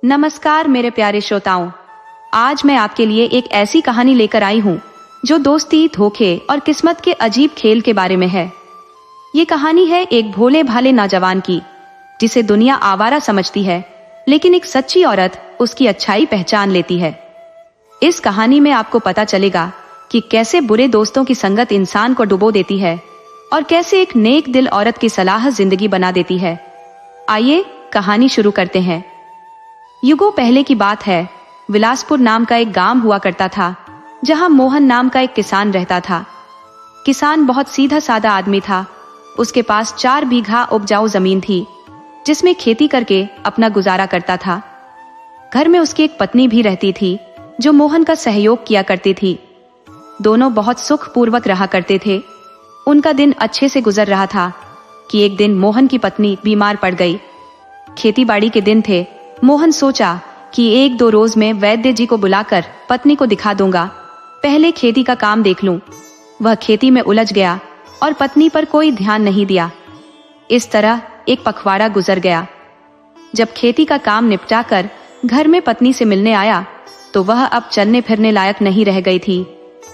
नमस्कार मेरे प्यारे श्रोताओं, आज मैं आपके लिए एक ऐसी कहानी लेकर आई हूँ जो दोस्ती, धोखे और किस्मत के अजीब खेल के बारे में है। ये कहानी है एक भोले भाले नौजवान की, जिसे दुनिया आवारा समझती है, लेकिन एक सच्ची औरत उसकी अच्छाई पहचान लेती है। इस कहानी में आपको पता चलेगा कि कैसे बुरे दोस्तों की संगत इंसान को डुबो देती है और कैसे एक नेक दिल औरत की सलाह जिंदगी बना देती है। आइए कहानी शुरू करते हैं। युगों पहले की बात है। विलासपुर नाम का एक गांव हुआ करता था, जहां मोहन नाम का एक किसान रहता था। किसान बहुत सीधा साधा आदमी था। उसके पास 4 बीघा उपजाऊ जमीन थी, जिसमें खेती करके अपना गुजारा करता था। घर में उसकी एक पत्नी भी रहती थी, जो मोहन का सहयोग किया करती थी। दोनों बहुत सुख पूर्वक रहा करते थे। उनका दिन अच्छे से गुजर रहा था कि एक दिन मोहन की पत्नी बीमार पड़ गई। खेतीबाड़ी के दिन थे। मोहन सोचा कि 1-2 रोज में वैद्य जी को बुलाकर पत्नी को दिखा दूंगा, पहले खेती का काम देख लूं। वह खेती में उलझ गया और पत्नी पर कोई ध्यान नहीं दिया। इस तरह एक पखवाड़ा गुजर गया। जब खेती का काम निपटाकर घर में पत्नी से मिलने आया, तो वह अब चलने फिरने लायक नहीं रह गई थी।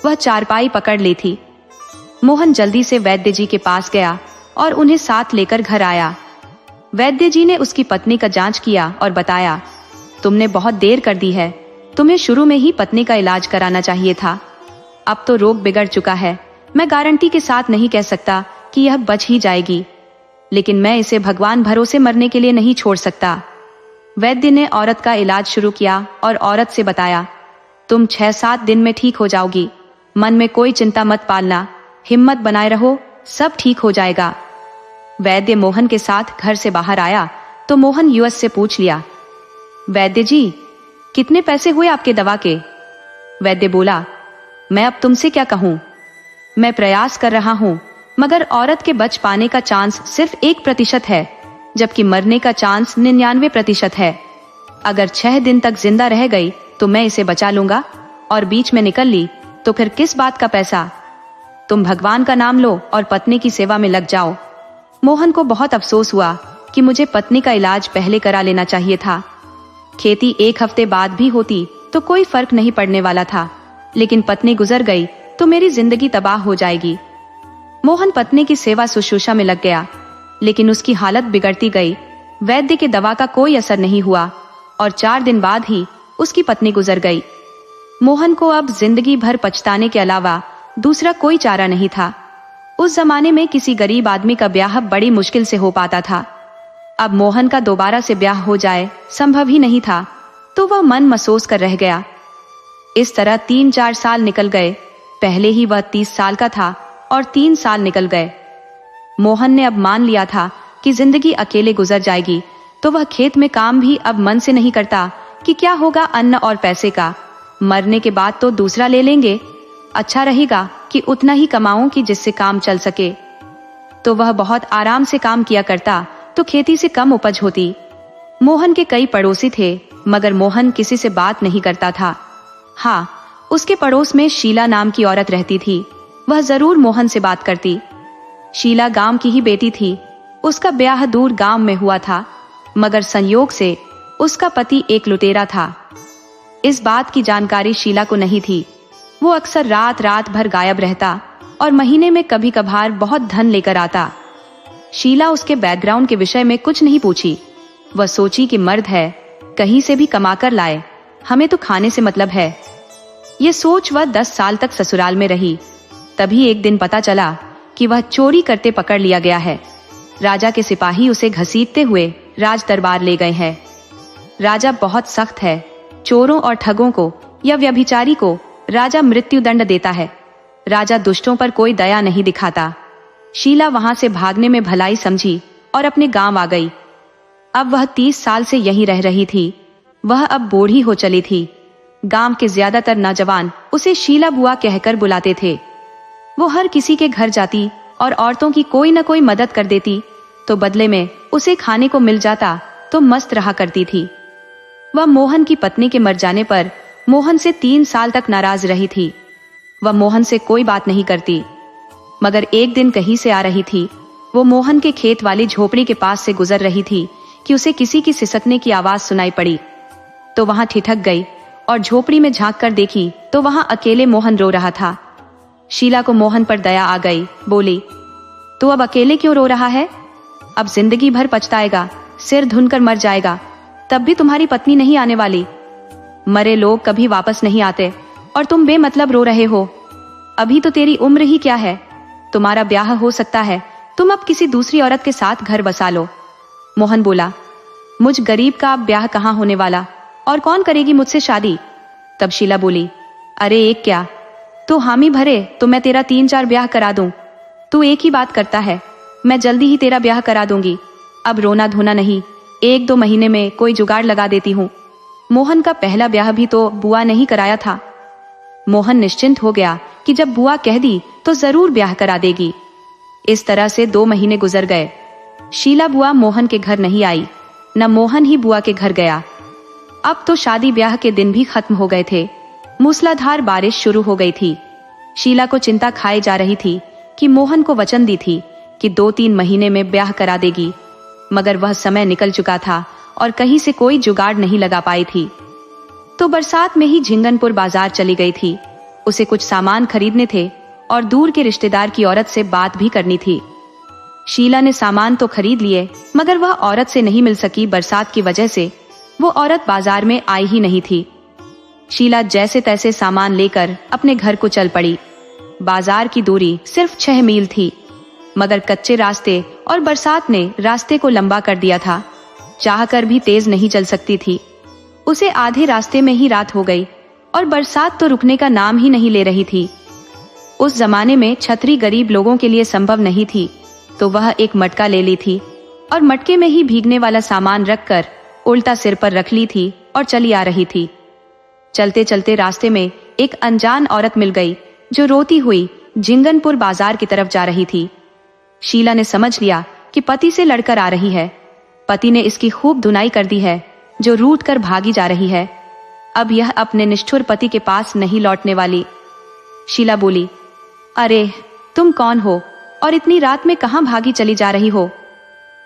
वह चारपाई पकड़ ली थी। मोहन जल्दी से वैद्य जी के पास गया और उन्हें साथ लेकर घर आया। वैद्य जी ने उसकी पत्नी का जांच किया और बताया, तुमने बहुत देर कर दी है। तुम्हें शुरू में ही पत्नी का इलाज कराना चाहिए था। अब तो रोग बिगड़ चुका है। मैं गारंटी के साथ नहीं कह सकता कि यह बच ही जाएगी, लेकिन मैं इसे भगवान भरोसे मरने के लिए नहीं छोड़ सकता। वैद्य ने औरत का इलाज शुरू किया और औरत से बताया, तुम 6-7 दिन में ठीक हो जाओगी। मन में कोई चिंता मत पालना, हिम्मत बनाए रहो, सब ठीक हो जाएगा। वैद्य मोहन के साथ घर से बाहर आया तो मोहन युवक से पूछ लिया, वैद्य जी, कितने पैसे हुए आपके दवा के? वैद्य बोला, मैं अब तुमसे क्या कहूं। मैं प्रयास कर रहा हूं, मगर औरत के बच पाने का चांस सिर्फ 1% है, जबकि मरने का चांस 99% है। अगर 6 दिन तक जिंदा रह गई तो मैं इसे बचा लूंगा, और बीच में निकल ली तो फिर किस बात का पैसा। तुम भगवान का नाम लो और पत्नी की सेवा में लग जाओ। मोहन को बहुत अफसोस हुआ कि मुझे पत्नी का इलाज पहले करा लेना चाहिए था। खेती 1 हफ्ते बाद भी होती तो कोई फर्क नहीं पड़ने वाला था, लेकिन पत्नी गुजर गई तो मेरी जिंदगी तबाह हो जाएगी। मोहन पत्नी की सेवा शुश्रूषा में लग गया, लेकिन उसकी हालत बिगड़ती गई। वैद्य के दवा का कोई असर नहीं हुआ और 4 दिन बाद ही उसकी पत्नी गुजर गई। मोहन को अब जिंदगी भर पछताने के अलावा दूसरा कोई चारा नहीं था। उस जमाने में किसी गरीब आदमी का ब्याह बड़ी मुश्किल से हो पाता था। अब मोहन का दोबारा से ब्याह हो जाए संभव ही नहीं था, तो वह मन मसोस कर रह गया। इस तरह 3-4 साल निकल गए। पहले ही वह 30 साल का था और 3 साल निकल गए। मोहन ने अब मान लिया था कि जिंदगी अकेले गुजर जाएगी, तो वह खेत में काम भी अब मन से नहीं करता कि क्या होगा अन्न और पैसे का। मरने के बाद तो दूसरा ले लेंगे, अच्छा रहेगा कि उतना ही कमाऊं कि जिससे काम चल सके। तो वह बहुत आराम से काम किया करता तो खेती से कम उपज होती। मोहन के कई पड़ोसी थे, मगर मोहन किसी से बात नहीं करता था। हाँ, उसके पड़ोस में शीला नाम की औरत रहती थी। वह जरूर मोहन से बात करती। शीला गांव की ही बेटी थी। उसका ब्याह दूर गांव में हुआ था, मगर संयोग से उसका पति एक लुटेरा था। इस बात की जानकारी शीला को नहीं थी। वो अक्सर रात भर गायब रहता और महीने में कभी कभार बहुत धन लेकर आता। शीला उसके बैकग्राउंड के विषय में कुछ नहीं पूछी। वह सोची कि मर्द है, कहीं से भी कमाकर लाए, हमें तो खाने से मतलब है। ये सोच वह 10 साल तक ससुराल में रही। तभी एक दिन पता चला कि वह चोरी करते पकड़ लिया गया है। राजा के सिपाही उसे घसीटते हुए राज दरबार ले गए हैं। राजा बहुत सख्त है। चोरों और ठगों को या व्यभिचारी को राजा मृत्यु दंड देता है। राजा दुष्टों पर कोई दया नहीं दिखाता। शीला वहां से भागने में भलाई समझी और अपने गांव आ गई। अब वह 30 साल से यहीं रह रही थी। वह अब बूढ़ी हो चली थी। गांव के ज्यादातर नौजवान उसे शीला बुआ कहकर बुलाते थे। वो हर किसी के घर जाती और औरतों की कोई न कोई मदद कर देती, तो बदले में उसे खाने को मिल जाता तो मस्त रहा करती थी। वह मोहन की पत्नी के मर जाने पर मोहन से 3 साल तक नाराज रही थी। वह मोहन से कोई बात नहीं करती, मगर एक दिन कहीं से आ रही थी। वो मोहन के खेत वाली झोपड़ी के पास से गुजर रही थी कि उसे किसी की सिसकने की आवाज सुनाई पड़ी। तो वहां ठिठक गई और झोपड़ी में झांक कर देखी तो वहां अकेले मोहन रो रहा था। शीला को मोहन पर दया आ गई, बोली, तू अब अकेले क्यों रो रहा है? अब जिंदगी भर पछताएगा, सिर धुनकर मर जाएगा, तब भी तुम्हारी पत्नी नहीं आने वाली। मरे लोग कभी वापस नहीं आते और तुम बेमतलब रो रहे हो। अभी तो तेरी उम्र ही क्या है, तुम्हारा ब्याह हो सकता है, तुम अब किसी दूसरी औरत के साथ घर बसा लो। मोहन बोला, मुझ गरीब का अब ब्याह कहाँ होने वाला, और कौन करेगी मुझसे शादी? तब शीला बोली, अरे एक क्या, तू हामी भरे तो मैं तेरा 3-4 ब्याह करा दूं। तू एक ही बात करता है, मैं जल्दी ही तेरा ब्याह करा दूंगी। अब रोना धोना नहीं, 1-2 महीने में कोई जुगाड़ लगा देती हूँ। मोहन का पहला ब्याह भी तो बुआ नहीं कराया था। मोहन निश्चिंत हो गया कि जब बुआ कह दी तो जरूर ब्याह करा देगी। इस तरह से 2 महीने गुजर गए। शीला बुआ मोहन के घर नहीं आई, न मोहन ही बुआ के घर गया। अब तो शादी ब्याह के दिन भी खत्म हो गए थे। मूसलाधार बारिश शुरू हो गई थी। शीला को चिंता खाए जा रही थी कि मोहन को वचन दी थी कि 2-3 महीने में ब्याह करा देगी, मगर वह समय निकल चुका था और कहीं से कोई जुगाड़ नहीं लगा पाई थी। तो बरसात में ही झिंगनपुर बाजार चली गई थी। उसे कुछ सामान खरीदने थे और दूर के रिश्तेदार की औरत से बात भी करनी थी। शीला ने सामान तो खरीद लिए, मगर वह औरत से नहीं मिल सकी। बरसात की वजह से वो औरत बाजार में आई ही नहीं थी। शीला जैसे तैसे सामान लेकर अपने घर को चल पड़ी। बाजार की दूरी सिर्फ 6 मील थी, मगर कच्चे रास्ते और बरसात ने रास्ते को लंबा कर दिया था। चाहकर भी तेज नहीं चल सकती थी। उसे आधे रास्ते में ही रात हो गई और बरसात तो रुकने का नाम ही नहीं ले रही थी। उस जमाने में छतरी गरीब लोगों के लिए संभव नहीं थी, तो वह एक मटका ले ली थी और मटके में ही भीगने वाला सामान रखकर उल्टा सिर पर रख ली थी और चली आ रही थी। चलते चलते रास्ते में एक अनजान औरत मिल गई जो रोती हुई झिंगनपुर बाजार की तरफ जा रही थी। शीला ने समझ लिया कि पति से लड़कर आ रही है। पति ने इसकी खूब धुनाई कर दी है, जो रूठ कर भागी जा रही है। अब यह अपने निष्ठुर पति के पास नहीं लौटने वाली। शीला बोली, अरे तुम कौन हो और इतनी रात में कहां भागी चली जा रही हो?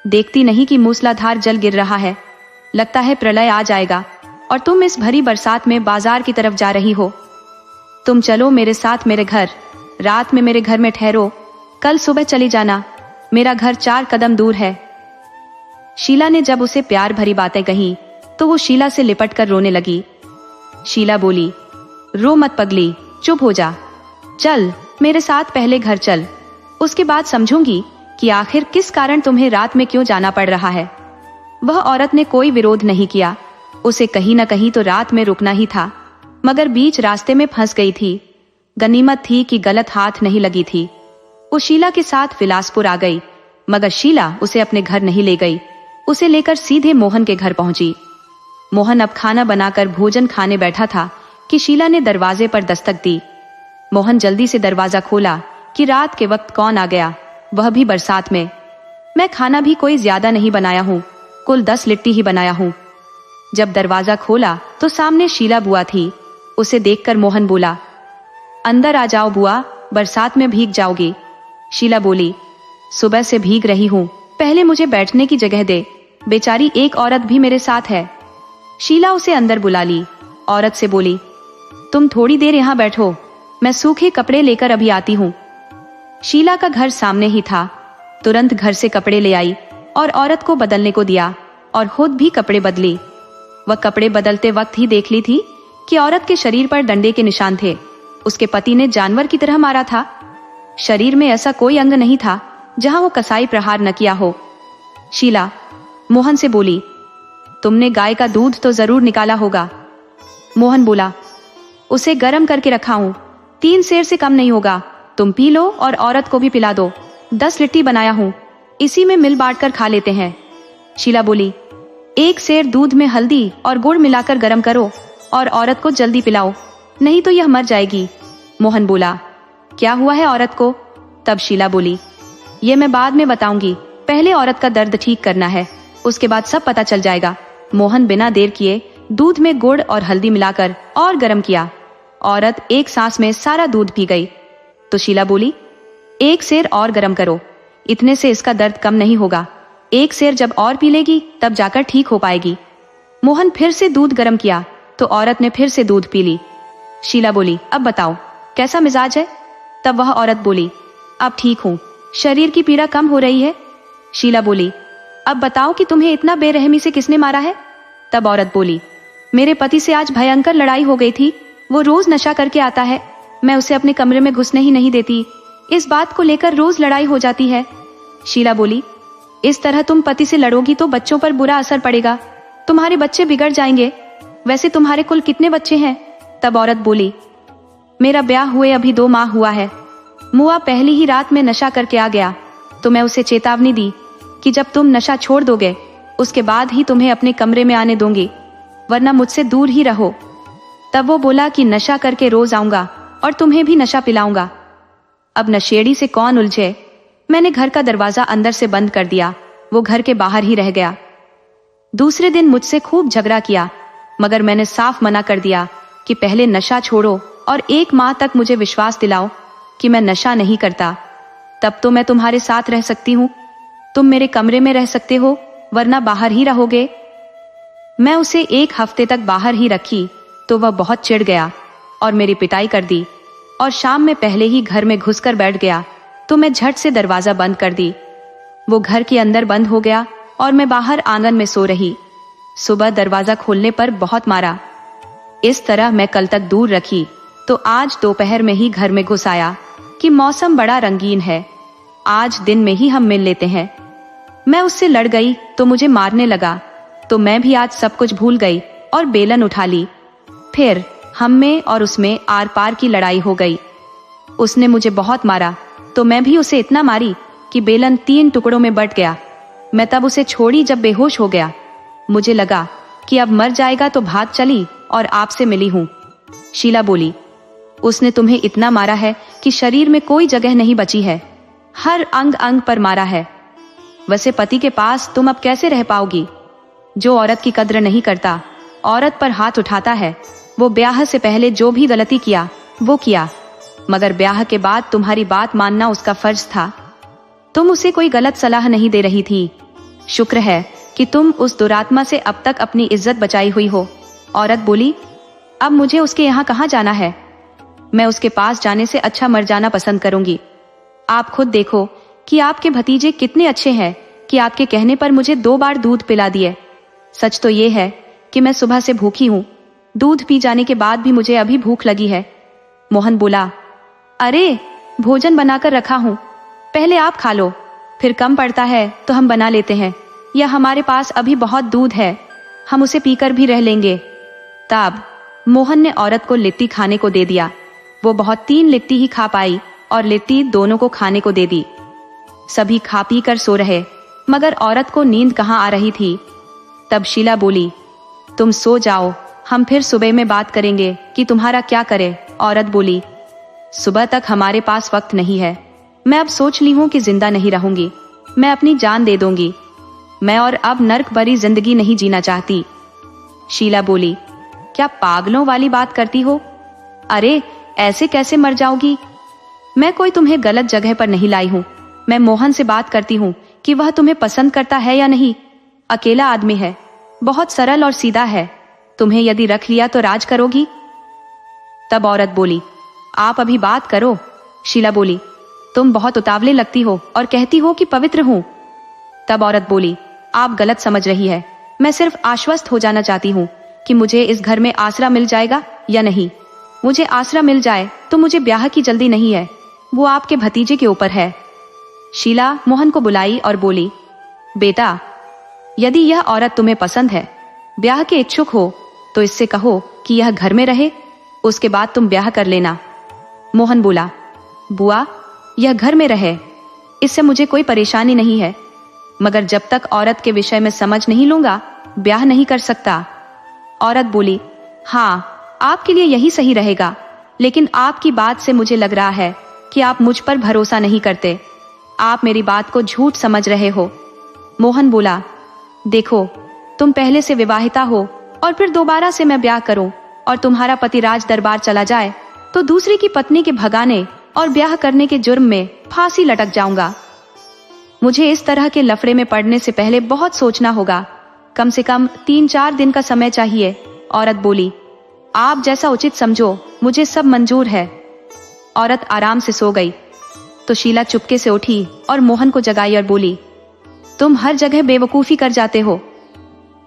देखती नहीं कि मूसलाधार जल गिर रहा है, लगता है प्रलय आ जाएगा और तुम इस भरी बरसात में बाजार की तरफ जा रही हो। तुम चलो मेरे साथ मेरे घर, रात में मेरे घर में ठहरो, कल सुबह चली जाना, मेरा घर 4 कदम दूर है। शीला ने जब उसे प्यार भरी बातें कही तो वो शीला से लिपट कर रोने लगी। शीला बोली, रो मत पगली, चुप हो जा, चल मेरे साथ पहले घर चल, उसके बाद समझूंगी कि आखिर किस कारण तुम्हें रात में क्यों जाना पड़ रहा है। वह औरत ने कोई विरोध नहीं किया। उसे कहीं न कहीं तो रात में रुकना ही था, मगर बीच रास्ते में फंस गई थी। गनीमत थी कि गलत हाथ नहीं लगी थी। वो शीला के साथ विलासपुर आ गई, मगर शीला उसे अपने घर नहीं ले गई। उसे लेकर सीधे मोहन के घर पहुंची। मोहन अब खाना बनाकर भोजन खाने बैठा था कि शीला ने दरवाजे पर दस्तक दी। मोहन जल्दी से दरवाजा खोला कि रात के वक्त कौन आ गया, वह भी बरसात में। मैं खाना भी कोई ज्यादा नहीं बनाया हूँ, कुल 10 लिट्टी ही बनाया हूँ। जब दरवाजा खोला तो सामने शीला बुआ थी। उसे देखकर मोहन बोला, अंदर आ जाओ बुआ, बरसात में भीग जाओगी। शीला बोली, सुबह से भीग रही हूँ, पहले मुझे बैठने की जगह दे, बेचारी एक औरत भी मेरे साथ है। शीला उसे अंदर बुला ली। औरत से बोली, तुम थोड़ी देर यहाँ बैठो, मैं सूखे कपड़े लेकर अभी आती हूँ। शीला का घर सामने ही था। तुरंत घर से कपड़े ले आई और औरत को बदलने को दिया और खुद भी कपड़े बदली। वह कपड़े बदलते वक्त ही देख ली थी कि औरत के शरीर पर डंडे के निशान थे। उसके पति ने जानवर की तरह मारा था। शरीर में ऐसा कोई अंग नहीं था जहां वो कसाई प्रहार न किया हो। शीला मोहन से बोली, तुमने गाय का दूध तो जरूर निकाला होगा। मोहन बोला, उसे गर्म करके रखा हूं, 3 सेर से कम नहीं होगा, तुम पी लो और औरत को भी पिला दो। 10 लिट्टी बनाया हूं, इसी में मिल बांट कर खा लेते हैं। शीला बोली, 1 सेर दूध में हल्दी और गुड़ मिलाकर गर्म करो और औरत को जल्दी पिलाओ, नहीं तो यह मर जाएगी। मोहन बोला, क्या हुआ है औरत को? तब शीला बोली, ये मैं बाद में बताऊंगी, पहले औरत का दर्द ठीक करना है, उसके बाद सब पता चल जाएगा। मोहन बिना देर किए दूध में गुड़ और हल्दी मिलाकर और गर्म किया। औरत एक सांस में सारा दूध पी गई। तो शीला बोली, 1 सेर और गर्म करो, इतने से इसका दर्द कम नहीं होगा, 1 सेर जब और पी लेगी तब जाकर ठीक हो पाएगी। मोहन फिर से दूध गर्म किया तो औरत ने फिर से दूध पी ली। शीला बोली, अब बताओ कैसा मिजाज है? तब वह औरत बोली, अब ठीक हूँ, शरीर की पीड़ा कम हो रही है। शीला बोली, अब बताओ कि तुम्हें इतना बेरहमी से किसने मारा है? तब औरत बोली, मेरे पति से आज भयंकर लड़ाई हो गई थी। वो रोज नशा करके आता है, मैं उसे अपने कमरे में घुसने ही नहीं देती। इस बात को लेकर रोज लड़ाई हो जाती है। शीला बोली, इस तरह तुम पति से लड़ोगी तो बच्चों पर बुरा असर पड़ेगा, तुम्हारे बच्चे बिगड़ जाएंगे। वैसे तुम्हारे कुल कितने बच्चे हैं? तब औरत बोली, मेरा ब्याह हुए अभी 2 माह हुआ है। मुआ पहली ही रात में नशा करके आ गया तो मैं उसे चेतावनी दी कि जब तुम नशा छोड़ दोगे उसके बाद ही तुम्हें अपने कमरे में आने दूंगी, वरना मुझसे दूर ही रहो। तब वो बोला कि नशा करके रोज आऊंगा और तुम्हें भी नशा पिलाऊंगा। अब नशेड़ी से कौन उलझे। मैंने घर का दरवाजा अंदर से बंद कर दिया, वो घर के बाहर ही रह गया। दूसरे दिन मुझसे खूब झगड़ा किया, मगर मैंने साफ मना कर दिया कि पहले नशा छोड़ो और 1 माह तक मुझे विश्वास दिलाओ कि मैं नशा नहीं करता, तब तो मैं तुम्हारे साथ रह सकती हूँ। तुम मेरे कमरे में रह सकते हो, वरना बाहर ही रहोगे। मैं उसे 1 हफ्ते तक बाहर ही रखी तो वह बहुत चिढ़ गया और मेरी पिटाई कर दी, और शाम में पहले ही घर में घुसकर बैठ गया तो मैं झट से दरवाजा बंद कर दी। वो घर के अंदर बंद हो गया और मैं बाहर आंगन में सो रही। सुबह दरवाजा खोलने पर बहुत मारा। इस तरह मैं कल तक दूर रखी तो आज दोपहर में ही घर में घुस आया कि मौसम बड़ा रंगीन है, आज दिन में ही हम मिल लेते हैं। मैं उससे लड़ गई तो मुझे मारने लगा, तो मैं भी आज सब कुछ भूल गई और बेलन उठा ली। फिर हम में और उसमें आर पार की लड़ाई हो गई। उसने मुझे बहुत मारा तो मैं भी उसे इतना मारी कि बेलन 3 टुकड़ों में बट गया। मैं तब उसे छोड़ी जब बेहोश हो गया। मुझे लगा कि अब मर जाएगा तो भाग चली और आपसे मिली हूँ। शीला बोली, उसने तुम्हें इतना मारा है कि शरीर में कोई जगह नहीं बची है, हर अंग अंग पर मारा है। वैसे पति के पास तुम अब कैसे रह पाओगी? जो औरत की कद्र नहीं करता, औरत पर हाथ उठाता है, वो ब्याह से पहले जो भी गलती किया वो किया, मगर ब्याह के बाद तुम्हारी बात मानना उसका फर्ज था। तुम उसे कोई गलत सलाह नहीं दे रही थी। शुक्र है कि तुम उस दुरात्मा से अब तक अपनी इज्जत बचाई हुई हो। औरत बोली, अब मुझे उसके यहाँ कहाँ जाना है? मैं उसके पास जाने से अच्छा मर जाना पसंद करूंगी। आप खुद देखो कि आपके भतीजे कितने अच्छे हैं कि आपके कहने पर मुझे 2 बार दूध पिला दिए। सच तो ये है कि मैं सुबह से भूखी हूँ, दूध पी जाने के बाद भी मुझे अभी भूख लगी है। मोहन बोला, अरे भोजन बनाकर रखा हूँ, पहले आप खा लो, फिर कम पड़ता है तो हम बना लेते हैं, या हमारे पास अभी बहुत दूध है, हम उसे पीकर भी रह लेंगे। तब मोहन ने औरत को लिट्टी खाने को दे दिया। वो बहुत 3 लिट्टी ही खा पाई और लिट्टी दोनों को खाने को दे दी। सभी खा पी कर सो रहे, मगर औरत को नींद कहाँ आ रही थी। तब शीला बोली, तुम सो जाओ, हम फिर सुबह में बात करेंगे कि तुम्हारा क्या करे। औरत बोली, सुबह तक हमारे पास वक्त नहीं है, मैं अब सोच ली हूँ कि जिंदा नहीं रहूंगी, मैं अपनी जान दे दूंगी। मैं और अब नर्क भरी जिंदगी नहीं जीना चाहती। शीला बोली, क्या पागलों वाली बात करती हो? अरे ऐसे कैसे मर जाओगी? मैं कोई तुम्हें गलत जगह पर नहीं लाई हूँ। मैं मोहन से बात करती हूँ कि वह तुम्हें पसंद करता है या नहीं। अकेला आदमी है, बहुत सरल और सीधा है, तुम्हें यदि रख लिया तो राज करोगी। तब औरत बोली, आप अभी बात करो। शीला बोली, तुम बहुत उतावले लगती हो और कहती हो कि पवित्र हूँ। तब औरत बोली, आप गलत समझ रही है, मैं सिर्फ आश्वस्त हो जाना चाहती हूँ कि मुझे इस घर में आसरा मिल जाएगा या नहीं। मुझे आसरा मिल जाए तो मुझे ब्याह की जल्दी नहीं है, वो आपके भतीजे के ऊपर है। शीला मोहन को बुलाई और बोली, बेटा, यदि यह औरत तुम्हें पसंद है, ब्याह के इच्छुक हो, तो इससे कहो कि यह घर में रहे, उसके बाद तुम ब्याह कर लेना। मोहन बोला, बुआ, यह घर में रहे, इससे मुझे कोई परेशानी नहीं है, मगर जब तक औरत के विषय में समझ नहीं लूंगा ब्याह नहीं कर सकता। औरत बोली, हाँ, आपके लिए यही सही रहेगा, लेकिन आपकी बात से मुझे लग रहा है कि आप मुझ पर भरोसा नहीं करते, आप मेरी बात को झूठ समझ रहे हो। मोहन बोला, देखो, तुम पहले से विवाहिता हो और फिर दोबारा से मैं ब्याह करूं और तुम्हारा पति राज दरबार चला जाए तो दूसरी की पत्नी के भगाने और ब्याह करने के जुर्म में फांसी लटक जाऊंगा। मुझे इस तरह के लफड़े में पड़ने से पहले बहुत सोचना होगा। कम से कम 3-4 दिन का समय चाहिए। औरत बोली, आप जैसा उचित समझो, मुझे सब मंजूर है। औरत आराम से सो गई तो शीला चुपके से उठी और मोहन को जगाई और बोली, तुम हर जगह बेवकूफी कर जाते हो।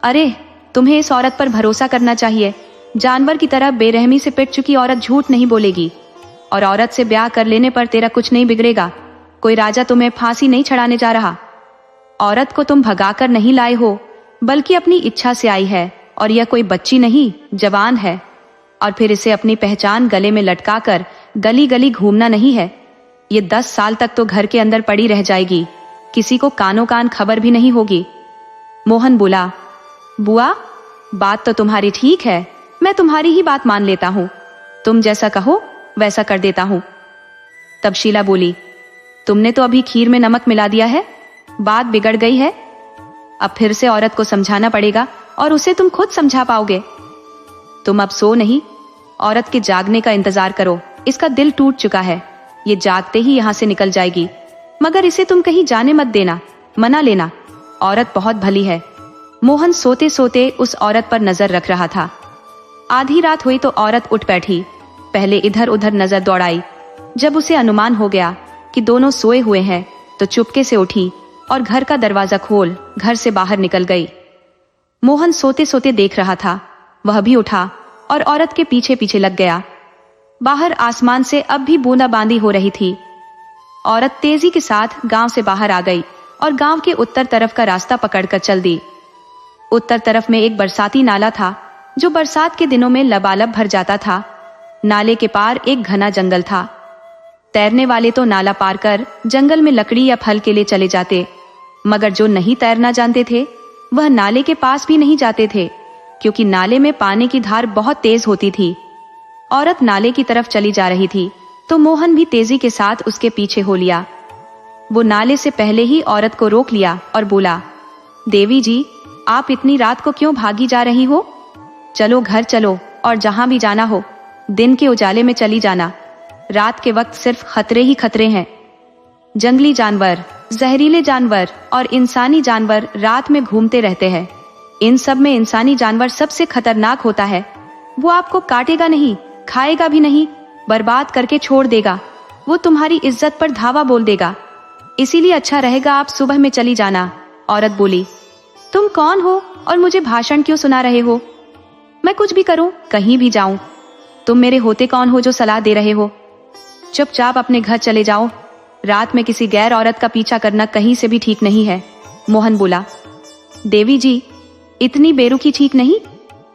अरे, तुम्हें इस औरत पर भरोसा करना चाहिए। जानवर की तरह बेरहमी से पिट चुकी औरत झूठ नहीं बोलेगी, और औरत से ब्याह कर लेने पर तेरा कुछ नहीं बिगड़ेगा। कोई राजा तुम्हें फांसी नहीं चढ़ाने जा रहा। औरत को तुम भगाकर नहीं लाए हो, बल्कि अपनी इच्छा से आई है, और यह कोई बच्ची नहीं, जवान है। और फिर इसे अपनी पहचान गले में लटकाकर गली गली घूमना नहीं है। ये 10 साल तक तो घर के अंदर पड़ी रह जाएगी, किसी को कानों कान खबर भी नहीं होगी। मोहन बोला, बुआ, बात तो तुम्हारी ठीक है, मैं तुम्हारी ही बात मान लेता हूँ। तुम जैसा कहो वैसा कर देता हूँ। तब शीला बोली, तुमने तो अभी खीर में नमक मिला दिया है, बात बिगड़ गई है। अब फिर से औरत को समझाना पड़ेगा, और उसे तुम खुद समझा पाओगे। तुम अब सो नहीं, औरत के जागने का इंतजार करो। इसका दिल टूट चुका है, ये जागते ही यहाँ से निकल जाएगी। मगर इसे तुम कहीं जाने मत देना, मना लेना। औरत बहुत भली है। मोहन सोते सोते उस औरत पर नजर रख रहा था। आधी रात हुई तो औरत उठ बैठी। पहले इधर उधर नजर दौड़ाई। जब उसे अनुमान हो गया कि दोनों सोए हुए हैं, तो चुपके से उठी और घर का दरवाजा खोल घर से बाहर निकल गई। मोहन सोते सोते देख रहा था। वह भी उठा और औरत के पीछे पीछे लग गया। बाहर आसमान से अब भी बूंदाबांदी हो रही थी। औरत तेजी के साथ गांव से बाहर आ गई और गांव के उत्तर तरफ का रास्ता पकड़कर चल दी। उत्तर तरफ में एक बरसाती नाला था, जो बरसात के दिनों में लबालब भर जाता था। नाले के पार एक घना जंगल था। तैरने वाले तो नाला पार कर जंगल में लकड़ी या फल के लिए चले जाते, मगर जो नहीं तैरना जानते थे वह नाले के पास भी नहीं जाते थे, क्योंकि नाले में पानी की धार बहुत तेज होती थी। औरत नाले की तरफ चली जा रही थी तो मोहन भी तेजी के साथ उसके पीछे हो लिया। वो नाले से पहले ही औरत को रोक लिया और बोला, देवी जी, आप इतनी रात को क्यों भागी जा रही हो? चलो घर चलो, और जहां भी जाना हो दिन के उजाले में चली जाना। रात के वक्त सिर्फ खतरे ही खतरे हैं। जंगली जानवर, जहरीले जानवर और इंसानी जानवर रात में घूमते रहते हैं। इन सब में इंसानी जानवर सबसे खतरनाक होता है। वो आपको काटेगा नहीं, खाएगा भी नहीं, बर्बाद करके छोड़ देगा। वो तुम्हारी इज्जत पर धावा बोल देगा। इसीलिए अच्छा रहेगा आप सुबह में चली जाना। औरत बोली, तुम कौन हो और मुझे भाषण क्यों सुना रहे हो? मैं कुछ भी करूं, कहीं भी जाऊं, तुम मेरे होते कौन हो जो सलाह दे रहे हो? चुपचाप अपने घर चले जाओ। रात में किसी गैर औरत का पीछा करना कहीं से भी ठीक नहीं है। मोहन बोला, देवी जी, इतनी बेरुखी ठीक नहीं।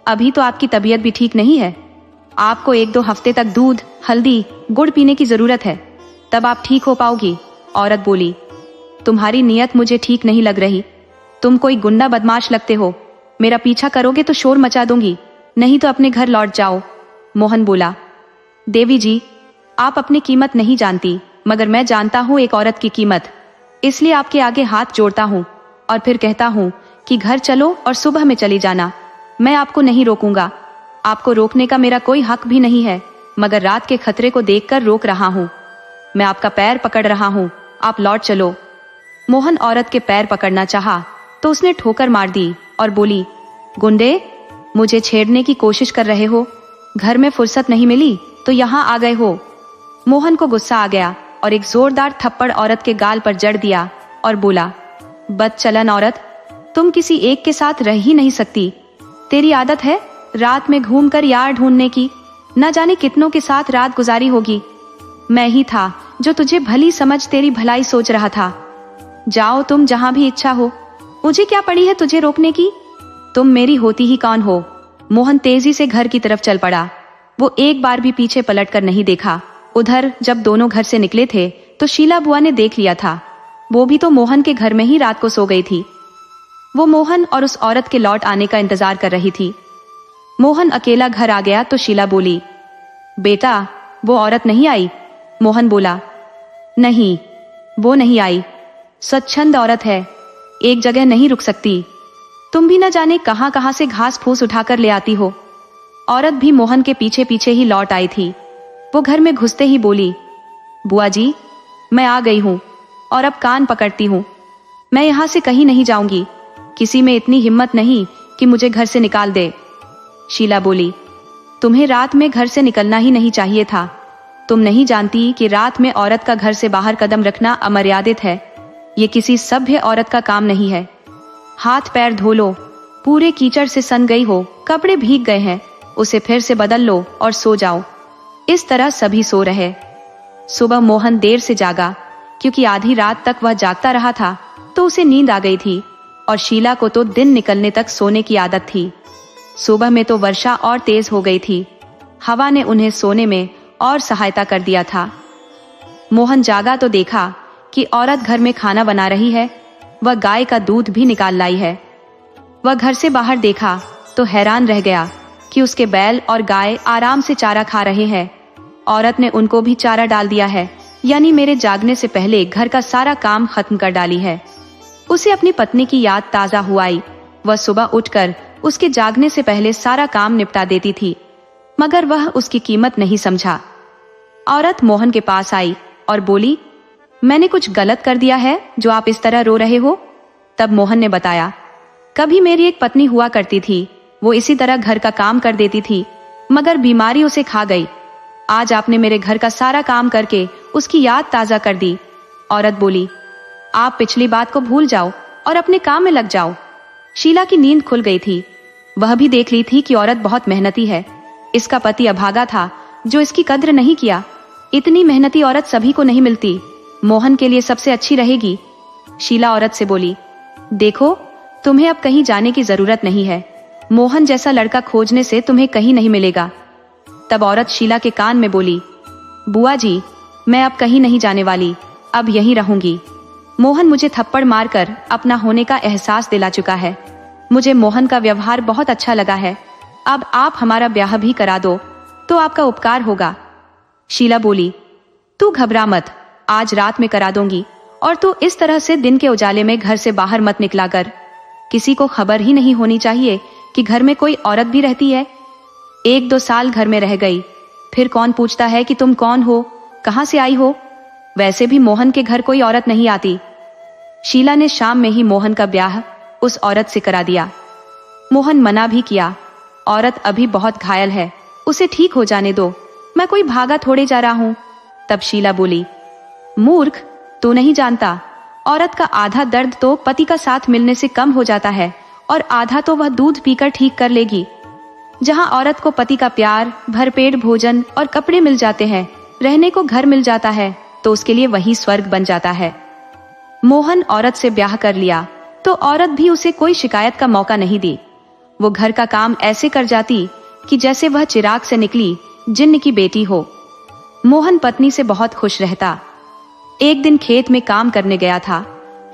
अभी तो आपकी तबीयत भी ठीक नहीं है। आपको 1-2 हफ्ते तक दूध, हल्दी, गुड़ पीने की जरूरत है, तब आप ठीक हो पाओगी। औरत बोली, तुम्हारी नीयत मुझे ठीक नहीं लग रही। तुम कोई गुंडा बदमाश लगते हो। मेरा पीछा करोगे तो शोर मचा दूंगी, नहीं तो अपने घर लौट जाओ। मोहन बोला, देवी जी, आप अपनी कीमत नहीं जानती, मगर मैं जानता हूँ एक औरत की कीमत। इसलिए आपके आगे हाथ जोड़ता हूँ और फिर कहता हूँ कि घर चलो और सुबह में चली जाना। मैं आपको नहीं रोकूंगा। आपको रोकने का मेरा कोई हक भी नहीं है, मगर रात के खतरे को देखकर रोक रहा हूँ। मैं आपका पैर पकड़ रहा हूँ, आप लौट चलो। मोहन औरत के पैर पकड़ना चाहा तो उसने ठोकर मार दी और बोली, गुंडे, मुझे छेड़ने की कोशिश कर रहे हो? घर में फुर्सत नहीं मिली तो यहाँ आ गए हो। मोहन को गुस्सा आ गया और एक जोरदार थप्पड़ औरत के गाल पर जड़ दिया और बोला, बदचलन औरत, तुम किसी एक के साथ रह ही नहीं सकती। तेरी आदत है रात में घूमकर यार ढूंढने की। न जाने कितनों के साथ रात गुजारी होगी। मैं ही था जो तुझे भली समझ तेरी भलाई सोच रहा था। जाओ तुम जहां भी इच्छा हो, मुझे क्या पड़ी है तुझे रोकने की? तुम मेरी होती ही कौन हो? मोहन तेजी से घर की तरफ चल पड़ा। वो एक बार भी पीछे पलट कर नहीं देखा। उधर जब दोनों घर से निकले थे तो शीला बुआ ने देख लिया था। वो भी तो मोहन के घर में ही रात को सो गई थी। वो मोहन और उस औरत के लौट आने का इंतजार कर रही थी। मोहन अकेला घर आ गया तो शीला बोली, बेटा, वो औरत नहीं आई? मोहन बोला, नहीं, वो नहीं आई। स्वच्छंद औरत है, एक जगह नहीं रुक सकती। तुम भी न जाने कहां कहां से घास फूस उठाकर ले आती हो। औरत भी मोहन के पीछे पीछे ही लौट आई थी। वो घर में घुसते ही बोली, बुआ जी, मैं आ गई हूं और अब कान पकड़ती हूं। मैं यहां से कहीं नहीं जाऊंगी। किसी में इतनी हिम्मत नहीं कि मुझे घर से निकाल दे। शीला बोली, तुम्हें रात में घर से निकलना ही नहीं चाहिए था। तुम नहीं जानती कि रात में औरत का घर से बाहर कदम रखना अमर्यादित है। ये किसी सभ्य औरत का काम नहीं है। हाथ पैर धो लो, पूरे कीचड़ से सन गई हो, कपड़े भीग गए हैं, उसे फिर से बदल लो और सो जाओ। इस तरह सभी सो रहे। सुबह मोहन देर से जागा, क्योंकि आधी रात तक वह जागता रहा था तो उसे नींद आ गई थी, और शीला को तो दिन निकलने तक सोने की आदत थी। सुबह में तो वर्षा और तेज हो गई थी। हवा ने उन्हें सोने में और सहायता कर दिया था। मोहन जागा तो देखा कि औरत घर में खाना बना रही है। वह गाय का दूध भी निकाल लाई है। वह घर से बाहर देखा तो हैरान रह गया कि उसके बैल और गाय आराम से चारा खा रहे हैं। औरत ने उनको भी चारा डाल दिया है, यानी मेरे जागने से पहले घर का सारा काम खत्म कर डाली है। उसे अपनी पत्नी की याद ताजा हुई। वह सुबह उठकर उसके जागने से पहले सारा काम निपटा देती थी, मगर वह उसकी कीमत नहीं समझा। औरत मोहन के पास आई और बोली, मैंने कुछ गलत कर दिया है जो आप इस तरह रो रहे हो? तब मोहन ने बताया, कभी मेरी एक पत्नी हुआ करती थी, वो इसी तरह घर का काम कर देती थी, मगर बीमारी उसे खा गई। आज आपने मेरे घर का सारा काम करके उसकी याद ताजा कर दी। औरत बोली, आप पिछली बात को भूल जाओ और अपने काम में लग जाओ। शीला की नींद खुल गई थी। वह भी देख ली थी कि औरत बहुत मेहनती है। इसका पति अभागा था जो इसकी कद्र नहीं किया। इतनी मेहनती औरत सभी को नहीं मिलती। मोहन के लिए सबसे अच्छी रहेगी। शीला औरत से बोली, देखो, तुम्हें अब कहीं जाने की जरूरत नहीं है। मोहन जैसा लड़का खोजने से तुम्हें कहीं नहीं मिलेगा। तब औरत शीला के कान में बोली, बुआ जी, मैं अब कहीं नहीं जाने वाली, अब यहीं रहूंगी। मोहन मुझे थप्पड़ मारकर अपना होने का एहसास दिला चुका है। मुझे मोहन का व्यवहार बहुत अच्छा लगा है। अब आप हमारा ब्याह भी करा दो तो आपका उपकार होगा। शीला बोली, तू घबरा मत, आज रात में करा दूंगी, और तू इस तरह से दिन के उजाले में घर से बाहर मत निकला कर। किसी को खबर ही नहीं होनी चाहिए कि घर में कोई औरत भी रहती है। 1-2 साल घर में रह गई, फिर कौन पूछता है कि तुम कौन हो, कहां से आई हो? वैसे भी मोहन के घर कोई औरत नहीं आती। शीला ने शाम में ही मोहन का ब्याह उस औरत से करा दिया। मोहन मना भी किया, औरत अभी बहुत घायल है, उसे ठीक हो जाने दो, मैं कोई भागा थोड़े जा रहा हूं। तब शीला बोली, मूर्ख, तू नहीं जानता, औरत का आधा दर्द तो पति का साथ मिलने से कम हो जाता है और आधा तो वह दूध पीकर ठीक कर लेगी। जहां औरत को पति का प्यार, भरपेट भोजन और कपड़े मिल जाते हैं, रहने को घर मिल जाता है, तो उसके लिए वही स्वर्ग बन जाता है। मोहन औरत से ब्याह कर लिया तो औरत भी उसे कोई शिकायत का मौका नहीं दी। वो घर का काम ऐसे कर जाती कि जैसे वह चिराग से निकली जिन्न की बेटी हो। मोहन पत्नी से बहुत खुश रहता। एक दिन खेत में काम करने गया था।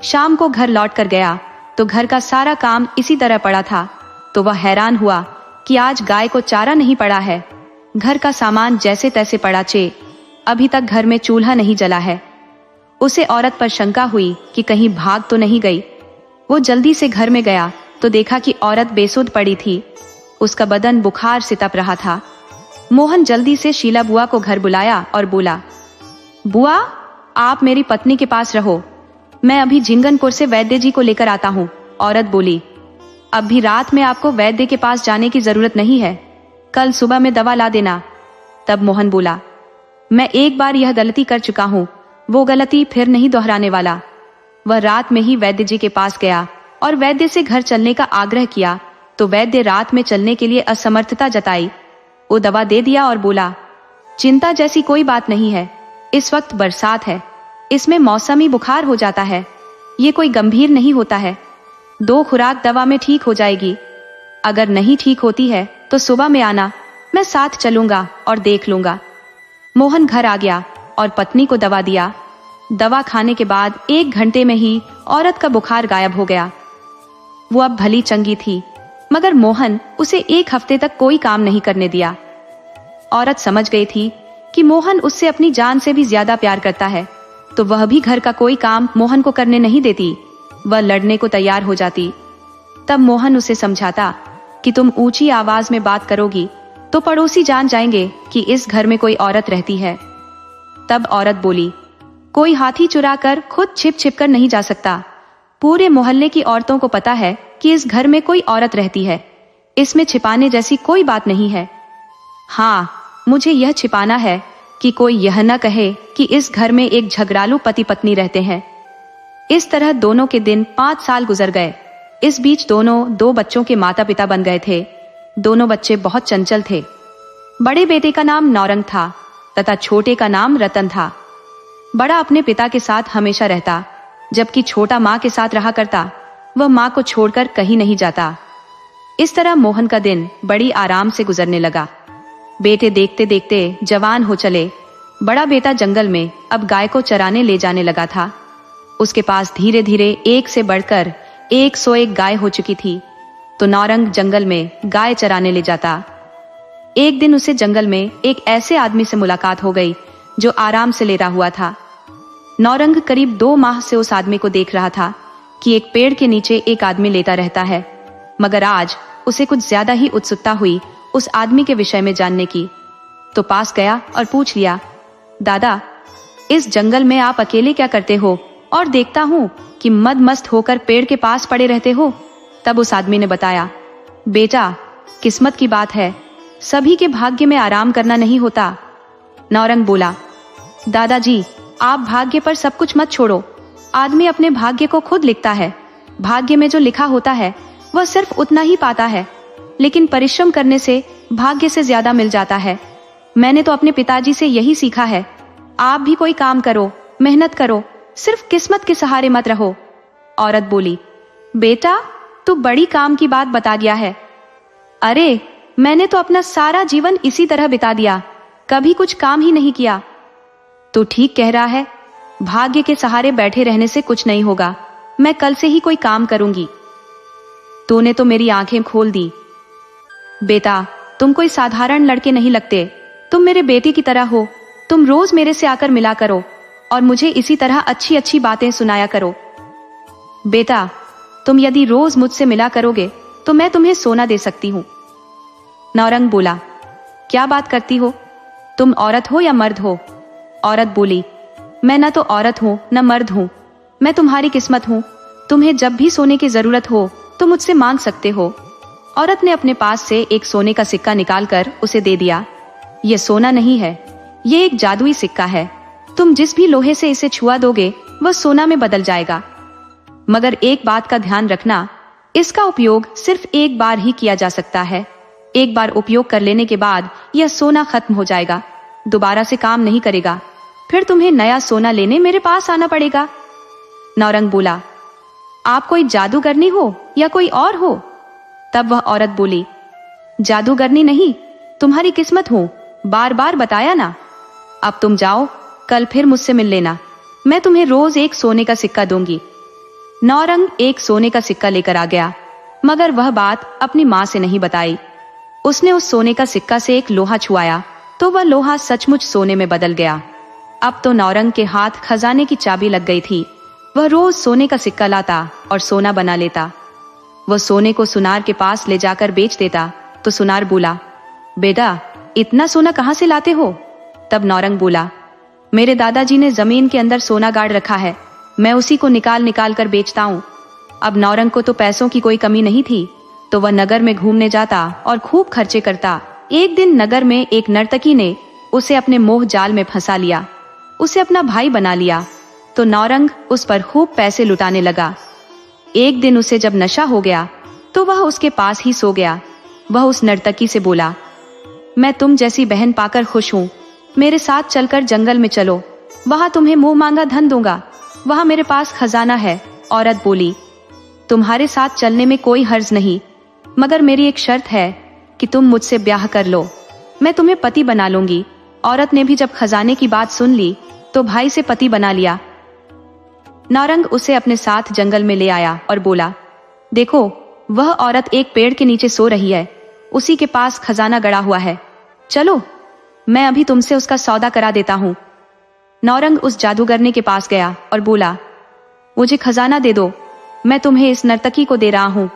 शाम को घर लौट कर गया तो घर का सारा काम इसी तरह पड़ा था। तो वह हैरान हुआ कि आज गाय को चारा नहीं पड़ा है। घर का सामान जैसे तैसे पड़ा चे, अभी तक घर में चूल्हा नहीं जला है। उसे औरत पर शंका हुई कि कहीं भाग तो नहीं गई। वो जल्दी से घर में गया तो देखा कि औरत बेसुध पड़ी थी। उसका बदन बुखार से तप रहा था। मोहन जल्दी से शीला बुआ को घर बुलाया और बोला, बुआ, आप मेरी पत्नी के पास रहो, मैं अभी झिंगनपुर से वैद्य जी को लेकर आता हूँ। औरत बोली, अब भी रात में आपको वैद्य के पास जाने की जरूरत नहीं है, कल सुबह में दवा ला देना। तब मोहन बोला, मैं एक बार यह गलती कर चुका हूँ, वो गलती फिर नहीं दोहराने वाला। वह रात में ही वैद्य जी के पास गया और वैद्य से घर चलने का आग्रह किया तो वैद्य रात में चलने के लिए असमर्थता जताई। वो दवा दे दिया और बोला, चिंता जैसी कोई बात नहीं है, इस वक्त बरसात है, इसमें मौसमी बुखार हो जाता है, ये कोई गंभीर नहीं होता है, 2 खुराक दवा में ठीक हो जाएगी। अगर नहीं ठीक होती है तो सुबह में आना, मैं साथ चलूंगा और देख लूंगा। मोहन घर आ गया और पत्नी को दवा दिया। दवा खाने के बाद 1 घंटे में ही औरत का बुखार गायब हो गया। वो अब भली चंगी थी, मगर मोहन उसे 1 हफ्ते तक कोई काम नहीं करने दिया। औरत समझ गई थी कि मोहन उससे अपनी जान से भी ज्यादा प्यार करता है, तो वह भी घर का कोई काम मोहन को करने नहीं देती। वह लड़ने को तैयार हो जाती। तब मोहन उसे समझाता कि तुम ऊंची आवाज में बात करोगी तो पड़ोसी जान जाएंगे कि इस घर में कोई औरत रहती है। तब औरत बोली, कोई हाथी चुरा कर खुद छिप छिप कर नहीं जा सकता, पूरे मोहल्ले की औरतों को पता है कि इस घर में कोई औरत रहती है। इसमें छिपाने जैसी कोई बात नहीं है। हाँ, मुझे यह छिपाना है कि कोई यह न कहे कि इस घर में एक झगड़ालू पति पत्नी रहते हैं। इस तरह दोनों के दिन 5 साल गुजर गए। इस बीच दोनों 2 बच्चों के माता पिता बन गए थे। दोनों बच्चे बहुत चंचल थे। बड़े बेटे का नाम नौरंग था तथा छोटे का नाम रतन था। बड़ा अपने पिता के साथ हमेशा रहता, जबकि छोटा माँ के साथ रहा करता। वह माँ को छोड़कर कहीं नहीं जाता। इस तरह मोहन का दिन बड़ी आराम से गुजरने लगा। बेटे देखते देखते जवान हो चले। बड़ा बेटा जंगल में अब गाय को चराने ले जाने लगा था। उसके पास धीरे धीरे एक से बढ़कर 101 गाय हो चुकी थी। तो नौरंग जंगल में गाय चराने ले जाता। एक दिन उसे जंगल में एक ऐसे आदमी से मुलाकात हो गई जो आराम से लेटा हुआ था। नौरंग करीब 2 माह से उस आदमी को देख रहा था कि एक पेड़ के नीचे एक आदमी लेटा रहता है, मगर आज उसे कुछ ज्यादा ही उत्सुकता हुई उस आदमी के विषय में जानने की। तो पास गया और पूछ लिया, दादा, इस जंगल में आप अकेले क्या करते हो और देखता हूँ कि मदमस्त होकर पेड़ के पास पड़े रहते हो। तब उस आदमी ने बताया, बेटा, किस्मत की बात है, सभी के भाग्य में आराम करना नहीं होता। नौरंग बोला, दादाजी, आप भाग्य पर सब कुछ मत छोड़ो। आदमी अपने भाग्य को खुद लिखता है। भाग्य में जो लिखा होता है वह सिर्फ उतना ही पाता है, लेकिन परिश्रम करने से भाग्य से ज्यादा मिल जाता है। मैंने तो अपने पिताजी से यही सीखा है। आप भी कोई काम करो, मेहनत करो, सिर्फ किस्मत के सहारे मत रहो। औरत बोली, बेटा, तू बड़ी काम की बात बता गया है। अरे, मैंने तो अपना सारा जीवन इसी तरह बिता दिया, कभी कुछ काम ही नहीं किया। तू ठीक कह रहा है, भाग्य के सहारे बैठे रहने से कुछ नहीं होगा। मैं कल से ही कोई काम करूंगी। तूने तो मेरी आंखें खोल दी। बेटा, तुम कोई साधारण लड़के नहीं लगते, तुम मेरे बेटे की तरह हो। तुम रोज मेरे से आकर मिला करो और मुझे इसी तरह अच्छी अच्छी बातें सुनाया करो। बेटा, तुम यदि रोज मुझसे मिला करोगे तो मैं तुम्हें सोना दे सकती हूँ। नौरंग बोला, क्या बात करती हो? तुम औरत हो या मर्द हो? औरत बोली, मैं न तो औरत हूँ न मर्द हूँ, मैं तुम्हारी किस्मत हूँ। तुम्हें जब भी सोने की जरूरत हो तो मुझसे मांग सकते हो। औरत ने अपने पास से एक सोने का सिक्का निकालकर उसे दे दिया। यह सोना नहीं है, ये एक जादुई सिक्का है। तुम जिस भी लोहे से इसे छुआ दोगे वह सोना में बदल जाएगा। मगर एक बात का ध्यान रखना, इसका उपयोग सिर्फ एक बार ही किया जा सकता है। एक बार उपयोग कर लेने के बाद यह सोना खत्म हो जाएगा, दोबारा से काम नहीं करेगा। फिर तुम्हें नया सोना लेने मेरे पास आना पड़ेगा। नौरंग बोला, आप कोई जादूगरनी हो या कोई और हो? तब वह औरत बोली, जादूगरनी नहीं, तुम्हारी किस्मत हूं, बार बार बताया ना। अब तुम जाओ, कल फिर मुझसे मिल लेना, मैं तुम्हें रोज एक सोने का सिक्का दूंगी। नौरंग एक सोने का सिक्का लेकर आ गया, मगर वह बात अपनी माँ से नहीं बताई। उसने उस सोने का सिक्का से एक लोहा छुआया तो वह लोहा सचमुच सोने में बदल गया। अब तो नौरंग के हाथ खजाने की चाबी लग गई थी। वह रोज सोने का सिक्का लाता और सोना बना लेता। वह सोने को सुनार के पास ले जाकर बेच देता तो सुनार बोला, बेटा, इतना सोना कहाँ से लाते हो? तब नौरंग बोला, मेरे दादाजी ने जमीन के अंदर सोना गाड़ रखा है, मैं उसी को निकाल निकाल कर बेचता हूँ। अब नौरंग को तो पैसों की कोई कमी नहीं थी, तो वह नगर में घूमने जाता और खूब खर्चे करता। एक दिन नगर में एक नर्तकी ने उसे अपने मोह जाल में फंसा लिया, उसे अपना भाई बना लिया। तो नौरंग उस पर खूब पैसे लुटाने लगा। एक दिन उसे जब नशा हो गया तो वह उसके पास ही सो गया। वह उस नर्तकी से बोला, मैं तुम जैसी बहन पाकर खुश हूँ, मेरे साथ चलकर जंगल में चलो, वहां तुम्हें मुंह मांगा धन दूंगा, वहां मेरे पास खजाना है। औरत बोली, तुम्हारे साथ चलने में कोई हर्ज नहीं, मगर मेरी एक शर्त है कि तुम मुझसे ब्याह कर लो, मैं तुम्हें पति बना लूंगी। औरत ने भी जब खजाने की बात सुन ली तो भाई से पति बना लिया। नौरंग उसे अपने साथ जंगल में ले आया और बोला, देखो, वह औरत एक पेड़ के नीचे सो रही है, उसी के पास खजाना गड़ा हुआ है, चलो मैं अभी तुमसे उसका सौदा करा देता हूँ। नौरंग उस जादूगरनी के पास गया और बोला, मुझे खजाना दे दो, मैं तुम्हें इस नर्तकी को दे रहा हूँ,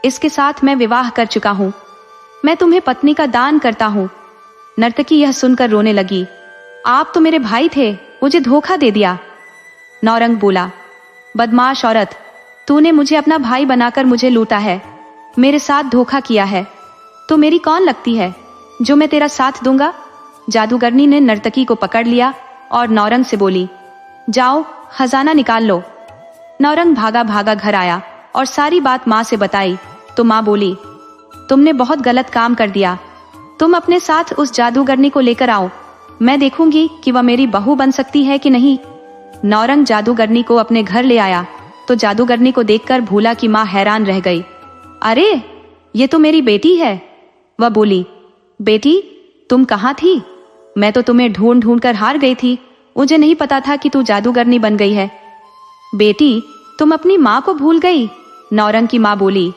इसके साथ मैं विवाह कर चुका हूँ, मैं तुम्हें पत्नी का दान करता हूँ। नर्तकी यह सुनकर रोने लगी, आप तो मेरे भाई थे, मुझे धोखा दे दिया। नौरंग बोला, बदमाश औरत, तूने मुझे अपना भाई बनाकर मुझे लूटा है, मेरे साथ धोखा किया है। तो मेरी कौन लगती है जो मैं तेरा साथ दूंगा? जादूगरनी ने नर्तकी को पकड़ लिया और नौरंग से बोली, जाओ खजाना निकाल लो। नौरंग भागा भागा घर आया और सारी बात माँ से बताई तो माँ बोली, तुमने बहुत गलत काम कर दिया। तुम अपने साथ उस जादूगरनी को लेकर आओ, मैं देखूंगी कि वह मेरी बहू बन सकती है कि नहीं। नौरंग जादूगरनी को अपने घर ले आया तो जादूगरनी को देखकर भोला की माँ हैरान रह गई। अरे ये तो मेरी बेटी है। वह बोली, बेटी तुम कहाँ थी? मैं तो तुम्हें ढूंढ ढूंढ कर हार गई थी, मुझे नहीं पता था कि तू जादूगरनी बन गई है। बेटी तुम अपनी माँ को भूल गई। नौरंग की माँ बोली,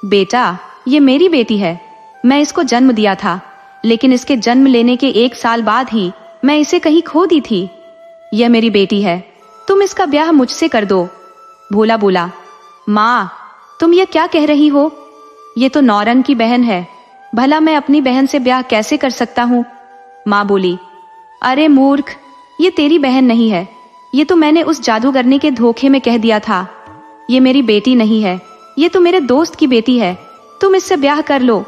बेटा ये मेरी बेटी है, मैं इसको जन्म दिया था, लेकिन इसके जन्म लेने के 1 साल बाद ही मैं इसे कहीं खो दी थी। यह मेरी बेटी है, तुम इसका ब्याह मुझसे कर दो। भोला बोला, माँ तुम यह क्या कह रही हो? ये तो नौरंग की बहन है, भला मैं अपनी बहन से ब्याह कैसे कर सकता हूँ? माँ बोली, अरे मूर्ख, ये तेरी बहन नहीं है, ये तो मैंने उस जादूगरनी के धोखे में कह दिया था। ये मेरी बेटी नहीं है, ये तो मेरे दोस्त की बेटी है, तुम इससे ब्याह कर लो।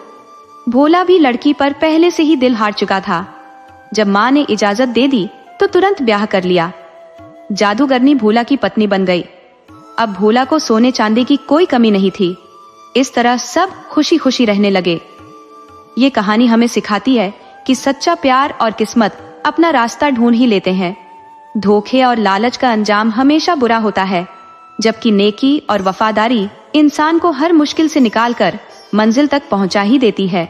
भोला भी लड़की पर पहले से ही दिल हार चुका था। जब माँ ने इजाजत दे दी तो तुरंत ब्याह कर लिया। जादूगरनी भोला की पत्नी बन गई। अब भोला को सोने चांदी की कोई कमी नहीं थी। इस तरह सब खुशी खुशी रहने लगे। ये कहानी हमें सिखाती है कि सच्चा प्यार और किस्मत अपना रास्ता ढूंढ ही लेते हैं। धोखे और लालच का अंजाम हमेशा बुरा होता है, जबकि नेकी और वफादारी इंसान को हर मुश्किल से निकालकर मंजिल तक पहुंचा ही देती है।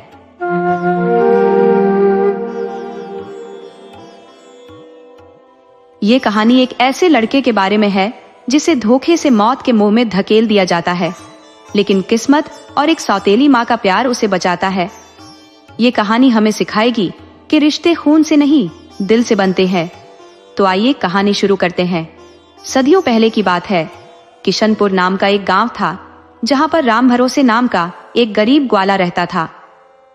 ये कहानी एक ऐसे लड़के के बारे में है जिसे धोखे से मौत के मुंह में धकेल दिया जाता है, लेकिन किस्मत और एक सौतेली माँ का प्यार उसे बचाता है। ये कहानी हमें सिखाएगी कि रिश्ते खून से नहीं दिल से बनते हैं। तो आइए कहानी शुरू करते हैं। सदियों पहले की बात है। किशनपुर नाम का एक गांव था जहां पर राम भरोसे नाम का एक गरीब ग्वाला रहता था।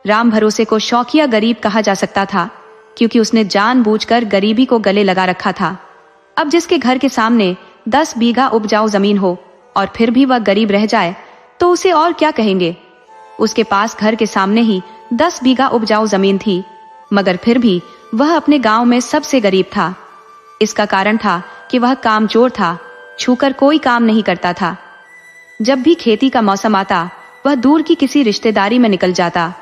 राम भरोसे को शौकिया गरीब कहा जा सकता था, क्योंकि उसने जानबूझकर गरीबी को गले लगा रखा था। अब जिसके घर के सामने 10 बीघा उपजाऊ जमीन हो और फिर भी वह गरीब रह जाए तो उसे और क्या कहेंगे। उसके पास घर के सामने ही 10 बीघा उपजाऊ जमीन थी, मगर फिर भी वह अपने गांव में सबसे गरीब था। इसका कारण था कि वह कामचोर था, छूकर कोई काम नहीं करता था। जब भी खेती का मौसम आता वह दूर की किसी रिश्तेदारी में निकल जाता।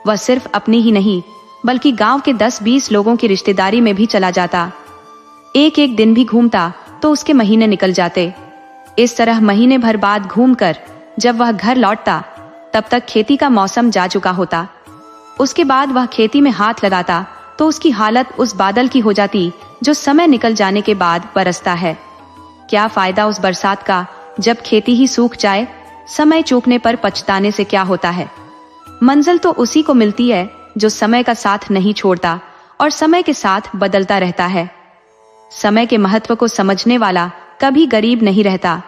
वह सिर्फ अपनी ही नहीं बल्कि गांव के 10-20 लोगों की रिश्तेदारी में भी चला जाता। एक एक दिन भी घूमता तो उसके महीने निकल जाते। इस तरह महीने भर बाद घूमकर जब वह घर लौटता तब तक खेती का मौसम जा चुका होता। उसके बाद वह खेती में हाथ लगाता तो उसकी हालत उस बादल की हो जाती जो समय निकल जाने के बाद बरसता है। क्या फायदा उस बरसात का जब खेती ही सूख जाए। समय चूकने पर पछताने से क्या होता है। मंजिल तो उसी को मिलती है जो समय का साथ नहीं छोड़ता और समय के साथ बदलता रहता है। समय के महत्व को समझने वाला कभी गरीब नहीं रहता।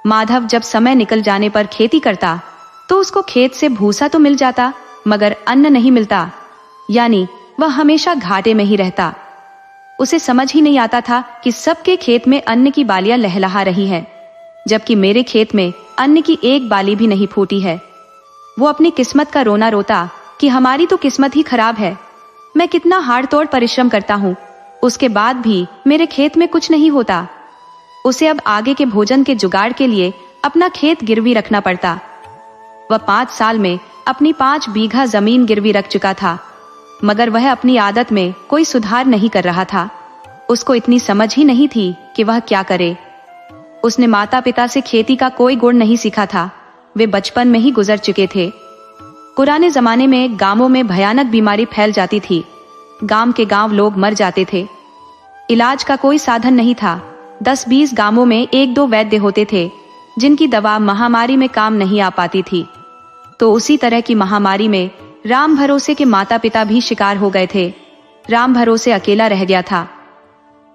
माधव जब समय निकल जाने पर खेती करता तो उसको खेत से भूसा तो मिल जाता मगर अन्न नहीं मिलता, यानी वह हमेशा घाटे में ही रहता। उसे समझ ही नहीं आता था कि सबके खेत में अन्न की बालियां लहलहा रही हैं, जबकि मेरे खेत में अन्न की एक बाली भी नहीं फूटी है। वो अपनी किस्मत का रोना रोता कि हमारी तो किस्मत ही खराब है। मैं कितना हाड़ तोड़ परिश्रम करता हूँ, उसके बाद भी मेरे खेत में कुछ नहीं होता। उसे अब आगे के भोजन के जुगाड़ के लिए अपना खेत गिरवी रखना पड़ता। वह 5 साल में अपनी 5 बीघा जमीन गिरवी रख चुका था, मगर वह अपनी आदत में कोई सुधार नहीं कर रहा था। उसको इतनी समझ ही नहीं थी कि वह क्या करे। उसने माता पिता से खेती का कोई गुण नहीं सीखा था, वे बचपन में ही गुजर चुके थे। पुराने जमाने में गांवों में भयानक बीमारी फैल जाती थी। गांव के गांव लोग मर जाते थे। इलाज का कोई साधन नहीं था। 10-20 गांवों में 1-2 वैद्य होते थे जिनकी दवा महामारी में काम नहीं आ पाती थी। तो उसी तरह की महामारी में राम भरोसे के माता पिता भी शिकार हो गए थे। राम भरोसे अकेला रह गया था।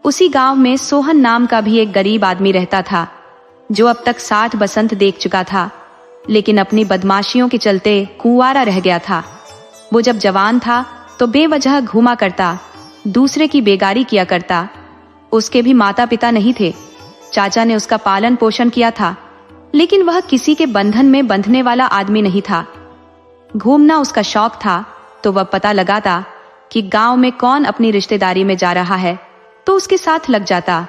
उसी गांव में सोहन नाम का भी एक गरीब आदमी रहता था, जो अब तक 60 बसंत देख चुका था, लेकिन अपनी बदमाशियों के चलते कुंवारा रह गया था। वो जब जवान था तो बेवजह घूमा करता, दूसरे की बेगारी किया करता। उसके भी माता पिता नहीं थे। चाचा ने उसका पालन पोषण किया था। लेकिन वह किसी के बंधन में बंधने वाला आदमी नहीं था। घूमना उसका शौक था, तो वह पता लगाता कि गांव में कौन अपनी रिश्तेदारी में जा रहा है तो उसके साथ लग जाता।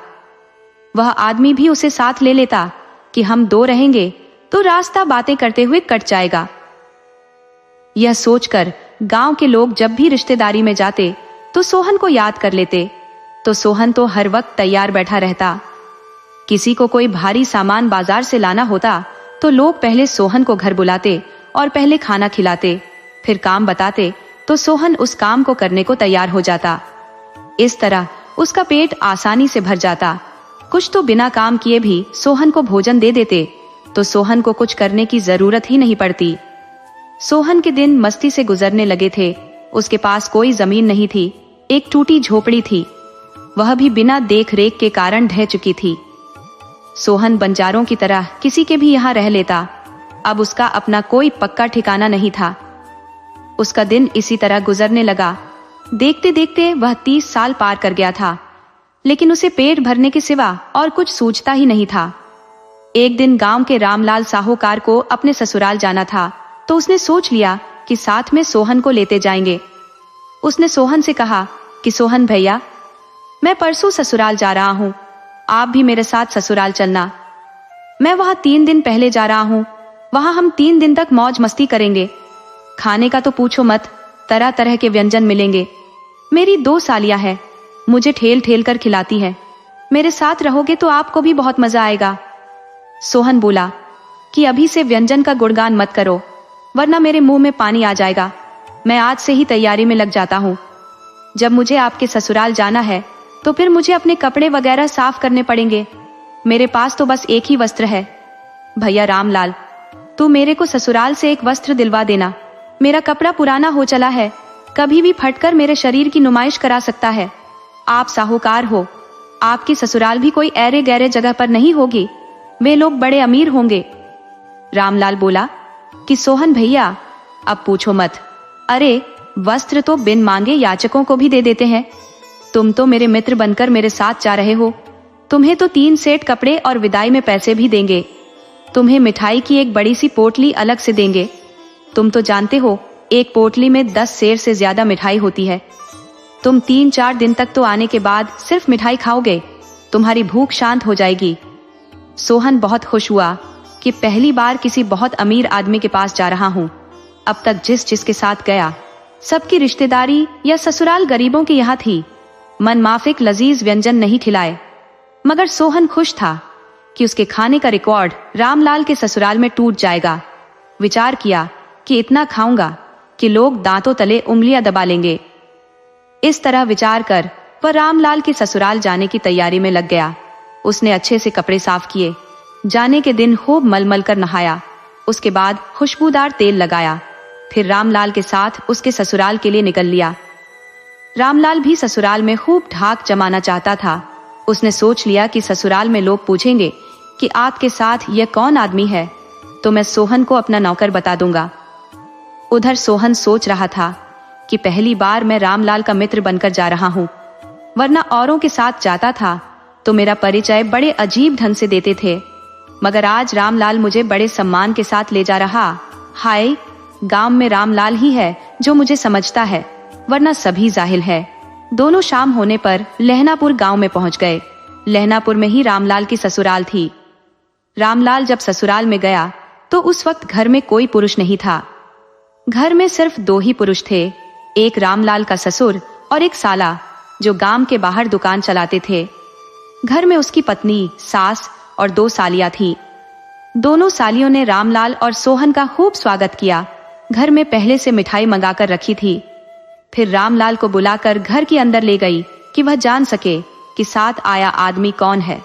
वह आदमी भी उसे साथ ले लेता कि हम दो रहेंगे तो रास्ता बातें करते हुए कट जाएगा। यह सोचकर गांव के लोग जब भी रिश्तेदारी में जाते तो सोहन को याद कर लेते, तो सोहन तो हर वक्त तैयार बैठा रहता। किसी को कोई भारी सामान बाजार से लाना होता तो लोग पहले सोहन को घर बुलाते और पहले खाना खिलाते, फिर काम बताते तो सोहन उस काम को करने को तैयार हो जाता। इस तरह उसका पेट आसानी से भर जाता। कुछ तो बिना काम किए भी सोहन को भोजन दे देते, तो सोहन को कुछ करने की जरूरत ही नहीं पड़ती। सोहन के दिन मस्ती से गुजरने लगे थे। उसके पास कोई जमीन नहीं थी, एक टूटी झोपड़ी थी, वह भी बिना देख रेख के कारण ढह चुकी थी। सोहन बंजारों की तरह किसी के भी यहाँ रह लेता। अब उसका अपना कोई पक्का ठिकाना नहीं था। उसका दिन इसी तरह गुजरने लगा। देखते देखते वह 30 साल पार कर गया था, लेकिन उसे पेट भरने के सिवा और कुछ सूझता ही नहीं था। एक दिन गांव के रामलाल साहूकार को अपने ससुराल जाना था, तो उसने सोच लिया कि साथ में सोहन को लेते जाएंगे। उसने सोहन से कहा कि सोहन भैया, मैं परसों ससुराल जा रहा हूँ, आप भी मेरे साथ ससुराल चलना। मैं वहां 3 दिन पहले जा रहा हूँ, वहां हम 3 दिन तक मौज मस्ती करेंगे। खाने का तो पूछो मत, तरह तरह के व्यंजन मिलेंगे। मेरी 2 सालियां हैं, मुझे ठेल ठेल कर खिलाती है। मेरे साथ रहोगे तो आपको भी बहुत मजा आएगा। सोहन बोला कि अभी से व्यंजन का गुणगान मत करो, वरना मेरे मुंह में पानी आ जाएगा। मैं आज से ही तैयारी में लग जाता हूँ। जब मुझे आपके ससुराल जाना है तो फिर मुझे अपने कपड़े वगैरह साफ करने पड़ेंगे। मेरे पास तो बस एक ही वस्त्र है। भैया रामलाल, तू मेरे को ससुराल से एक वस्त्र दिलवा देना। मेरा कपड़ा पुराना हो चला है, कभी भी फटकर मेरे शरीर की नुमाइश करा सकता है। आप साहूकार हो, आपकी ससुराल भी कोई ऐरे गहरे जगह पर नहीं होगी, वे लोग बड़े अमीर होंगे। रामलाल बोला कि सोहन भैया, अब पूछो मत। अरे वस्त्र तो बिन मांगे याचकों को भी दे देते हैं। तुम तो मेरे मित्र बनकर मेरे साथ जा रहे हो, तुम्हें तो 3 सेट कपड़े और विदाई में पैसे भी देंगे। तुम्हें मिठाई की एक बड़ी सी पोटली अलग से देंगे। तुम तो जानते हो एक पोटली में 10 सेर से ज्यादा मिठाई होती है। तुम 3-4 दिन तक तो आने के बाद सिर्फ मिठाई खाओगे, तुम्हारी भूख शांत हो जाएगी। सोहन बहुत खुश हुआ कि पहली बार किसी बहुत अमीर आदमी के पास जा रहा हूँ। अब तक जिसके साथ गया सबकी रिश्तेदारी या ससुराल गरीबों के यहाँ थी। मन माफिक लजीज व्यंजन नहीं खिलाए, मगर सोहन खुश था कि उसके खाने का रिकॉर्ड रामलाल के ससुराल में टूट जाएगा। विचार किया कि इतना खाऊंगा कि लोग दांतों तले उंगलियां दबा लेंगे। इस तरह विचार कर वह रामलाल के ससुराल जाने की तैयारी में लग गया। उसने अच्छे से कपड़े साफ किए, जाने के दिन खूब मलमल कर नहाया, उसके बाद खुशबूदार तेल लगाया, फिर रामलाल के साथ उसके ससुराल के लिए निकल लिया। रामलाल भी ससुराल में खूब ढाक जमाना चाहता था। उसने सोच लिया कि ससुराल में लोग पूछेंगे कि आपके साथ यह कौन आदमी है, तो मैं सोहन को अपना नौकर बता दूंगा। उधर सोहन सोच रहा था कि पहली बार मैं रामलाल का मित्र बनकर जा रहा हूँ, वरना औरों के साथ जाता था तो मेरा परिचय बड़े अजीब ढंग से देते थे, मगर आज रामलाल मुझे बड़े सम्मान के साथ ले जा रहा। हाय, गांव में रामलाल ही है जो मुझे समझता है, वरना सभी जाहिल है। दोनों शाम होने पर लहनापुर गांव में पहुंच गए। लहनापुर में ही रामलाल की ससुराल थी। रामलाल जब ससुराल में गया तो उस वक्त घर में कोई पुरुष नहीं था। घर में सिर्फ 2 ही पुरुष थे, एक रामलाल का ससुर और एक साला जो गांव के बाहर दुकान चलाते थे। घर में उसकी पत्नी, सास और 2 सालियां थी। दोनों सालियों ने रामलाल और सोहन का खूब स्वागत किया। घर में पहले से मिठाई मंगाकर रखी थी। फिर रामलाल को बुलाकर घर के अंदर ले गई कि वह जान सके कि साथ आया आदमी कौन है।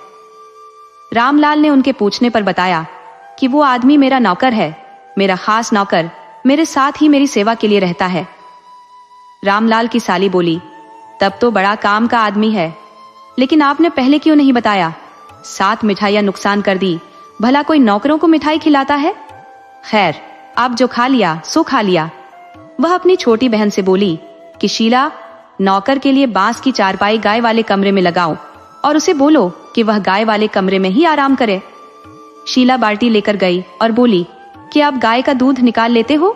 रामलाल ने उनके पूछने पर बताया कि वो आदमी मेरा नौकर है, मेरा खास नौकर, मेरे साथ ही मेरी सेवा के लिए रहता है। रामलाल की साली बोली, तब तो बड़ा काम का आदमी है, लेकिन आपने पहले क्यों नहीं बताया? 7 मिठाइयां नुकसान कर दी, भला कोई नौकरों को मिठाई खिलाता है? खैर, आप जो खा लिया सो खा लिया। वह अपनी छोटी बहन से बोली कि शीला, नौकर के लिए बांस की चारपाई गाय वाले कमरे में लगाओ और उसे बोलो कि वह गाय वाले कमरे में ही आराम करे। शीला बाल्टी लेकर गई और बोली कि आप गाय का दूध निकाल लेते हो?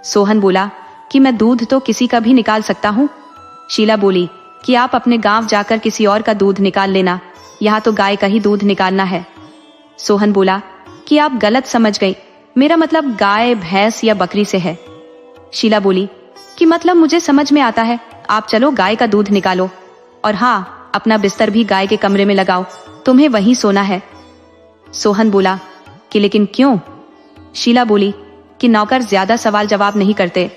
सोहन बोला कि मैं दूध तो किसी का भी निकाल सकता हूँ। शीला बोली कि आप अपने गांव जाकर किसी और का दूध निकाल लेना, यहाँ तो गाय का ही दूध निकालना है। सोहन बोला कि आप गलत समझ गई, मेरा मतलब गाय, भैंस या बकरी से है। शीला बोली कि मतलब मुझे समझ में आता है, आप चलो गाय का दूध निकालो, और हाँ, अपना बिस्तर भी गाय के कमरे में लगाओ, तुम्हें वहीं सोना है। सोहन बोला कि लेकिन क्यों? शीला बोली कि नौकर ज्यादा सवाल जवाब नहीं करते,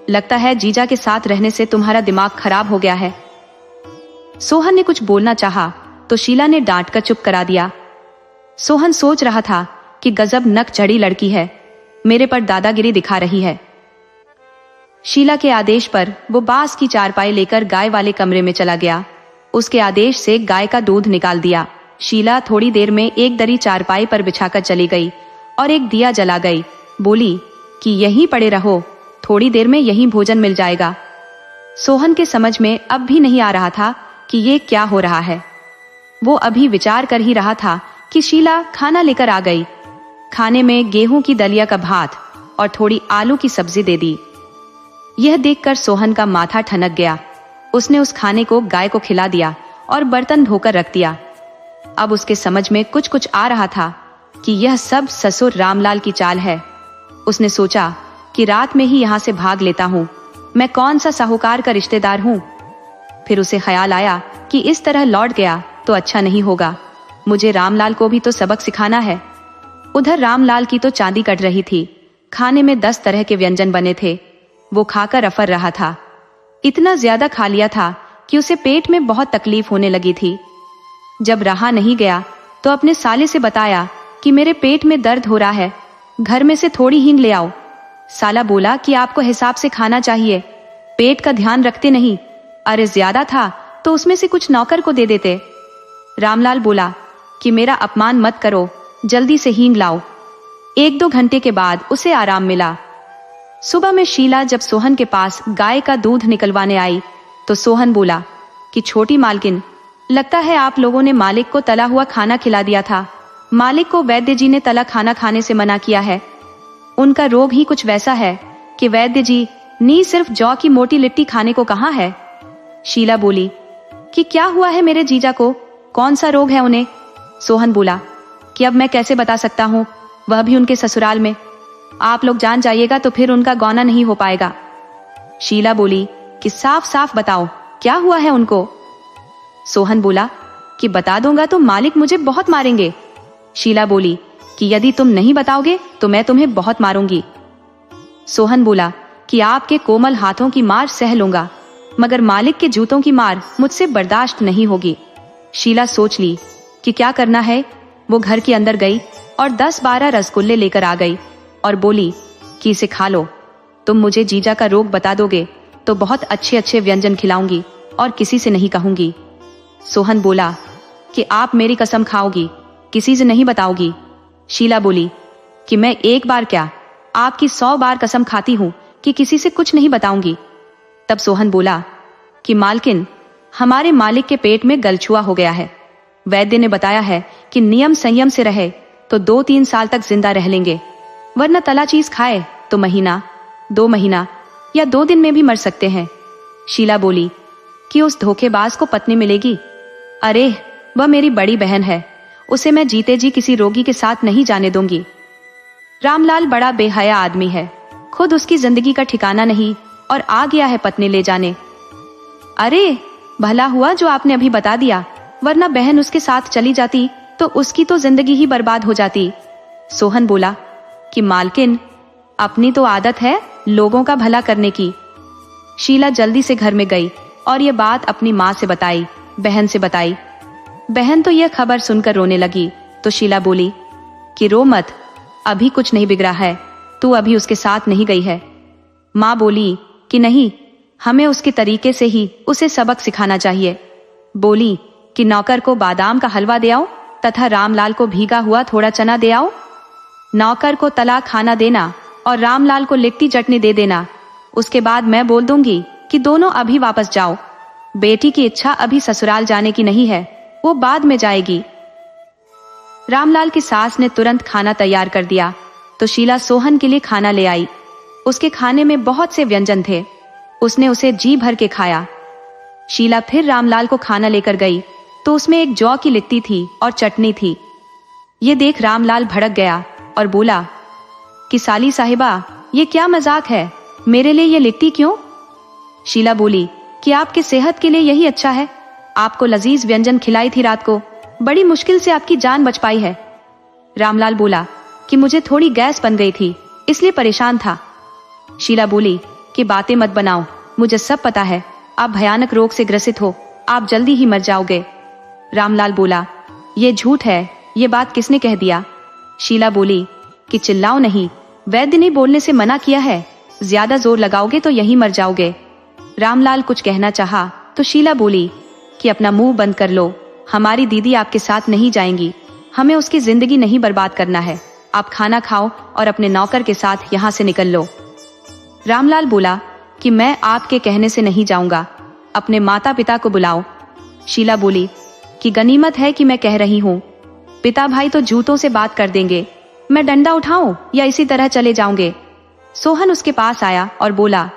लगता है जीजा के साथ रहने से तुम्हारा दिमाग खराब हो गया है। सोहन ने कुछ बोलना चाहा तो शीला ने डांट कर चुप करा दिया। सोहन सोच रहा था कि गजब नक चढ़ी लड़की है, मेरे पर दादागिरी दिखा रही है। शीला के आदेश पर वो बांस की चारपाई लेकर गाय वाले कमरे में चला गया। उसके आदेश से गाय का दूध निकाल दिया। शीला थोड़ी देर में एक दरी चारपाई पर बिछाकर चली गई और एक दिया जला गई। बोली कि यहीं पड़े रहो, थोड़ी देर में यहीं भोजन मिल जाएगा। सोहन के समझ में अब भी नहीं आ रहा था कि ये क्या हो रहा है। वो अभी विचार कर ही रहा था कि शीला खाना लेकर आ गई। खाने में गेहूं की दलिया का भात और थोड़ी आलू की सब्जी दे दी। यह देखकर सोहन का माथा ठनक गया। उसने उस खाने को गाय को खिला दिया और बर्तन धोकर रख दिया। अब उसके समझ में कुछ कुछ आ रहा था कि यह सब ससुर रामलाल की चाल है। उसने सोचा कि रात में ही यहाँ से भाग लेता हूँ, मैं कौन सा साहूकार का रिश्तेदार हूँ। फिर उसे ख्याल आया कि इस तरह लौट गया तो अच्छा नहीं होगा, मुझे रामलाल को भी तो सबक सिखाना है। उधर रामलाल की तो चांदी कट रही थी। खाने में 10 तरह के व्यंजन बने थे। वो खाकर अफर रहा था। इतना ज्यादा खा लिया था कि उसे पेट में बहुत तकलीफ होने लगी थी। जब रहा नहीं गया तो अपने साले से बताया कि मेरे पेट में दर्द हो रहा है, घर में से थोड़ी हींग ले आओ। साला बोला कि आपको हिसाब से खाना चाहिए, पेट का ध्यान रखते नहीं। अरे ज्यादा था तो उसमें से कुछ नौकर को दे देते। रामलाल बोला कि मेरा अपमान मत करो, जल्दी से हींग लाओ। 1-2 घंटे के बाद उसे आराम मिला। सुबह में शीला जब सोहन के पास गाय का दूध निकलवाने आई तो सोहन बोला कि छोटी मालकिन, लगता है आप लोगों ने मालिक को तला हुआ खाना खिला दिया था। मालिक को वैद्य जी ने तला खाना खाने से मना किया है। उनका रोग ही कुछ वैसा है कि वैद्य जी ने सिर्फ जौ की मोटी लिट्टी खाने को कहा है। शीला बोली कि क्या हुआ है मेरे जीजा को, कौन सा रोग है उन्हें? सोहन बोला कि अब मैं कैसे बता सकता हूँ, वह भी उनके ससुराल में। आप लोग जान जाइएगा तो फिर उनका गौना नहीं हो पाएगा। शीला बोली कि साफ साफ बताओ क्या हुआ है उनको। सोहन बोला कि बता दूंगा तो मालिक मुझे बहुत मारेंगे। शीला बोली कि यदि तुम नहीं बताओगे तो मैं तुम्हें बहुत मारूंगी। सोहन बोला कि आपके कोमल हाथों की मार सह लूंगा, मगर मालिक के जूतों की मार मुझसे बर्दाश्त नहीं होगी। शीला सोच ली कि क्या करना है। वो घर के अंदर गई और 10-12 रसगुल्ले लेकर आ गई और बोली कि इसे खा लो, तुम मुझे जीजा का रोग बता दोगे तो बहुत अच्छे अच्छे व्यंजन खिलाऊंगी और किसी से नहीं कहूंगी। सोहन बोला कि आप मेरी कसम खाओगी, किसी से नहीं बताओगी। शीला बोली कि मैं एक बार क्या, आपकी 100 बार कसम खाती हूँ कि किसी से कुछ नहीं बताऊंगी। तब सोहन बोला कि मालकिन, हमारे मालिक के पेट में गलछुआ हो गया है। वैद्य ने बताया है कि नियम संयम से रहे तो 2-3 साल तक जिंदा रह लेंगे, वरना तला चीज खाए तो महीना, 2 महीना या 2 दिन में भी मर सकते हैं। शीला बोली कि उस धोखेबाज को पत्नी मिलेगी। अरे वह मेरी बड़ी बहन है, उसे मैं जीते जी किसी रोगी के साथ नहीं जाने दूंगी। रामलाल बड़ा बेहया आदमी है, खुद उसकी जिंदगी का ठिकाना नहीं और आ गया है पत्नी ले जाने। अरे भला हुआ जो आपने अभी बता दिया, वरना बहन उसके साथ चली जाती तो उसकी तो जिंदगी ही बर्बाद हो जाती। सोहन बोला कि मालकिन, अपनी तो आदत है लोगों का भला करने की। शीला जल्दी से घर में गई और ये बात अपनी माँ से बताई, बहन से बताई। बहन तो यह खबर सुनकर रोने लगी तो शीला बोली कि रो मत, अभी कुछ नहीं बिगड़ा है, तू अभी उसके साथ नहीं गई है। माँ बोली कि नहीं, हमें उसके तरीके से ही उसे सबक सिखाना चाहिए। बोली कि नौकर को बादाम का हलवा दे आओ तथा रामलाल को भीगा हुआ थोड़ा चना दे आओ। नौकर को तला खाना देना और रामलाल को लिट्टी चटनी दे देना। उसके बाद मैं बोल दूंगी कि दोनों अभी वापस जाओ। बेटी की इच्छा अभी ससुराल जाने की नहीं है, वो बाद में जाएगी। रामलाल की सास ने तुरंत खाना तैयार कर दिया तो शीला सोहन के लिए खाना ले आई। उसके खाने में बहुत से व्यंजन थे। उसने उसे जी भर के खाया। शीला फिर रामलाल को खाना लेकर गई तो उसमें एक जौ की लिट्टी थी और चटनी थी। ये देख रामलाल भड़क गया और बोला कि साली साहिबा, ये क्या मजाक है, मेरे लिए ये लिट्टी क्यों? शीला बोली कि आपके सेहत के लिए यही अच्छा है। आपको लजीज व्यंजन खिलाई थी रात को, बड़ी मुश्किल से आपकी जान बच पाई है। रामलाल बोला कि मुझे थोड़ी गैस बन गई थी, इसलिए परेशान था। शीला बोली कि बातें मत बनाओ, मुझे सब पता है। आप भयानक रोग से ग्रसित हो, आप जल्दी ही मर जाओगे। रामलाल बोला, ये झूठ है, ये बात किसने कह दिया? शीला बोली कि चिल्लाओ नहीं, वैद्य ने बोलने से मना किया है, ज्यादा जोर लगाओगे तो यहीं मर जाओगे। रामलाल कुछ कहना चाहा तो शीला बोली कि अपना मुंह बंद कर लो, हमारी दीदी आपके साथ नहीं जाएंगी, हमें उसकी जिंदगी नहीं बर्बाद करना है। आप खाना खाओ और अपने नौकर के साथ यहाँ से निकल लो। रामलाल बोला कि मैं आपके कहने से नहीं जाऊंगा, अपने माता पिता को बुलाओ। शीला बोली कि गनीमत है कि मैं कह रही हूँ, पिता भाई तो जूतों से बात कर देंगे, मैं डंडा उठाऊं या इसी तरह चले जाऊंगे? सोहन उसके पास आया और बोला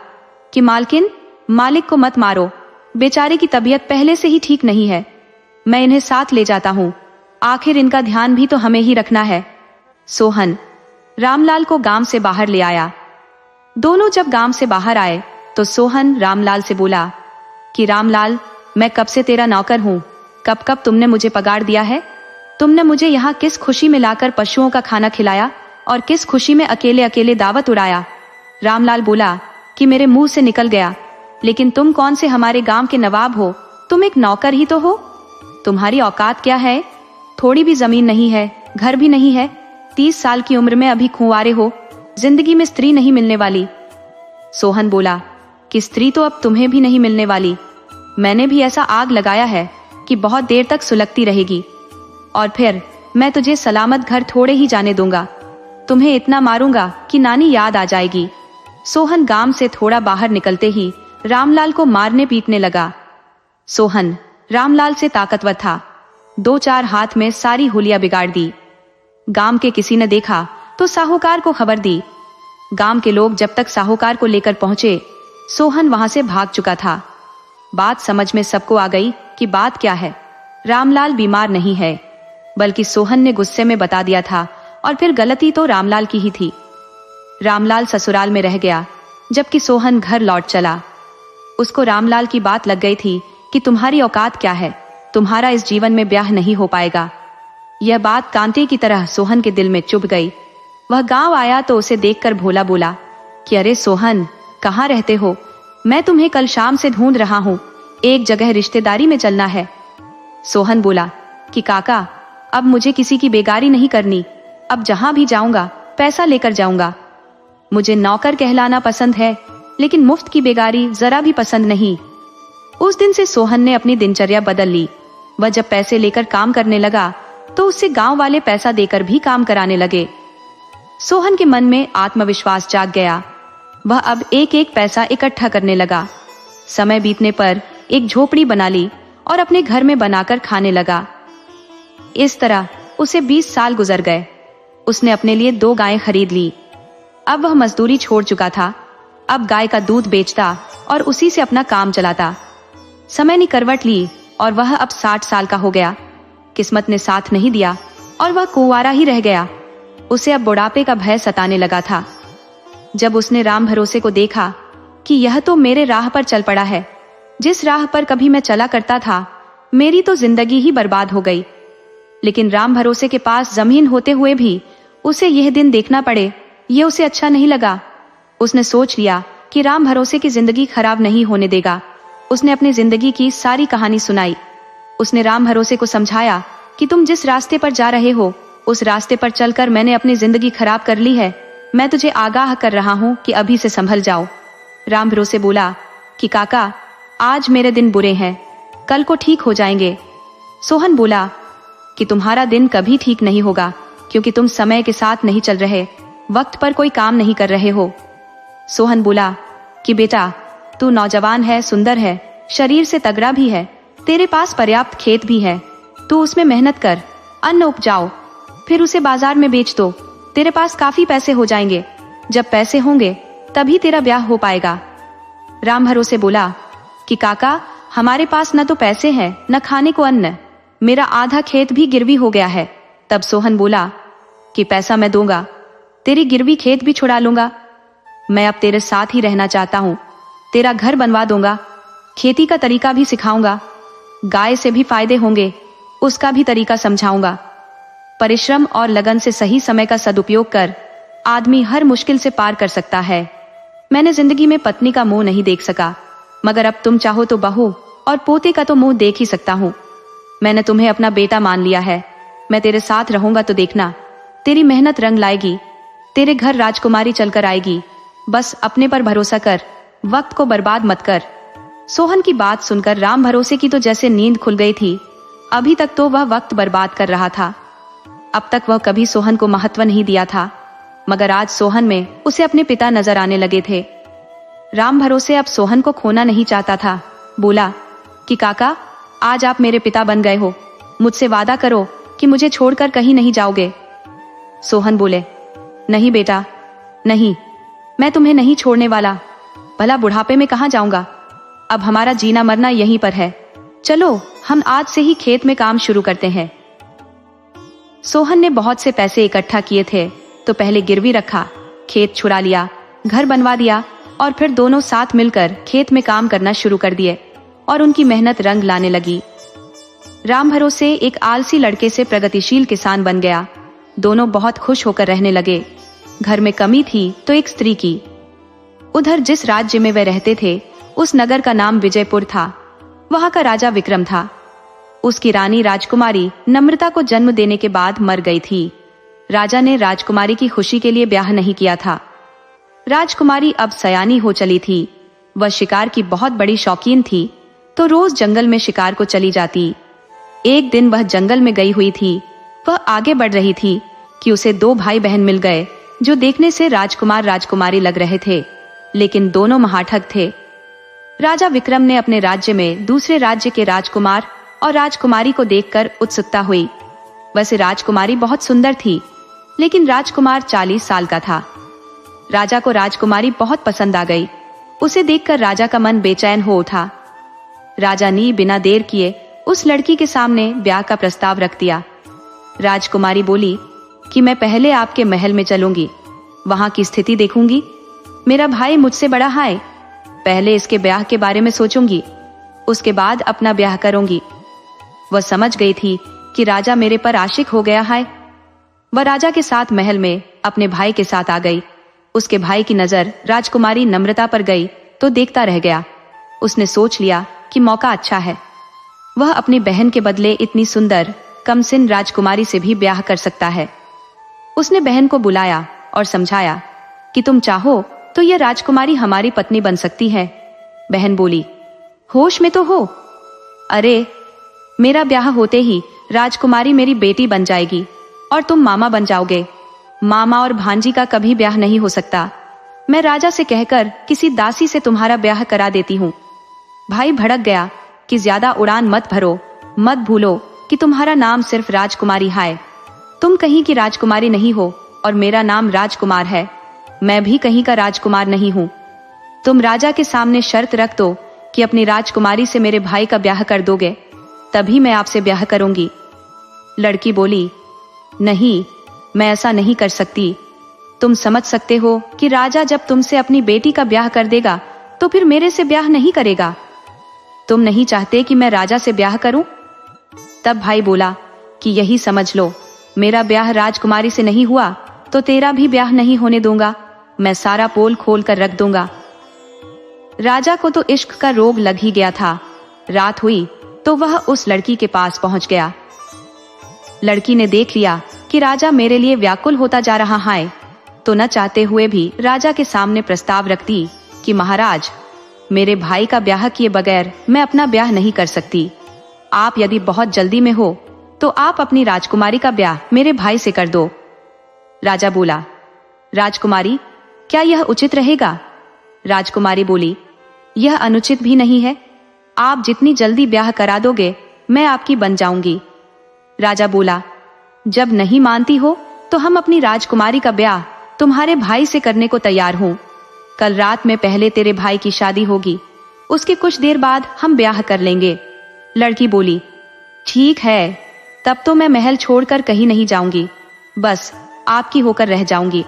कि मालकिन, मालिक को मत मारो, बेचारे की तबीयत पहले से ही ठीक नहीं है, मैं इन्हें साथ ले जाता हूँ, आखिर इनका ध्यान भी तो हमें ही रखना है। सोहन रामलाल को गांव से बाहर ले आया। दोनों जब गांव से बाहर आए तो सोहन रामलाल से बोला कि रामलाल, मैं कब से तेरा नौकर हूँ, कब कब तुमने मुझे पगार दिया है? तुमने मुझे यहाँ किस खुशी में लाकर पशुओं का खाना खिलाया और किस खुशी में अकेले अकेले दावत उड़ाया? रामलाल बोला कि मेरे मुंह से निकल गया, लेकिन तुम कौन से हमारे गांव के नवाब हो, तुम एक नौकर ही तो हो। तुम्हारी औकात क्या है? थोड़ी भी जमीन नहीं है, घर भी नहीं है, 30 साल की उम्र में अभी कुंवारे हो, जिंदगी में स्त्री नहीं मिलने वाली। सोहन बोला कि स्त्री तो अब तुम्हें भी नहीं मिलने वाली, मैंने भी ऐसा आग लगाया है कि बहुत देर तक सुलगती रहेगी, और फिर मैं तुझे सलामत घर थोड़े ही जाने दूंगा, तुम्हें इतना मारूंगा कि नानी याद आ जाएगी। सोहन गांव से थोड़ा बाहर निकलते ही रामलाल को मारने पीटने लगा। सोहन रामलाल से ताकतवर था, 2-4 हाथ में सारी हुलिया बिगाड़ दी। गांव के किसी ने देखा तो साहूकार को खबर दी। गांव के लोग जब तक साहूकार को लेकर पहुंचे, सोहन वहां से भाग चुका था। बात समझ में सबको आ गई कि बात क्या है। रामलाल बीमार नहीं है, बल्कि सोहन ने गुस्से में बता दिया था, और फिर गलती तो रामलाल की ही थी। रामलाल ससुराल में रह गया, जबकि सोहन घर लौट चला। उसको रामलाल की बात लग गई थी कि तुम्हारी औकात क्या है, तुम्हारा इस जीवन में ब्याह नहीं हो पाएगा। यह बात कांटे की तरह सोहन के दिल में चुभ गई। वह गांव आया तो उसे देखकर भोला बोला कि अरे सोहन, कहाँ रहते हो? मैं तुम्हें कल शाम से ढूंढ रहा हूँ, एक जगह रिश्तेदारी में चलना है। सोहन बोला कि काका, अब मुझे किसी की बेगारी नहीं करनी, अब जहां भी जाऊंगा पैसा लेकर जाऊंगा। मुझे नौकर कहलाना पसंद है, लेकिन मुफ्त की बेगारी जरा भी पसंद नहीं। उस दिन से सोहन ने अपनी दिनचर्या बदल ली। वह जब पैसे लेकर काम करने लगा तो उससे गांव वाले पैसा देकर भी काम कराने लगे। सोहन के मन में आत्मविश्वास जाग गया। वह अब एक एक पैसा इकट्ठा करने लगा। समय बीतने पर एक झोपड़ी बना ली और अपने घर में बनाकर खाने लगा। इस तरह उसे 20 साल गुजर गए। उसने अपने लिए 2 गायें खरीद ली। अब वह मजदूरी छोड़ चुका था। अब गाय का दूध बेचता और उसी से अपना काम चलाता। समय ने करवट ली और वह अब 60 साल का हो गया। किस्मत ने साथ नहीं दिया और वह कुंवारा ही रह गया। उसे अब बुढ़ापे का भय सताने लगा था। जब उसने राम भरोसे को देखा कि यह तो मेरे राह पर चल पड़ा है, जिस राह पर कभी मैं चला करता था, मेरी तो जिंदगी ही बर्बाद हो गई। लेकिन राम भरोसे के पास जमीन होते हुए भी उसे यह दिन देखना पड़े, यह उसे अच्छा नहीं लगा। उसने सोच लिया कि राम भरोसे की जिंदगी खराब नहीं होने देगा। उसने अपनी जिंदगी की सारी कहानी सुनाई। उसने राम भरोसे को समझाया कि तुम जिस रास्ते पर जा रहे हो, उस रास्ते पर चलकर मैंने अपनी जिंदगी खराब कर ली है। मैं तुझे आगाह कर रहा हूं कि अभी से संभल जाओ। राम भरोसे बोला कि काका, आज मेरे दिन बुरे हैं, कल को ठीक हो जाएंगे। सोहन बोला कि तुम्हारा दिन कभी ठीक नहीं होगा, क्योंकि तुम समय के साथ नहीं चल रहे, वक्त पर कोई काम नहीं कर रहे हो। सोहन बोला कि बेटा, तू नौजवान है, सुंदर है, शरीर से तगड़ा भी है, तेरे पास पर्याप्त खेत भी है, तू उसमें मेहनत कर, अन्न उपजाओ, फिर उसे बाजार में बेच दो, तेरे पास काफी पैसे हो जाएंगे। जब पैसे होंगे तभी तेरा ब्याह हो पाएगा। राम भरोसे बोला कि काका, हमारे पास न तो पैसे हैं न खाने को अन्न, मेरा आधा खेत भी गिरवी हो गया है। तब सोहन बोला कि पैसा मैं दूंगा, तेरी गिरवी खेत भी छुड़ा लूंगा। मैं अब तेरे साथ ही रहना चाहता हूँ, तेरा घर बनवा दूंगा, खेती का तरीका भी सिखाऊंगा, गाय से भी फायदे होंगे उसका भी तरीका समझाऊंगा। परिश्रम और लगन से सही समय का सदुपयोग कर आदमी हर मुश्किल से पार कर सकता है। मैंने जिंदगी में पत्नी का मुंह नहीं देख सका, मगर अब तुम चाहो तो बहू और पोते का तो मुंह देख ही सकता हूँ। मैंने तुम्हें अपना बेटा मान लिया है, मैं तेरे साथ रहूंगा तो देखना, तेरी मेहनत रंग लाएगी, तेरे घर राजकुमारी चलकर आएगी। बस अपने पर भरोसा कर, वक्त को बर्बाद मत कर। सोहन की बात सुनकर राम भरोसे की तो जैसे नींद खुल गई थी। अभी तक तो वह वक्त बर्बाद कर रहा था, अब तक वह कभी सोहन को महत्व नहीं दिया था, मगर आज सोहन में उसे अपने पिता नजर आने लगे थे। राम भरोसे अब सोहन को खोना नहीं चाहता था। बोला कि काका, आज आप मेरे पिता बन गए हो, मुझसे वादा करो कि मुझे छोड़कर कहीं नहीं जाओगे। सोहन बोले, नहीं बेटा, नहीं, मैं तुम्हें नहीं छोड़ने वाला। भला बुढ़ापे में कहाँ जाऊंगा, अब हमारा जीना मरना यहीं पर है। चलो हम आज से ही खेत में काम शुरू करते हैं। सोहन ने बहुत से पैसे इकट्ठा किए थे, तो पहले गिरवी रखा, खेत छुड़ा लिया, घर बनवा दिया और फिर दोनों साथ मिलकर खेत में काम करना शुरू कर दिए और उनकी मेहनत रंग लाने लगी। राम भरोसे एक आलसी लड़के से प्रगतिशील किसान बन गया। दोनों बहुत खुश होकर रहने लगे। घर में कमी थी तो एक स्त्री की। उधर जिस राज्य में वे रहते थे उस नगर का नाम विजयपुर था। वहां का राजा विक्रम था। उसकी रानी राजकुमारी नम्रता को जन्म देने के बाद मर गई थी। राजा ने राजकुमारी की खुशी के लिए ब्याह नहीं किया था। राजकुमारी अब सयानी हो चली थी। वह शिकार की बहुत बड़ी शौकीन थी, तो रोज जंगल में शिकार को चली जाती। एक दिन वह जंगल में गई हुई थी। वह आगे बढ़ रही थी कि उसे दो भाई बहन मिल गए जो देखने से राजकुमार राजकुमारी लग रहे थे, लेकिन दोनों महाठग थे। राजा विक्रम ने अपने राज्य में दूसरे राज्य के राजकुमार और राजकुमारी को देखकर उत्सुकता हुई। वैसे राजकुमारी बहुत सुंदर थी, लेकिन राजकुमार 40 साल का था। राजा को राजकुमारी बहुत पसंद आ गई। उसे देखकर राजा का मन बेचैन हो उठा। राजा ने बिना देर किए उस लड़की के सामने ब्याह का प्रस्ताव रख दिया। राजकुमारी बोली कि मैं पहले आपके महल में चलूंगी, वहां की स्थिति देखूंगी। मेरा भाई मुझसे बड़ा है, पहले इसके ब्याह के बारे में सोचूंगी, उसके बाद अपना ब्याह करूंगी। वह समझ गई थी कि राजा मेरे पर आशिक हो गया है। वह राजा के साथ महल में अपने भाई के साथ आ गई। उसके भाई की नजर राजकुमारी नम्रता पर गई तो देखता रह गया। उसने सोच लिया कि मौका अच्छा है, वह अपनी बहन के बदले इतनी सुंदर कमसिन राजकुमारी से भी ब्याह कर सकता है। उसने बहन को बुलाया और समझाया कि तुम चाहो तो यह राजकुमारी हमारी पत्नी बन सकती है। बहन बोली, होश में तो हो? अरे, मेरा ब्याह होते ही राजकुमारी मेरी बेटी बन जाएगी और तुम मामा बन जाओगे। मामा और भांजी का कभी ब्याह नहीं हो सकता। मैं राजा से कहकर किसी दासी से तुम्हारा ब्याह करा देती हूँ। भाई भड़क गया कि ज्यादा उड़ान मत भरो, मत भूलो कि तुम्हारा नाम सिर्फ राजकुमारी है। तुम कहीं की राजकुमारी नहीं हो और मेरा नाम राजकुमार है। मैं भी कहीं का राजकुमार नहीं हूँ। तुम राजा के सामने शर्त रख दो कि अपनी राजकुमारी से मेरे भाई का ब्याह कर दोगे, तभी मैं आपसे ब्याह करूंगी। लड़की बोली, नहीं, मैं ऐसा नहीं कर सकती। तुम समझ सकते हो कि राजा जब तुमसे अपनी बेटी का ब्याह कर देगा तो फिर मेरे से ब्याह नहीं करेगा। तुम नहीं चाहते कि मैं राजा से ब्याह करूं? तब भाई बोला कि यही समझ लो, मेरा ब्याह राजकुमारी से नहीं हुआ तो तेरा भी ब्याह नहीं होने दूंगा। मैं सारा पोल खोल कर रख दूंगा। राजा को तो इश्क का रोग लग ही गया था। रात हुई तो वह उस लड़की के पास पहुंच गया। लड़की ने देख लिया कि राजा मेरे लिए व्याकुल होता जा रहा है, तो न चाहते हुए भी राजा के सामने प्रस्ताव रख दी कि महाराज, मेरे भाई का ब्याह किए बगैर मैं अपना ब्याह नहीं कर सकती। आप यदि बहुत जल्दी में हो तो आप अपनी राजकुमारी का ब्याह मेरे भाई से कर दो। राजा बोला, राजकुमारी, क्या यह उचित रहेगा? राजकुमारी बोली, यह अनुचित भी नहीं है। आप जितनी जल्दी ब्याह करा दोगे मैं आपकी बन जाऊंगी। राजा बोला, जब नहीं मानती हो तो हम अपनी राजकुमारी का ब्याह तुम्हारे भाई से करने को तैयार हूँ। कल रात में पहले तेरे भाई की शादी होगी, उसके कुछ देर बाद हम ब्याह कर लेंगे। लड़की बोली, ठीक है, तब तो मैं महल छोड़कर कहीं नहीं जाऊंगी, बस आपकी होकर रह जाऊंगी।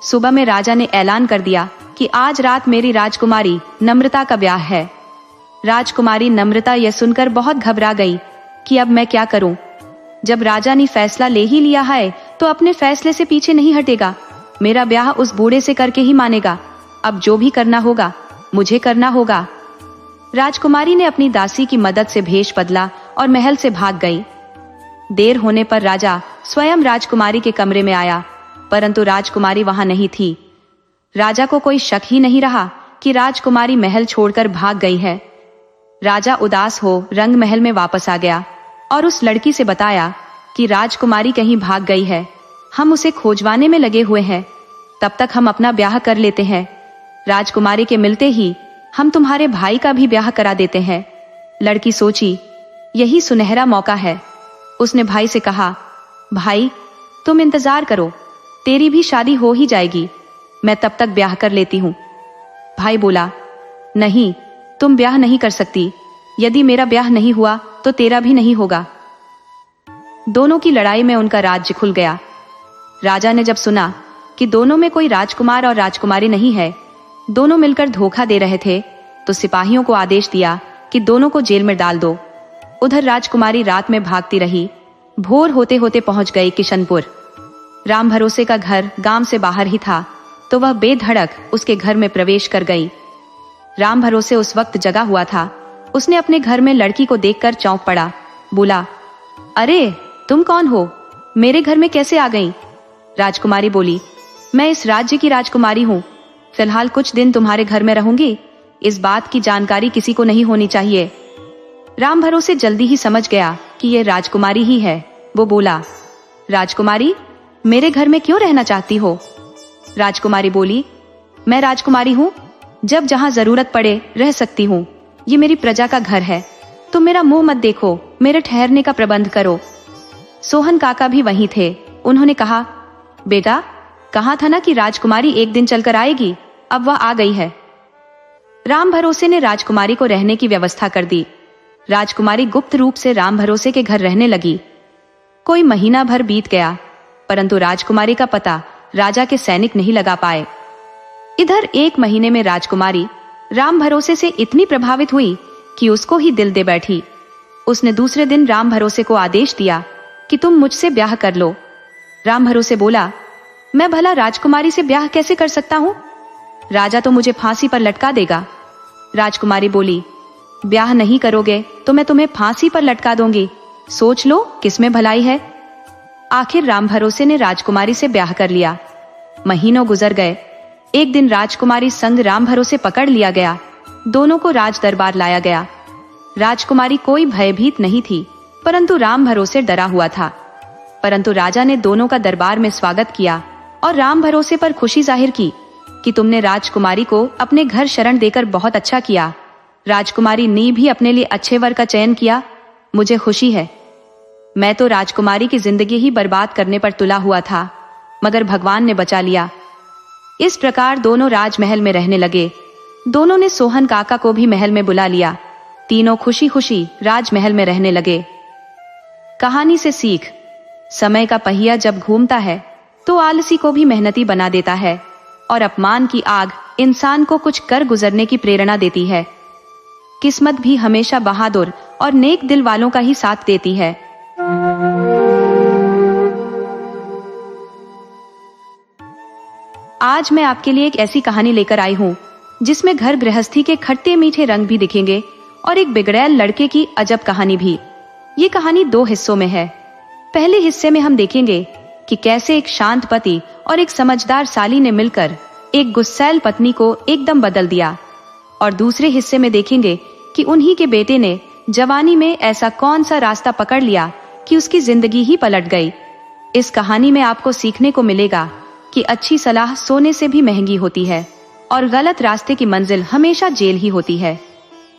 सुबह में राजा ने ऐलान कर दिया कि आज रात मेरी राजकुमारी नम्रता का ब्याह है। राजकुमारी नम्रता यह सुनकर बहुत घबरा गई कि अब मैं क्या करूं। जब राजा ने फैसला ले ही लिया है तो अपने फैसले से पीछे नहीं हटेगा। मेरा ब्याह उस बूढ़े से करके ही मानेगा। अब जो भी करना होगा मुझे करना होगा। राजकुमारी ने अपनी दासी की मदद से भेष बदला और महल से भाग गई। देर होने पर राजा स्वयं राजकुमारी के कमरे में आया, परंतु राजकुमारी वहां नहीं थी। राजा को कोई शक ही नहीं रहा कि राजकुमारी महल छोड़कर भाग गई है। राजा उदास हो रंग महल में वापस आ गया और उस लड़की से बताया कि राजकुमारी कहीं भाग गई है, हम उसे खोजवाने में लगे हुए हैं, तब तक हम अपना ब्याह कर लेते हैं। राजकुमारी के मिलते ही हम तुम्हारे भाई का भी ब्याह करा देते हैं। लड़की सोची, यही सुनहरा मौका है। उसने भाई से कहा, भाई तुम इंतजार करो, तेरी भी शादी हो ही जाएगी, मैं तब तक ब्याह कर लेती हूँ। भाई बोला, नहीं, तुम ब्याह नहीं कर सकती, यदि मेरा ब्याह नहीं हुआ तो तेरा भी नहीं होगा। दोनों की लड़ाई में उनका राज्य खुल गया। राजा ने जब सुना कि दोनों में कोई राजकुमार और राजकुमारी नहीं है, दोनों मिलकर धोखा दे रहे थे, तो सिपाहियों को आदेश दिया कि दोनों को जेल में डाल दो। उधर राजकुमारी रात में भागती रही। भोर होते होते पहुंच गई किशनपुर। राम भरोसे का घर गांव से बाहर ही था, तो वह बेधड़क उसके घर में प्रवेश कर गई। राम भरोसे उस वक्त जगा हुआ था। उसने अपने घर में लड़की को देखकर चौंक पड़ा। बोला, अरे तुम कौन हो, मेरे घर में कैसे आ गई? राजकुमारी बोली, मैं इस राज्य की राजकुमारी हूँ, फिलहाल कुछ दिन तुम्हारे घर में रहूंगी, इस बात की जानकारी किसी को नहीं होनी चाहिए। राम भरोसे जल्दी ही समझ गया कि यह राजकुमारी ही है। वो बोला, राजकुमारी मेरे घर में क्यों रहना चाहती हो? राजकुमारी बोली, मैं राजकुमारी हूँ, जब जहाँ जरूरत पड़े रह सकती हूँ, ये मेरी प्रजा का घर है, तुम मेरा मुंह मत देखो, मेरे ठहरने का प्रबंध करो। सोहन काका भी वहीं थे। उन्होंने कहा, बेटा कहा था ना कि राजकुमारी एक दिन चलकर आएगी, अब वह आ गई है। राम भरोसे ने राजकुमारी को रहने की व्यवस्था कर दी। राजकुमारी गुप्त रूप से राम भरोसे के घर रहने लगी। कोई महीना भर बीत गया, परंतु राजकुमारी का पता राजा के सैनिक नहीं लगा पाए। इधर एक महीने में राजकुमारी राम भरोसे से इतनी प्रभावित हुई कि उसको ही दिल दे बैठी। उसने दूसरे दिन राम भरोसे को आदेश दिया कि तुम मुझसे ब्याह कर लो। राम भरोसे बोला, मैं भला राजकुमारी से ब्याह कैसे कर सकता हूँ? राजा तो मुझे फांसी पर लटका देगा। राजकुमारी बोली, ब्याह नहीं करोगे तो मैं तुम्हें फांसी पर लटका दूंगी, सोच लो किसमें भलाई है। आखिर राम भरोसे ने राजकुमारी से ब्याह कर लिया। महीनों गुजर गए। एक दिन राजकुमारी संग राम भरोसे पकड़ लिया गया। दोनों को राज दरबार लाया गया। राजकुमारी कोई भयभीत नहीं थी, परंतु राम भरोसे डरा हुआ था। परंतु राजा ने दोनों का दरबार में स्वागत किया और राम भरोसे पर खुशी जाहिर की कि तुमने राजकुमारी को अपने घर शरण देकर बहुत अच्छा किया। राजकुमारी ने भी अपने लिए अच्छे वर का चयन किया, मुझे खुशी है। मैं तो राजकुमारी की जिंदगी ही बर्बाद करने पर तुला हुआ था, मगर भगवान ने बचा लिया। इस प्रकार दोनों राजमहल में रहने लगे। दोनों ने सोहन काका को भी महल में बुला लिया। तीनों खुशी खुशी राजमहल में रहने लगे। कहानी से सीख, समय का पहिया जब घूमता है तो आलसी को भी मेहनती बना देता है और अपमान की आग इंसान को कुछ कर गुजरने की प्रेरणा देती है। किस्मत भी हमेशा बहादुर और नेक दिल वालों का ही साथ देती है। आज मैं आपके लिए एक ऐसी कहानी लेकर आई हूँ जिसमें घर गृहस्थी के खट्टे मीठे रंग भी दिखेंगे और एक बिगड़ैल लड़के की अजब कहानी भी। ये कहानी 2 हिस्सों में है। पहले हिस्से में हम देखेंगे कि कैसे एक शांत पति और एक समझदार साली ने मिलकर एक गुस्सैल पत्नी को एकदम बदल दिया, और दूसरे हिस्से में देखेंगे कि उन्हीं के बेटे ने जवानी में ऐसा कौन सा रास्ता पकड़ लिया कि उसकी जिंदगी ही पलट गई। इस कहानी में आपको सीखने को मिलेगा कि अच्छी सलाह सोने से भी महंगी होती है और गलत रास्ते की मंजिल हमेशा जेल ही होती है।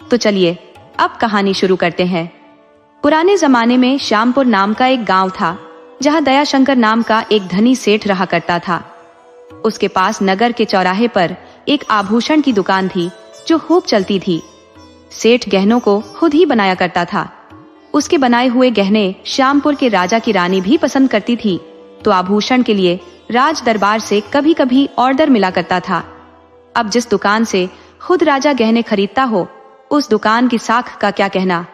तो चलिए अब कहानी शुरू करते हैं। पुराने जमाने में श्यामपुर नाम का एक गांव था। जहाँ दयाशंकर नाम का एक धनी सेठ रहा करता था। उसके पास नगर के चौराहे पर एक आभूषण की दुकान थी जो खूब चलती थी। सेठ गहनों को खुद ही बनाया करता था। उसके बनाए हुए गहने श्यामपुर के राजा की रानी भी पसंद करती थी, तो आभूषण के लिए राज दरबार से कभी कभी ऑर्डर मिला करता था। अब जिस दुकान से खुद राजा गहने खरीदता हो, उस दुकान की साख का क्या कहना।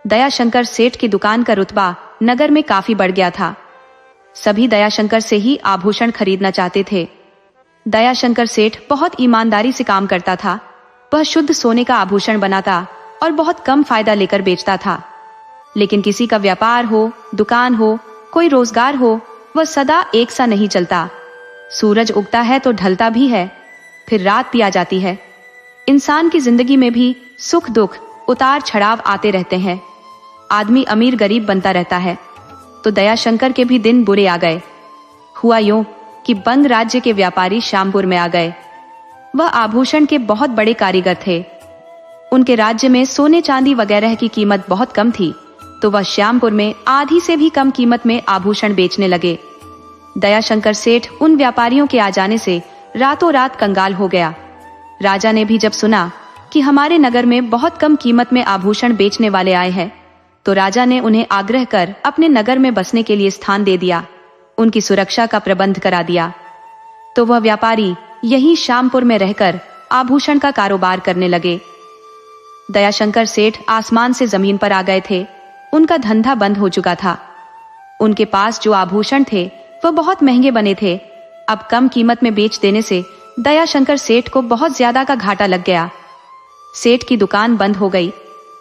दयाशंकर सेठ की दुकान का रुतबा नगर में काफी बढ़ गया था। सभी दयाशंकर से ही आभूषण खरीदना चाहते थे। दयाशंकर सेठ बहुत ईमानदारी से काम करता था। वह शुद्ध सोने का आभूषण बनाता और बहुत कम फायदा लेकर बेचता था। लेकिन किसी का व्यापार हो, दुकान हो, कोई रोजगार हो, वह सदा एक सा नहीं चलता। सूरज उगता है तो ढलता भी है, फिर रात भी आ जाती है। इंसान की जिंदगी में भी सुख दुख, उतार चढ़ाव आते रहते हैं। आदमी अमीर गरीब बनता रहता है। तो दयाशंकर के भी दिन बुरे आ गए। हुआ यूं कि बंग राज्य के व्यापारी श्यामपुर में आ गए। वह आभूषण के बहुत बड़े कारीगर थे। उनके राज्य में सोने चांदी वगैरह की कीमत बहुत कम थी, तो वह श्यामपुर में आधी से भी कम कीमत में आभूषण बेचने लगे। दयाशंकर सेठ उन व्यापारियों के आ जाने से रातों रात कंगाल हो गया। राजा ने भी जब सुना कि हमारे नगर में बहुत कम कीमत में आभूषण बेचने वाले आए हैं, तो राजा ने उन्हें आग्रह कर अपने नगर में बसने के लिए स्थान दे दिया, उनकी सुरक्षा का प्रबंध करा दिया। तो वह व्यापारी यहीं श्यामपुर में रहकर आभूषण का कारोबार करने लगे। दयाशंकर सेठ आसमान से जमीन पर आ गए थे। उनका धंधा बंद हो चुका था। उनके पास जो आभूषण थे वह बहुत महंगे बने थे। अब कम कीमत में बेच देने से दयाशंकर सेठ को बहुत ज्यादा का घाटा लग गया। सेठ की दुकान बंद हो गई।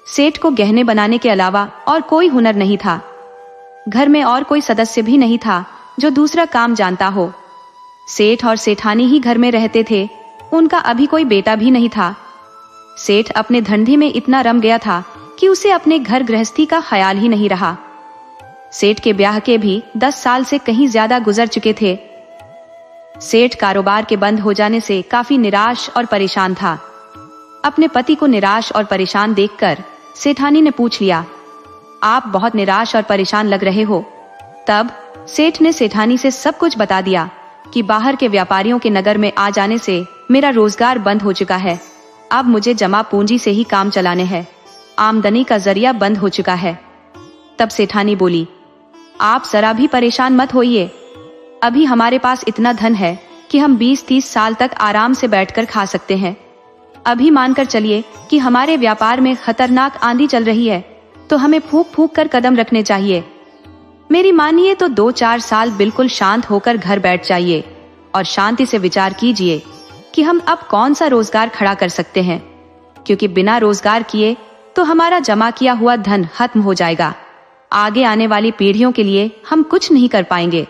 सेठ को गहने बनाने के अलावा और कोई हुनर नहीं था। घर में और कोई सदस्य भी नहीं था जो दूसरा काम जानता हो। सेठ और सेठानी ही घर में रहते थे। उनका अभी कोई बेटा भी नहीं था। सेठ अपने धंधे में इतना रम गया था कि उसे अपने घर गृहस्थी का ख्याल ही नहीं रहा। सेठ के ब्याह के भी 10 साल से कहीं ज्यादा गुजर चुके थे। सेठ कारोबार के बंद हो जाने से काफी निराश और परेशान था। अपने पति को निराश और परेशान देखकर सेठानी ने पूछ लिया, आप बहुत निराश और परेशान लग रहे हो। तब सेठ ने सेठानी से सब कुछ बता दिया कि बाहर के व्यापारियों के नगर में आ जाने से मेरा रोजगार बंद हो चुका है। अब मुझे जमा पूंजी से ही काम चलाने हैं। आमदनी का जरिया बंद हो चुका है। तब सेठानी बोली, आप जरा भी परेशान मत होइए। अभी हमारे पास इतना धन है कि हम 20-30 साल तक आराम से बैठकर खा सकते हैं। अभी मानकर चलिए कि हमारे व्यापार में खतरनाक आंधी चल रही है, तो हमें फूंक फूंक कर कदम रखने चाहिए। मेरी मानिए तो 2-4 साल बिल्कुल शांत होकर घर बैठ जाइए और शांति से विचार कीजिए कि हम अब कौन सा रोजगार खड़ा कर सकते हैं, क्योंकि बिना रोजगार किए तो हमारा जमा किया हुआ धन खत्म हो जाएगा। आगे आने वाली पीढ़ियों के लिए हम कुछ नहीं कर पाएंगे।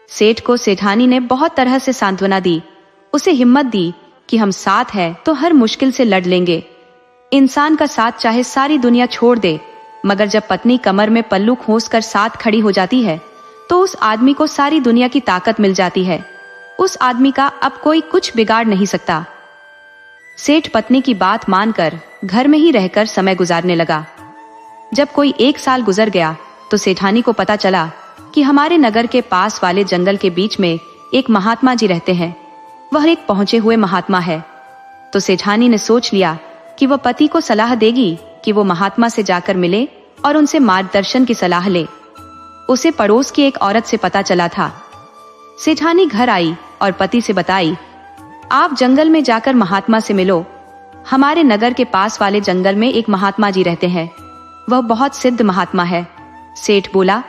सेठ को सेठानी ने बहुत तरह से सांत्वना दी, उसे हिम्मत दी कि हम साथ हैं तो हर मुश्किल से लड़ लेंगे। इंसान का साथ चाहे सारी दुनिया छोड़ दे, मगर जब पत्नी कमर में पल्लू खोसकर साथ खड़ी हो जाती है तो उस आदमी को सारी दुनिया की ताकत मिल जाती है। उस आदमी का अब कोई कुछ बिगाड़ नहीं सकता। सेठ पत्नी की बात मानकर घर में ही रहकर समय गुजारने लगा। जब कोई 1 साल गुजर गया तो सेठानी को पता चला कि हमारे नगर के पास वाले जंगल के बीच में एक महात्मा जी रहते हैं। वह एक पहुंचे हुए महात्मा है। तो सेठानी ने सोच लिया कि वह पति को सलाह देगी कि वो महात्मा से जाकर मिले और उनसे मार्गदर्शन की सलाह ले। उसे पड़ोस की एक औरत से पता चला था। सेठानी घर आई और पति से बताई, आप जंगल में जाकर महात्मा से मिलो। हमारे नगर के पास वाले जंगल में एक महात्मा जी रहते हैं। वह बहुत सिद्ध महात्मा है। सेठ बोला,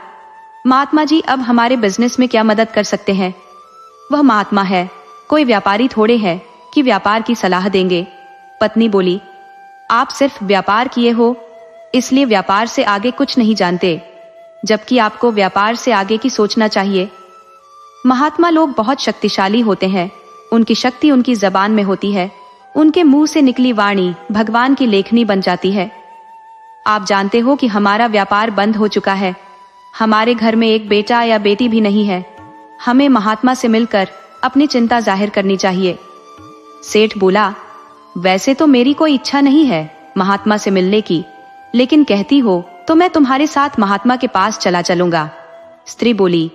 महात्मा जी अब हमारे बिजनेस में क्या मदद कर सकते हैं? वह महात्मा है, कोई व्यापारी थोड़े है कि व्यापार की सलाह देंगे। पत्नी बोली, आप सिर्फ व्यापार किए हो, इसलिए व्यापार से आगे कुछ नहीं जानते, जबकि आपको व्यापार से आगे की सोचना चाहिए। महात्मा लोग बहुत शक्तिशाली होते हैं। उनकी शक्ति उनकी जबान में होती है। उनके मुंह से निकली वाणी भगवान की लेखनी बन जाती है। आप जानते हो कि हमारा व्यापार बंद हो चुका है। हमारे घर में एक बेटा या बेटी भी नहीं है। हमें महात्मा से मिलकर अपनी चिंता जाहिर करनी चाहिए। सेठ बोला, वैसे तो मेरी कोई इच्छा नहीं है महात्मा से मिलने की, लेकिन कहती हो तो मैं तुम्हारे साथ महात्मा के पास चला चलूंगा। स्त्री बोली,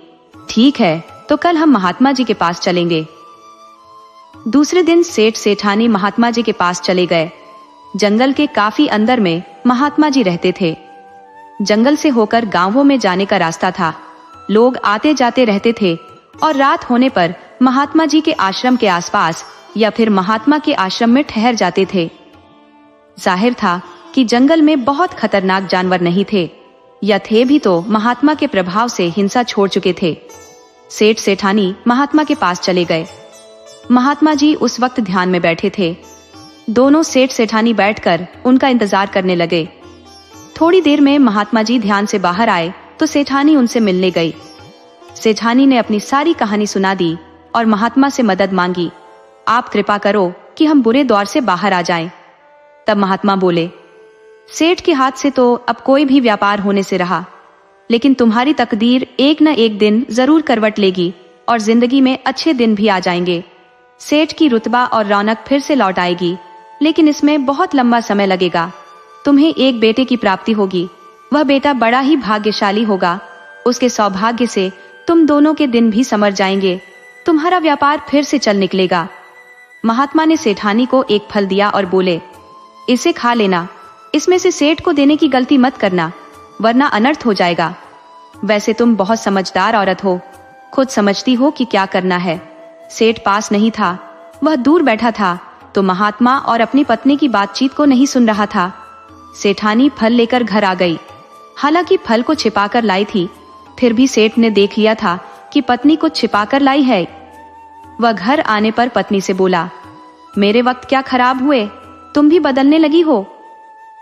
ठीक है, तो कल हम महात्मा जी के पास चलेंगे। दूसरे दिन सेठ सेठानी महात्मा जी के पास चले गए। जंगल के काफी अंदर में महात्मा जी रहते थे। जंगल से होकर गांवों में जाने का रास्ता था। लोग आते जाते रहते थे और रात होने पर महात्मा जी के आश्रम के आसपास या फिर महात्मा के आश्रम में ठहर जाते थे। जाहिर था कि जंगल में बहुत खतरनाक जानवर नहीं थे, या थे भी तो महात्मा के प्रभाव से हिंसा छोड़ चुके थे। सेठ सेठानी महात्मा के पास चले गए। महात्मा जी उस वक्त ध्यान में बैठे थे। दोनों सेठ सेठानी बैठकर उनका इंतजार करने लगे। थोड़ी देर में महात्मा जी ध्यान से बाहर आए तो सेठानी उनसे मिलने गई। सेठानी ने अपनी सारी कहानी सुना दी और महात्मा से मदद मांगी। आप कृपा करो कि हम बुरे दौर से बाहर आ जाएं। तब महात्मा बोले, सेठ के हाथ से तो अब कोई भी व्यापार होने से रहा, लेकिन तुम्हारी तकदीर एक न एक दिन जरूर करवट लेगी और जिंदगी में अच्छे दिन भी आ जाएंगे। सेठ की रुतबा और रौनक फिर से लौट आएगी, लेकिन इसमें बहुत लंबा समय लगेगा। तुम्हें एक बेटे की प्राप्ति होगी। वह बेटा बड़ा ही भाग्यशाली होगा। उसके सौभाग्य से तुम दोनों के दिन भी समर जाएंगे। तुम्हारा व्यापार फिर से चल निकलेगा। महात्मा ने सेठानी को एक फल दिया और बोले, इसे खा लेना। इसमें से सेठ को देने की गलती मत करना, वरना अनर्थ हो जाएगा। वैसे तुम बहुत समझदार औरत हो, खुद समझती हो कि क्या करना है। सेठ पास नहीं था, वह दूर बैठा था, तो महात्मा और अपनी पत्नी की बातचीत को नहीं सुन रहा था। सेठानी फल लेकर घर आ गई। हालांकि फल को छिपाकर लाई थी, फिर भी सेठ ने देख लिया था कि पत्नी को छिपाकर लाई है। वह घर आने पर पत्नी से बोला, मेरे वक्त क्या खराब हुए, तुम भी बदलने लगी हो।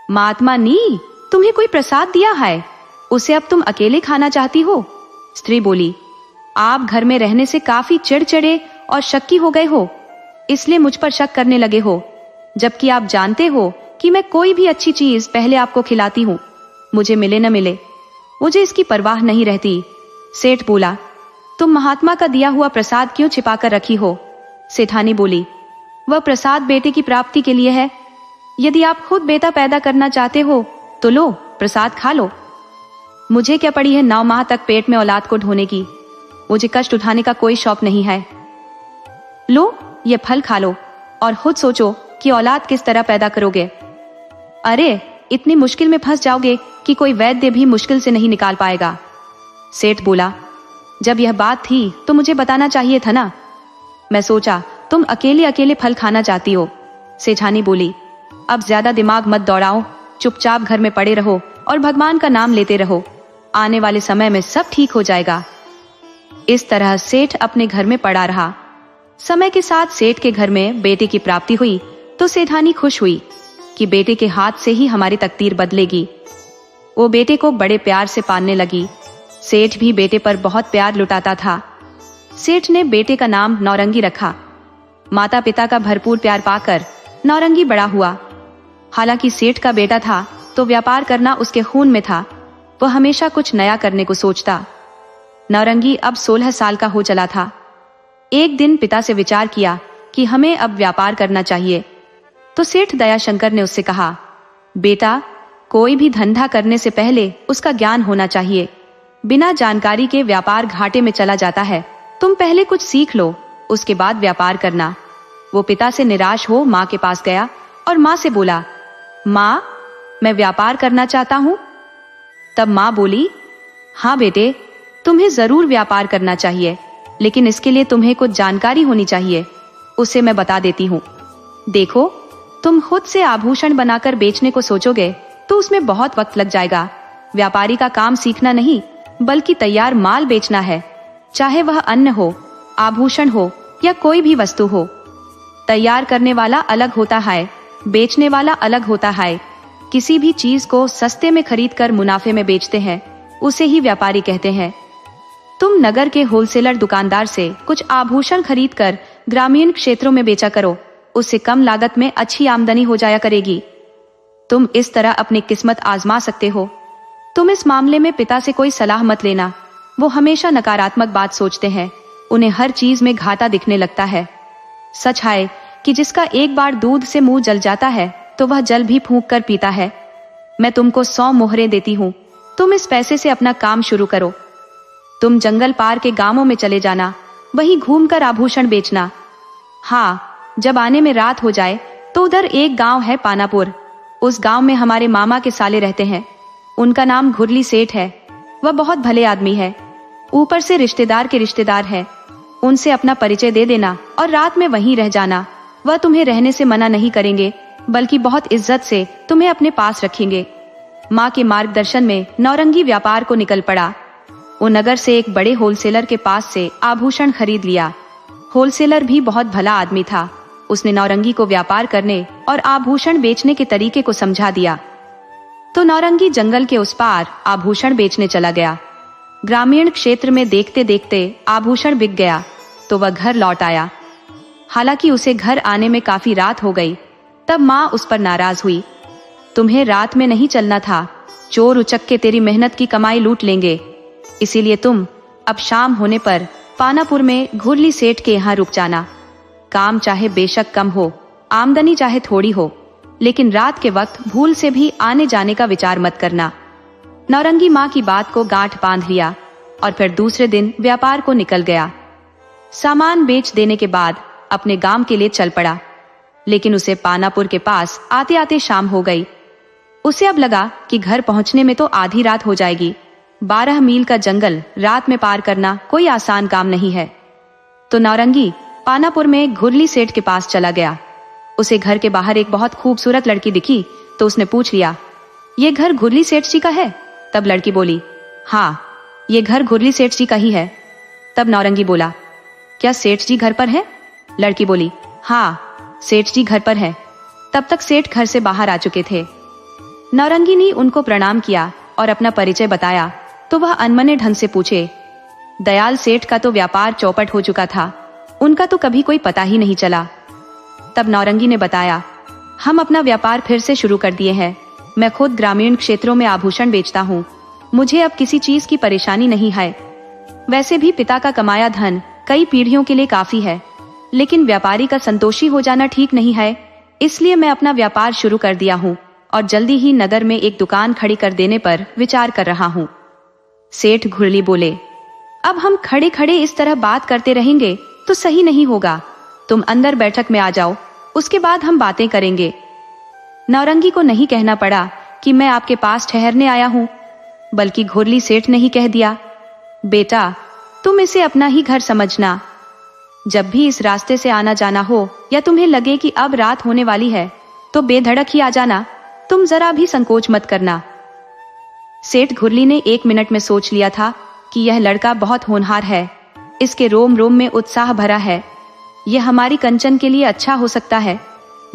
महात्मा नी, तुम्हें कोई प्रसाद दिया है, उसे अब तुम अकेले खाना चाहती हो। स्त्री बोली, आप घर में रहने से काफी चिड़चिड़े और शक्की हो गए हो, इसलिए मुझ पर शक करने लगे हो, जबकि आप जानते हो कि मैं कोई भी अच्छी चीज पहले आपको खिलाती हूँ, मुझे मिले न मिले, मुझे इसकी परवाह नहीं रहती। सेठ बोला, तुम महात्मा का दिया हुआ प्रसाद क्यों छिपा कर रखी हो। सेठानी बोली, वह प्रसाद बेटे की प्राप्ति के लिए है। यदि आप खुद बेटा पैदा करना चाहते हो तो लो, प्रसाद खा लो। मुझे क्या पड़ी है 9 माह तक पेट में औलाद को ढोने की, मुझे कष्ट उठाने का कोई शौक नहीं है। लो, ये फल खा लो और खुद सोचो कि औलाद किस तरह पैदा करोगे। अरे, इतनी मुश्किल में फंस जाओगे कि कोई वैद्य भी मुश्किल से नहीं निकाल पाएगा। सेठ बोला, जब यह बात थी तो मुझे बताना चाहिए था ना, मैं सोचा तुम अकेले अकेले फल खाना चाहती हो। सेठानी बोली, अब ज्यादा दिमाग मत दौड़ाओ, चुपचाप घर में पड़े रहो और भगवान का नाम लेते रहो, आने वाले समय में सब ठीक हो जाएगा। इस तरह सेठ अपने घर में पड़ा रहा। समय के साथ सेठ के घर में बेटे की प्राप्ति हुई तो सेठानी खुश हुई कि बेटे के हाथ से ही हमारी तकदीर बदलेगी। वो बेटे को बड़े प्यार से पालने लगी। सेठ भी बेटे पर बहुत प्यार लुटाता था। सेठ ने बेटे का नाम नौरंगी रखा। माता पिता का भरपूर प्यार पाकर नौरंगी बड़ा हुआ। हालांकि सेठ का बेटा था तो व्यापार करना उसके खून में था, वह हमेशा कुछ नया करने को सोचता। नौरंगी अब 16 साल का हो चला था। एक दिन पिता से विचार किया कि हमें अब व्यापार करना चाहिए, तो सेठ दयाशंकर ने उससे कहा, बेटा, कोई भी धंधा करने से पहले उसका ज्ञान होना चाहिए। बिना जानकारी के व्यापार घाटे में चला जाता है। तुम पहले कुछ सीख लो, उसके बाद व्यापार करना। वो पिता से निराश हो माँ के पास गया और माँ से बोला, माँ, मैं व्यापार करना चाहता हूँ। तब माँ बोली, हाँ बेटे, तुम्हें जरूर व्यापार करना चाहिए, लेकिन इसके लिए तुम्हें कुछ जानकारी होनी चाहिए। उसे मैं बता देती हूँ। देखो, तुम खुद से आभूषण बनाकर बेचने को सोचोगे तो उसमें बहुत वक्त लग जाएगा। व्यापारी का काम सीखना नहीं, बल्कि तैयार माल बेचना है, चाहे वह अन्न हो, आभूषण हो या कोई भी वस्तु हो। तैयार करने वाला अलग होता है, बेचने वाला अलग होता है। किसी भी चीज को सस्ते में खरीद कर मुनाफे में बेचते हैं, उसे ही व्यापारी कहते हैं। तुम नगर के होलसेलर दुकानदार से कुछ आभूषण खरीद कर ग्रामीण क्षेत्रों में बेचा करो, उससे कम लागत में अच्छी आमदनी हो जाया करेगी। तुम इस तरह अपनी किस्मत आजमा सकते हो। तुम इस मामले में पिता से कोई सलाह मत लेना, वो हमेशा नकारात्मक बात सोचते हैं, उन्हें हर चीज में घाटा दिखने लगता है। सच है कि जिसका एक बार दूध से मुंह जल जाता है तो वह जल भी फूंक कर पीता है। मैं तुमको 100 मोहरें देती हूँ, तुम इस पैसे से अपना काम शुरू करो। तुम जंगल पार के गांवों में चले जाना, वहीं घूमकर आभूषण बेचना। हाँ, जब आने में रात हो जाए तो उधर एक गांव है पानापुर, उस गांव में हमारे मामा के साले रहते हैं। उनका नाम घुरली सेठ है। वह बहुत भले आदमी है, ऊपर से रिश्तेदार के रिश्तेदार है। उनसे अपना परिचय दे देना और रात में वहीं रह जाना। वह तुम्हें रहने से मना नहीं करेंगे, बल्कि बहुत इज्जत से तुम्हें अपने पास रखेंगे। माँ के मार्गदर्शन में नौरंगी व्यापार को निकल पड़ा। वो नगर से एक बड़े होलसेलर के पास से आभूषण खरीद लिया। होलसेलर भी बहुत भला आदमी था। उसने नौरंगी को व्यापार करने और आभूषण बेचने के तरीके को समझा दिया। तो नौरंगी जंगल के उस पार आभूषण बेचने चला गया। ग्रामीण क्षेत्र में देखते देखते आभूषण बिक गया तो वह घर लौट आया। हालांकि उसे घर आने में काफी रात हो गई। तब माँ उस पर नाराज हुई। तुम्हें रात में नहीं चलना था, चोर उचक के तेरी मेहनत की कमाई लूट लेंगे। इसीलिए तुम अब शाम होने पर पानापुर में घुरली सेठ के यहाँ रुक जाना। काम चाहे बेशक कम हो, आमदनी चाहे थोड़ी हो, लेकिन रात के वक्त भूल से भी आने जाने का विचार मत करना। नौरंगी माँ की बात को गांठ बांध लिया और फिर दूसरे दिन व्यापार को निकल गया। सामान बेच देने के बाद अपने गांव के लिए चल पड़ा। लेकिन उसे पानापुर के पास आते आते शाम हो गई। उसे अब लगा कि घर पहुंचने में तो आधी रात हो जाएगी। 12 मील का जंगल रात में पार करना कोई आसान काम नहीं है। तो नौरंगी पानापुर में घुरली सेठ के पास चला गया। उसे घर के बाहर एक बहुत खूबसूरत लड़की दिखी तो उसने पूछ लिया, ये घर घुरली सेठ जी का है? तब लड़की बोली, हाँ, ये घर घुरली सेठ जी का ही है। तब नौरंगी बोला, क्या सेठ जी घर पर है? लड़की बोली, हाँ, सेठ जी घर पर है। तब तक सेठ घर से बाहर आ चुके थे। नौरंगी ने उनको प्रणाम किया और अपना परिचय बताया तो वह अनमने ढंग से पूछे, दयाल सेठ का तो व्यापार चौपट हो चुका था, उनका तो कभी कोई पता ही नहीं चला। तब नौरंगी ने बताया, हम अपना व्यापार फिर से शुरू कर दिए हैं। मैं खुद ग्रामीण क्षेत्रों में आभूषण बेचता हूँ। मुझे अब किसी चीज की परेशानी नहीं है। वैसे भी पिता का कमाया धन कई पीढ़ियों के लिए काफी है, लेकिन व्यापारी का संतोषी हो जाना ठीक नहीं है। इसलिए मैं अपना व्यापार शुरू कर दिया हूँ और जल्दी ही नगर में एक दुकान खड़ी कर देने पर विचार कर रहा हूँ। सेठ घुरली बोले, अब हम खड़े खड़े इस तरह बात करते रहेंगे तो सही नहीं होगा। तुम अंदर बैठक में आ जाओ, उसके बाद हम बातें करेंगे। नौरंगी को नहीं कहना पड़ा कि मैं आपके पास ठहरने आया हूँ, बल्कि घुरली सेठ ने ही कह दिया, बेटा तुम इसे अपना ही घर समझना। जब भी इस रास्ते से आना जाना हो या तुम्हें लगे कि अब रात होने वाली है तो बेधड़क ही आ जाना, तुम जरा भी संकोच मत करना। सेठ घुरली ने 1 मिनट में सोच लिया था कि यह लड़का बहुत होनहार है। इसके रोम रोम में उत्साह भरा है। यह हमारी कंचन के लिए अच्छा हो सकता है।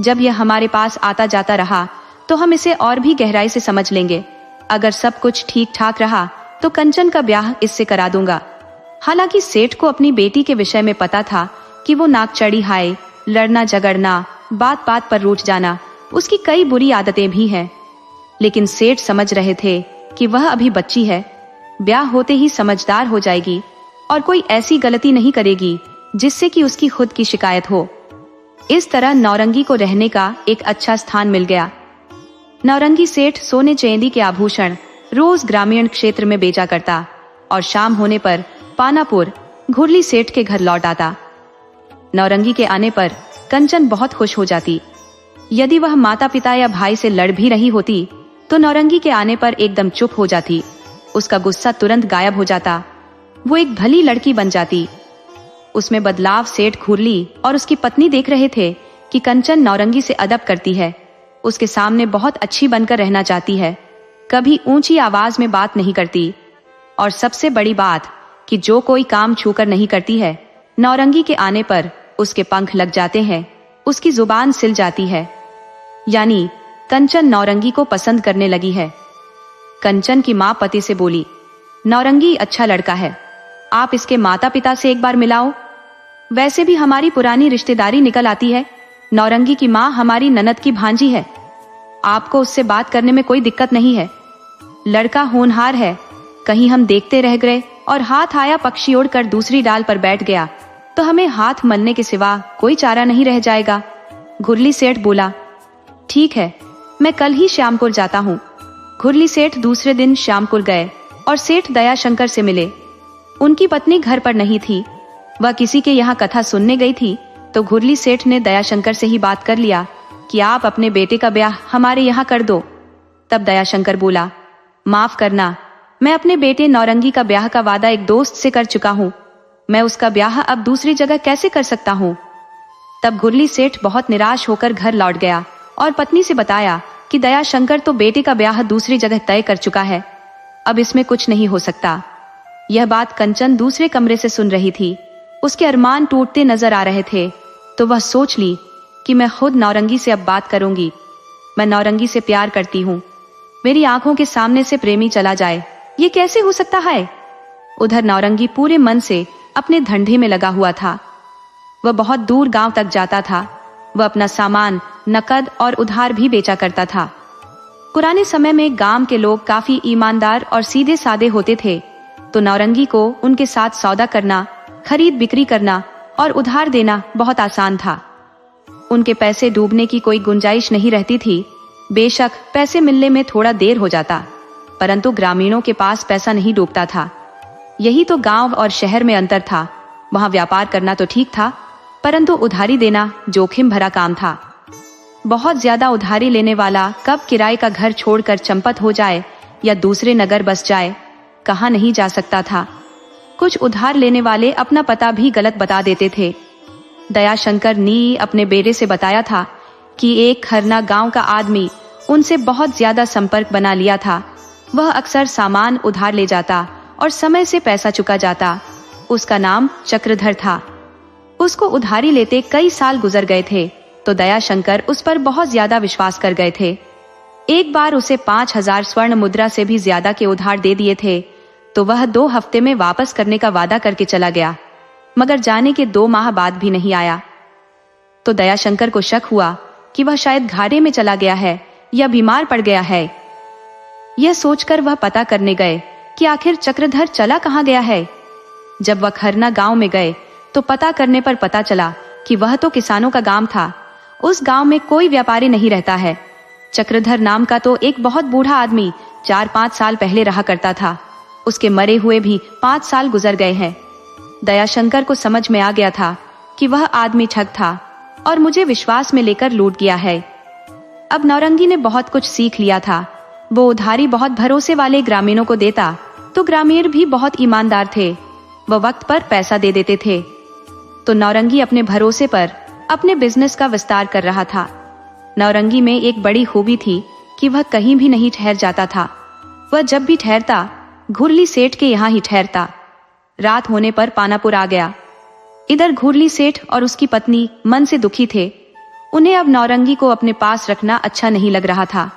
जब यह हमारे पास आता जाता रहा तो हम इसे और भी गहराई से समझ लेंगे। अगर सब कुछ ठीक ठाक रहा तो कंचन का ब्याह इससे करा दूंगा। हालांकि सेठ को अपनी बेटी के विषय में पता था कि वो नाक चढ़ी हाय, लड़ना झगड़ना, बात बात पर रूठ जाना, उसकी कई बुरी आदतें भी हैं। लेकिन सेठ समझ रहे थे कि वह अभी बच्ची है, ब्याह होते ही समझदार हो जाएगी और कोई ऐसी गलती नहीं करेगी जिससे कि उसकी खुद की शिकायत हो। इस तरह नौरंगी को रहने का एक अच्छा स्थान मिल गया। नौरंगी सेठ सोने चांदी के आभूषण रोज ग्रामीण क्षेत्र में बेचा करता और शाम होने पर पानापुर घुरली सेठ के घर लौट आता। नौरंगी के आने पर कंचन बहुत खुश हो जाती। यदि वह माता पिता या भाई से लड़ भी रही होती तो नौरंगी के आने पर एकदम चुप हो जाती। उसका गुस्सा तुरंत गायब हो जाता। वो एक भली लड़की बन जाती। उसमें बदलाव सेठ घुरली और उसकी पत्नी देख रहे थे कि कंचन नौरंगी से अदब करती है, उसके सामने बहुत अच्छी बनकर रहना चाहती है, कभी ऊंची आवाज में बात नहीं करती, और सबसे बड़ी बात कि जो कोई काम छूकर नहीं करती है, नौरंगी के आने पर उसके पंख लग जाते हैं, उसकी जुबान सिल जाती है। यानी कंचन नौरंगी को पसंद करने लगी है। कंचन की माँ पति से बोली, नौरंगी अच्छा लड़का है, आप इसके माता पिता से एक बार मिलाओ। वैसे भी हमारी पुरानी रिश्तेदारी निकल आती है। नौरंगी की माँ हमारी ननद की भांजी है, आपको उससे बात करने में कोई दिक्कत नहीं है। लड़का होनहार है, कहीं हम देखते रह गए और हाथ आया पक्षी उड़कर दूसरी डाल पर बैठ गया तो हमें हाथ मलने के सिवा कोई चारा नहीं रह जाएगा। घुरली सेठ बोला, ठीक है, मैं कल ही श्यामपुर जाता हूँ। घुरली सेठ दूसरे दिन श्यामपुर गए और सेठ दयाशंकर से मिले। उनकी पत्नी घर पर नहीं थी, वह किसी के यहाँ कथा सुनने गई थी। तो घुरली सेठ ने दयाशंकर से ही बात कर लिया कि आप अपने बेटे का ब्याह हमारे यहाँ कर दो। तब दयाशंकर बोला, माफ करना, मैं अपने बेटे नौरंगी का ब्याह का वादा एक दोस्त से कर चुका हूँ, मैं उसका ब्याह अब दूसरी जगह कैसे कर सकता हूँ। तब घुरली सेठ बहुत निराश होकर घर लौट गया और पत्नी से बताया कि दयाशंकर तो बेटे का ब्याह दूसरी जगह तय कर चुका है, अब इसमें कुछ नहीं हो सकता। यह बात कंचन दूसरे कमरे से सुन रही थी। उसके अरमान टूटते नजर आ रहे थे। तो वह सोच ली कि मैं खुद नौरंगी से अब बात करूंगी। मैं नौरंगी से प्यार करती हूँ, मेरी आंखों के सामने से प्रेमी चला जाए, ये कैसे हो सकता है। उधर नौरंगी पूरे मन से अपने धंधे में लगा हुआ था। वह बहुत दूर गांव तक जाता था। वह अपना सामान नकद और उधार भी बेचा करता था। पुराने समय में गांव के लोग काफी ईमानदार और सीधे सादे होते थे, तो नौरंगी को उनके साथ सौदा करना, खरीद बिक्री करना और उधार देना बहुत आसान था। उनके पैसे डूबने की कोई गुंजाइश नहीं रहती थी। बेशक पैसे मिलने में थोड़ा देर हो जाता, परंतु ग्रामीणों के पास पैसा नहीं डूबता था। यही तो गांव और शहर में अंतर था। वहां व्यापार करना तो ठीक था, परंतु उधारी देना जोखिम भरा काम था। बहुत ज्यादा उधारी लेने वाला कब किराए का घर छोड़कर चंपत हो जाए या दूसरे नगर बस जाए, कहाँ नहीं जा सकता था। कुछ उधार लेने वाले अपना पता भी गलत बता देते थे। दयाशंकर ने अपने बेटे से बताया था कि एक खरना गांव का आदमी उनसे बहुत ज्यादा संपर्क बना लिया था। वह अक्सर सामान उधार ले जाता और समय से पैसा चुका जाता। उसका नाम चक्रधर था। उसको उधारी लेते कई साल गुजर गए थे, तो दयाशंकर उस पर बहुत ज्यादा विश्वास कर गए थे। एक बार उसे 5,000 स्वर्ण मुद्रा से भी ज्यादा के उधार दे दिए थे, तो वह 2 हफ्ते में वापस करने का वादा करके चला गया, मगर जाने के 2 माह बाद भी नहीं आया। तो दयाशंकर को शक हुआ कि वह शायद घाटे में चला गया है या बीमार पड़ गया है। यह सोचकर वह पता करने गए कि आखिर चक्रधर चला कहाँ गया है। जब वह खरना गांव में गए तो पता करने पर पता चला कि वह तो किसानों का गांव था। उस गांव में कोई व्यापारी नहीं रहता है। चक्रधर नाम का तो एक बहुत बूढ़ा आदमी 4-5 साल पहले रहा करता था। उसके मरे हुए भी 5 साल गुजर गए हैं। दयाशंकर को समझ में आ गया था कि वह आदमी ठग था और मुझे विश्वास में लेकर लूट गया है। अब नौरंगी ने बहुत कुछ सीख लिया था। वो उधारी बहुत भरोसे वाले ग्रामीणों को देता, तो ग्रामीण भी बहुत ईमानदार थे। वह वक्त पर पैसा दे देते थे। तो नौरंगी अपने भरोसे पर अपने बिजनेस का विस्तार कर रहा था। नौरंगी में एक बड़ी खूबी थी कि वह कहीं भी नहीं ठहर जाता था। वह जब भी ठहरता घुरली सेठ के यहाँ ही ठहरता। रात होने पर पानापुर आ गया। इधर घुरली सेठ और उसकी पत्नी मन से दुखी थे। उन्हें अब नौरंगी को अपने पास रखना अच्छा नहीं लग रहा था।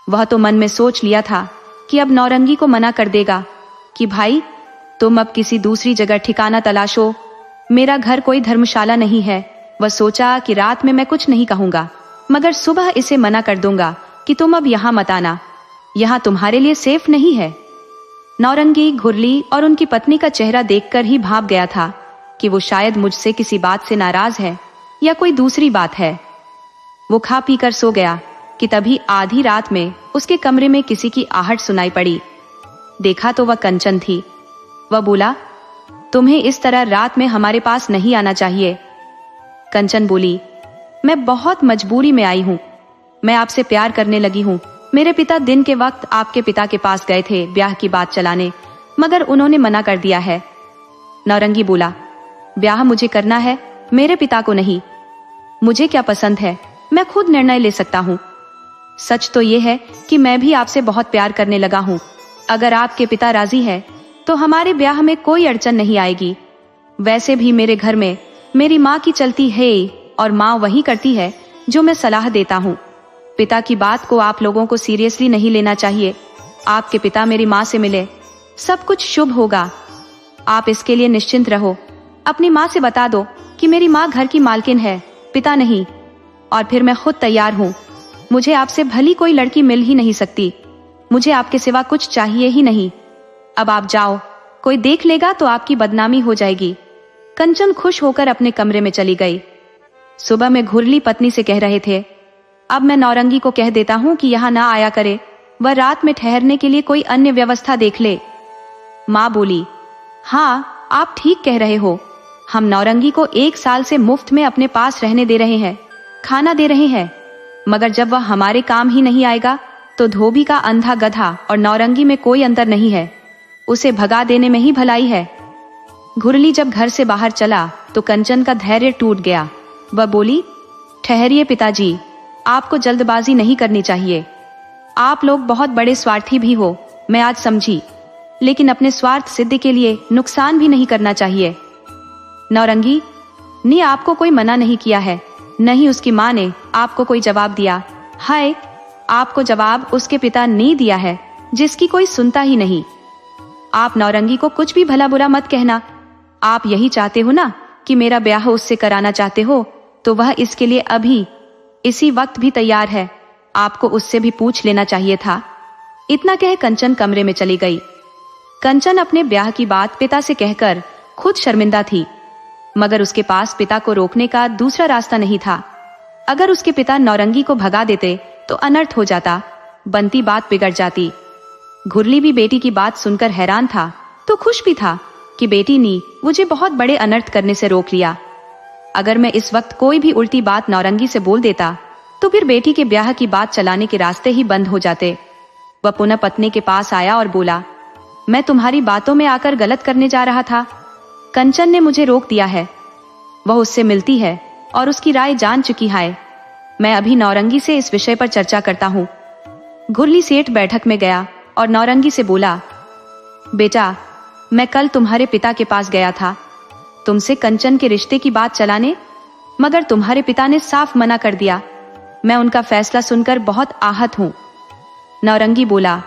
वह तो मन में सोच लिया था कि अब नौरंगी को मना कर देगा कि भाई तुम अब किसी दूसरी जगह ठिकाना तलाशो, मेरा घर कोई धर्मशाला नहीं है। वह सोचा कि रात में मैं कुछ नहीं कहूंगा, मगर सुबह इसे मना कर दूंगा कि तुम अब यहाँ मत आना, यहाँ तुम्हारे लिए सेफ नहीं है। नौरंगी, घुरली और उनकी पत्नी का चेहरा देखकर ही भाप गया था कि वो शायद मुझसे किसी बात से नाराज है या कोई दूसरी बात है। वो खा पी कर सो गया कि तभी आधी रात में उसके कमरे में किसी की आहट सुनाई पड़ी। देखा तो वह कंचन थी। वह बोला, तुम्हें इस तरह रात में हमारे पास नहीं आना चाहिए। कंचन बोली, मैं बहुत मजबूरी में आई हूँ, मैं आपसे प्यार करने लगी हूँ। मेरे पिता दिन के वक्त आपके पिता के पास गए थे ब्याह की बात चलाने, मगर उन्होंने मना कर दिया है। नौरंगी बोला, ब्याह मुझे करना है, मेरे पिता को नहीं। मुझे क्या पसंद है मैं खुद निर्णय ले सकता हूँ। सच तो यह है कि मैं भी आपसे बहुत प्यार करने लगा हूँ। अगर आपके पिता राजी है तो हमारे ब्याह में कोई अड़चन नहीं आएगी। वैसे भी मेरे घर में मेरी माँ की चलती है और माँ वही करती है जो मैं सलाह देता हूँ। पिता की बात को आप लोगों को सीरियसली नहीं लेना चाहिए। आपके पिता मेरी माँ से मिले, सब कुछ शुभ होगा। आप इसके लिए निश्चिंत रहो। अपनी माँ से बता दो कि मेरी माँ घर की मालकिन है, पिता नहीं, और फिर मैं खुद तैयार हूँ। मुझे आपसे भली कोई लड़की मिल ही नहीं सकती। मुझे आपके सिवा कुछ चाहिए ही नहीं। अब आप जाओ, कोई देख लेगा तो आपकी बदनामी हो जाएगी। कंचन खुश होकर अपने कमरे में चली गई। सुबह में घुरली पत्नी से कह रहे थे, अब मैं नौरंगी को कह देता हूँ कि यहाँ ना आया करे, वह रात में ठहरने के लिए कोई अन्य व्यवस्था देख ले। माँ बोली, हाँ, आप ठीक कह रहे हो। हम नौरंगी को 1 साल से मुफ्त में अपने पास रहने दे रहे हैं, खाना दे रहे हैं, मगर जब वह हमारे काम ही नहीं आएगा तो धोबी का अंधा गधा और नौरंगी में कोई अंतर नहीं है। उसे भगा देने में ही भलाई है। घुरली जब घर से बाहर चला तो कंचन का धैर्य टूट गया। वह बोली, ठहरिए पिताजी, आपको जल्दबाजी नहीं करनी चाहिए। आप लोग बहुत बड़े स्वार्थी भी हो, मैं आज समझी, लेकिन अपने स्वार्थ सिद्धि के लिए नुकसान भी नहीं करना चाहिए। नौरंगी ने आपको कोई मना नहीं किया है, नहीं उसकी माँ ने आपको कोई जवाब दिया। हाय, आपको जवाब उसके पिता ने दिया है, जिसकी कोई सुनता ही नहीं। आप नौरंगी को कुछ भी भला बुरा मत कहना। आप यही चाहते हो ना कि मेरा ब्याह उससे कराना चाहते हो, तो वह इसके लिए अभी इसी वक्त भी तैयार है। आपको उससे भी पूछ लेना चाहिए था। इतना कह कंचन कमरे में चली गई। कंचन अपने ब्याह की बात पिता से कहकर खुद शर्मिंदा थी, मगर उसके पास पिता को रोकने का दूसरा रास्ता नहीं था। अगर उसके पिता नौरंगी को भगा देते तो अनर्थ हो जाता, बनती बात बिगड़ जाती। घुरली भी बेटी की बात सुनकर हैरान था तो खुश भी था कि बेटी ने मुझे बहुत बड़े अनर्थ करने से रोक लिया। अगर मैं इस वक्त कोई भी उल्टी बात नौरंगी से बोल देता तो फिर बेटी के ब्याह की बात चलाने के रास्ते ही बंद हो जाते। वह पुनः पत्नी के पास आया और बोला, मैं तुम्हारी बातों में आकर गलत करने जा रहा था। कंचन ने मुझे रोक दिया है। वह उससे मिलती है और उसकी राय जान चुकी है। मैं अभी नौरंगी से इस विषय पर चर्चा करता हूँ। घुरली सेठ बैठक में गया और नौरंगी से बोला, बेटा, मैं कल तुम्हारे पिता के पास गया था तुमसे कंचन के रिश्ते की बात चलाने, मगर तुम्हारे पिता ने साफ मना कर दिया। मैं उनका फैसला सुनकर बहुत आहत हूँ। नौरंगी बोला,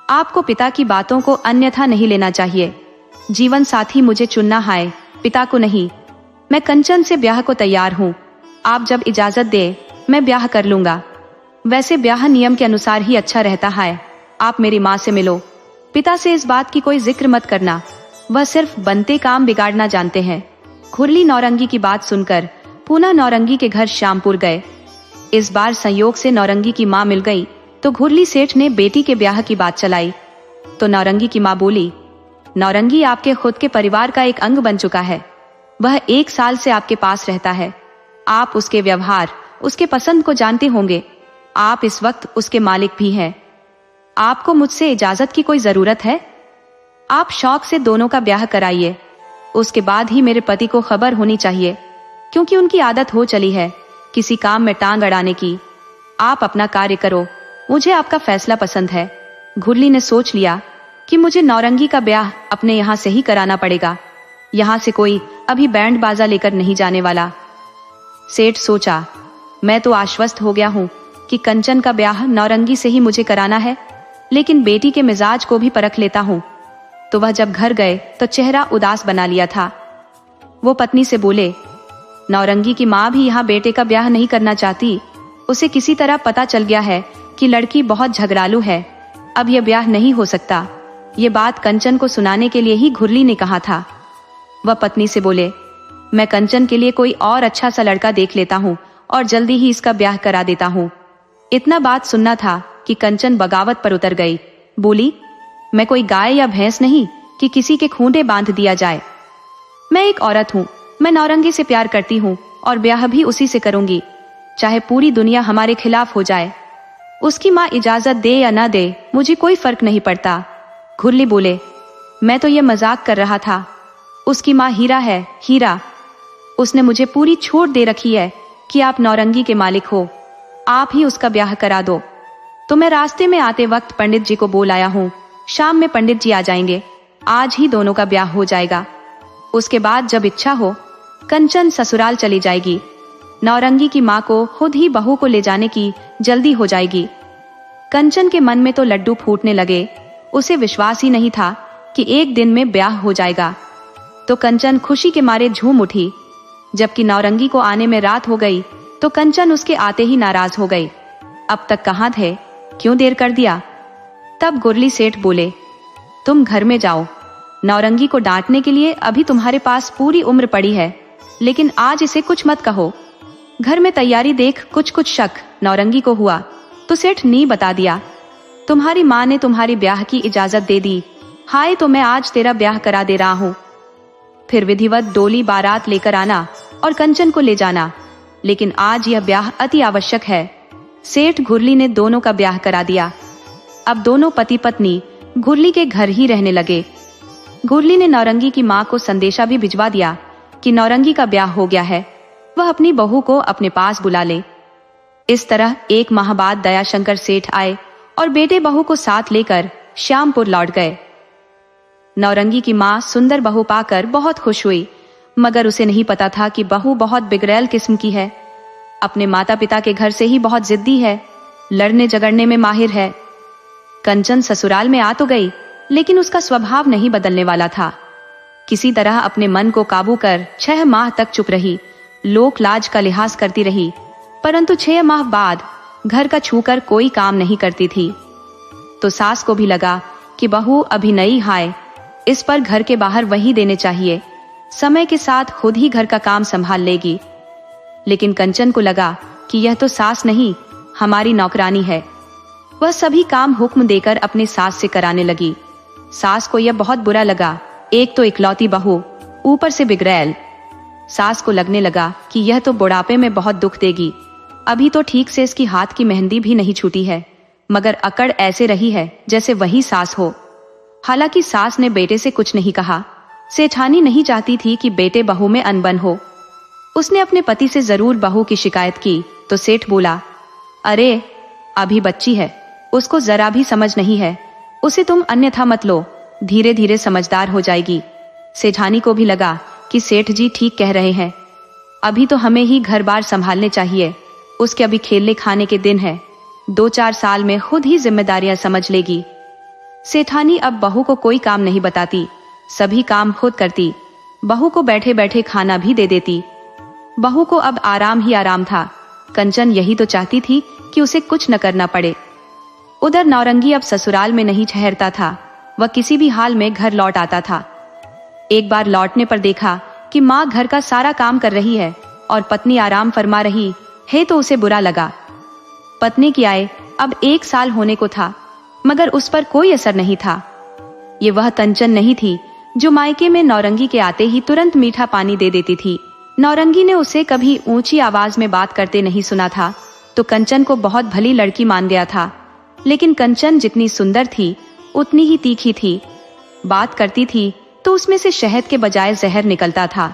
आपको पिता की बातों को अन्यथा नहीं लेना चाहिए। जीवन साथी मुझे चुनना है, पिता को नहीं। मैं कंचन से ब्याह को तैयार हूँ। आप जब इजाजत दे मैं ब्याह कर लूंगा। वैसे ब्याह नियम के अनुसार ही अच्छा रहता है। आप मेरी माँ से मिलो। पिता से इस बात की कोई जिक्र मत करना, वह सिर्फ बनते काम बिगाड़ना जानते हैं। घुरली नौरंगी की बात सुनकर पुनः नौरंगी के घर श्यामपुर गए। इस बार संयोग से नौरंगी की माँ मिल गई तो घुरली सेठ ने बेटी के ब्याह की बात चलाई। तो नौरंगी की माँ बोली, नौरंगी आपके खुद के परिवार का एक अंग बन चुका है। वह 1 साल से आपके पास रहता है। आप उसके व्यवहार, उसके पसंद को जानते होंगे। आप इस वक्त उसके मालिक भी हैं। आपको मुझसे इजाजत की कोई जरूरत है? आप शौक से दोनों का ब्याह कराइए। उसके बाद ही मेरे पति को खबर होनी चाहिए, क्योंकि उनकी आदत हो चली है किसी काम में टांग अड़ाने की। आप अपना कार्य करो, मुझे आपका फैसला पसंद है। घुरली ने सोच लिया कि मुझे नौरंगी का ब्याह अपने यहाँ से ही कराना पड़ेगा। यहाँ से कोई अभी बैंड बाजा लेकर नहीं जाने वाला। सेठ सोचा, मैं तो आश्वस्त हो गया हूँ कि कंचन का ब्याह नौरंगी से ही मुझे कराना है, लेकिन बेटी के मिजाज को भी परख लेता हूँ। तो वह जब घर गए तो चेहरा उदास बना लिया था। वो पत्नी से बोले, नौरंगी की माँ भी यहाँ बेटे का ब्याह नहीं करना चाहती। उसे किसी तरह पता चल गया है कि लड़की बहुत झगड़ालू है। अब यह ब्याह नहीं हो सकता। ये बात कंचन को सुनाने के लिए ही घुरली ने कहा था। वह पत्नी से बोले, मैं कंचन के लिए कोई और अच्छा सा लड़का देख लेता हूँ और जल्दी ही इसका ब्याह करा देता हूँ। इतना बात सुनना था कि कंचन बगावत पर उतर गई। बोली, मैं कोई गाय या भैंस नहीं कि किसी के खूंटे बांध दिया जाए। मैं एक औरत हूँ। मैं नौरंगी से प्यार करती हूँ और ब्याह भी उसी से करूंगी, चाहे पूरी दुनिया हमारे खिलाफ हो जाए। उसकी माँ इजाजत दे या ना दे मुझे कोई फर्क नहीं पड़ता। घुरली बोले, मैं तो ये मजाक कर रहा था। उसकी माँ हीरा है, हीरा। उसने मुझे पूरी छूट दे रखी है कि आप नौरंगी के मालिक हो, आप ही उसका ब्याह करा दो। तो मैं रास्ते में आते वक्त पंडित जी को बोल आया हूँ, शाम में पंडित जी आ जाएंगे। आज ही दोनों का ब्याह हो जाएगा। उसके बाद जब इच्छा हो कंचन ससुराल चली जाएगी। नौरंगी की माँ को खुद ही बहू को ले जाने की जल्दी हो जाएगी। कंचन के मन में तो लड्डू फूटने लगे। उसे विश्वास ही नहीं था कि एक दिन में ब्याह हो जाएगा। तो कंचन खुशी के मारे झूम उठी। जबकि नौरंगी को आने में रात हो गई तो कंचन उसके आते ही नाराज हो गई। अब तक कहाँ थे, क्यों देर कर दिया? तब घुरली सेठ बोले, तुम घर में जाओ। नौरंगी को डांटने के लिए अभी तुम्हारे पास पूरी उम्र पड़ी है, लेकिन आज इसे कुछ मत कहो। घर में तैयारी देख कुछ शक नौरंगी को हुआ तो सेठ ने बता दिया, तुम्हारी माँ ने तुम्हारी ब्याह की इजाजत दे दी। हाय तो मैं आज तेरा ब्याह करा दे रहा हूँ। फिर विधिवत डोली बारात लेकर आना और कंचन को ले जाना, लेकिन आज यह ब्याह अति आवश्यक है। सेठ घुरली ने दोनों का ब्याह करा दिया। अब दोनों पति पत्नी घुरली के घर ही रहने लगे। घुरली ने नौरंगी की माँ को संदेशा भी भिजवा दिया कि नौरंगी का ब्याह हो गया है, वह अपनी बहू को अपने पास बुला ले। इस तरह 1 माह बाद दयाशंकर सेठ आए और बेटे बहू को साथ लेकर श्यामपुर लौट गए। नौरंगी की माँ सुंदर बहू पाकर बहुत खुश हुई, मगर उसे नहीं पता था कि बहू बहुत बिगड़ैल किस्म की है। अपने माता पिता के घर से ही बहुत जिद्दी है, लड़ने झगड़ने में माहिर है। कंचन ससुराल में आ तो गई, लेकिन उसका स्वभाव नहीं बदलने वाला था। किसी तरह अपने मन को काबू कर 6 माह तक चुप रही, लोक लाज का लिहाज करती रही, परंतु 6 माह बाद घर का छूकर कोई काम नहीं करती थी। तो सास को भी लगा कि बहू अभी नई है, इस पर घर के बाहर वही देने चाहिए, समय के साथ खुद ही घर का काम संभाल लेगी। लेकिन कंचन को लगा कि यह तो सास नहीं, हमारी नौकरानी है। वह सभी काम हुक्म देकर अपनी सास से कराने लगी। सास को यह बहुत बुरा लगा, एक तो इकलौती बहू, ऊपर से बिगड़ैल। सास को लगने लगा कि यह तो बुढ़ापे में बहुत दुख देगी। अभी तो ठीक से इसकी हाथ की मेहंदी भी नहीं छूटी है, मगर अकड़ ऐसे रही है जैसे वही सास हो। हालांकि सास ने बेटे से कुछ नहीं कहा। सेठानी नहीं चाहती थी कि बेटे बहू में अनबन हो। उसने अपने पति से जरूर बहू की शिकायत की तो सेठ बोला, अरे अभी बच्ची है, उसको जरा भी समझ नहीं है, उसे तुम अन्यथा मत लो, धीरे धीरे समझदार हो जाएगी। सेठानी को भी लगा कि सेठ जी ठीक कह रहे हैं, अभी तो हमें ही घर बार संभालने चाहिए, उसके अभी खेलने खाने के दिन है, 2-4 साल में खुद ही जिम्मेदारियां समझ लेगी। सेठानी अब बहू को कोई काम नहीं बताती, सभी काम खुद करती। बहू को बैठे बैठे खाना भी दे देती। बहू को अब आराम ही आराम था। कंचन यही तो चाहती थी कि उसे कुछ न करना पड़े। उधर नौरंगी अब ससुराल में नहीं ठहरता था, वह किसी भी हाल में घर लौट आता था। एक बार लौटने पर देखा कि माँ घर का सारा काम कर रही है और पत्नी आराम फरमा रही है, तो उसे बुरा लगा। पत्नी की आए अब 1 साल होने को था, मगर उस पर कोई असर नहीं था। ये वह कंचन नहीं थी जो मायके में नौरंगी के आते ही तुरंत मीठा पानी दे देती थी। नौरंगी ने उसे कभी ऊंची आवाज में बात करते नहीं सुना था, तो कंचन को बहुत भली लड़की मान गया था। लेकिन कंचन जितनी सुंदर थी उतनी ही तीखी थी। बात करती थी तो उसमें से शहद के बजाय जहर निकलता था।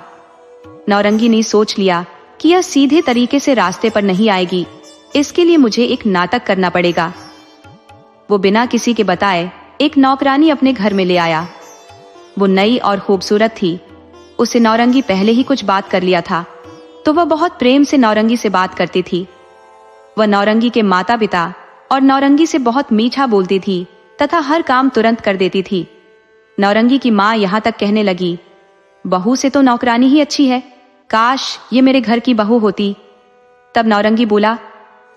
नौरंगी ने सोच लिया कि यह सीधे तरीके से रास्ते पर नहीं आएगी, इसके लिए मुझे एक नाटक करना पड़ेगा। वो बिना किसी के बताए एक नौकरानी अपने घर में ले आया। वो नई और खूबसूरत थी। उसे नौरंगी पहले ही कुछ बात कर लिया था, तो वह बहुत प्रेम से नौरंगी से बात करती थी। वह नौरंगी के माता पिता और नौरंगी से बहुत मीठा बोलती थी तथा हर काम तुरंत कर देती थी। नौरंगी की माँ यहाँ तक कहने लगी, बहू से तो नौकरानी ही अच्छी है, काश ये मेरे घर की बहू होती। तब नौरंगी बोला,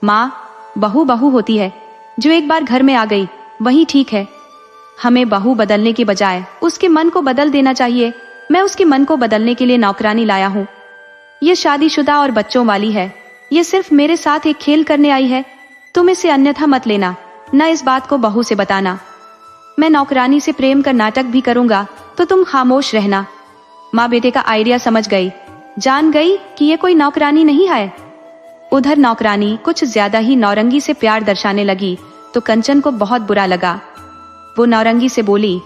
माँ बहू बहू होती है, जो एक बार घर में आ गई वही ठीक है। हमें बहू बदलने के बजाय उसके मन को बदल देना चाहिए। मैं उसके मन को बदलने के लिए नौकरानी लाया हूँ। ये शादीशुदा और बच्चों वाली है, ये सिर्फ मेरे साथ एक खेल करने आई है। तुम इसे अन्यथा मत लेना, न इस बात को बहू से बताना। मैं नौकरानी से प्रेम का नाटक भी करूंगा तो तुम खामोश रहना। माँ बेटे का आइडिया समझ गई, जान गई कि ये कोई नौकरानी नहीं है। उधर नौकरानी कुछ ज्यादा ही नौरंगी से प्यार दर्शाने लगी, तो कंचन को बहुत बुरा लगा। वो नौरंगी से बोली,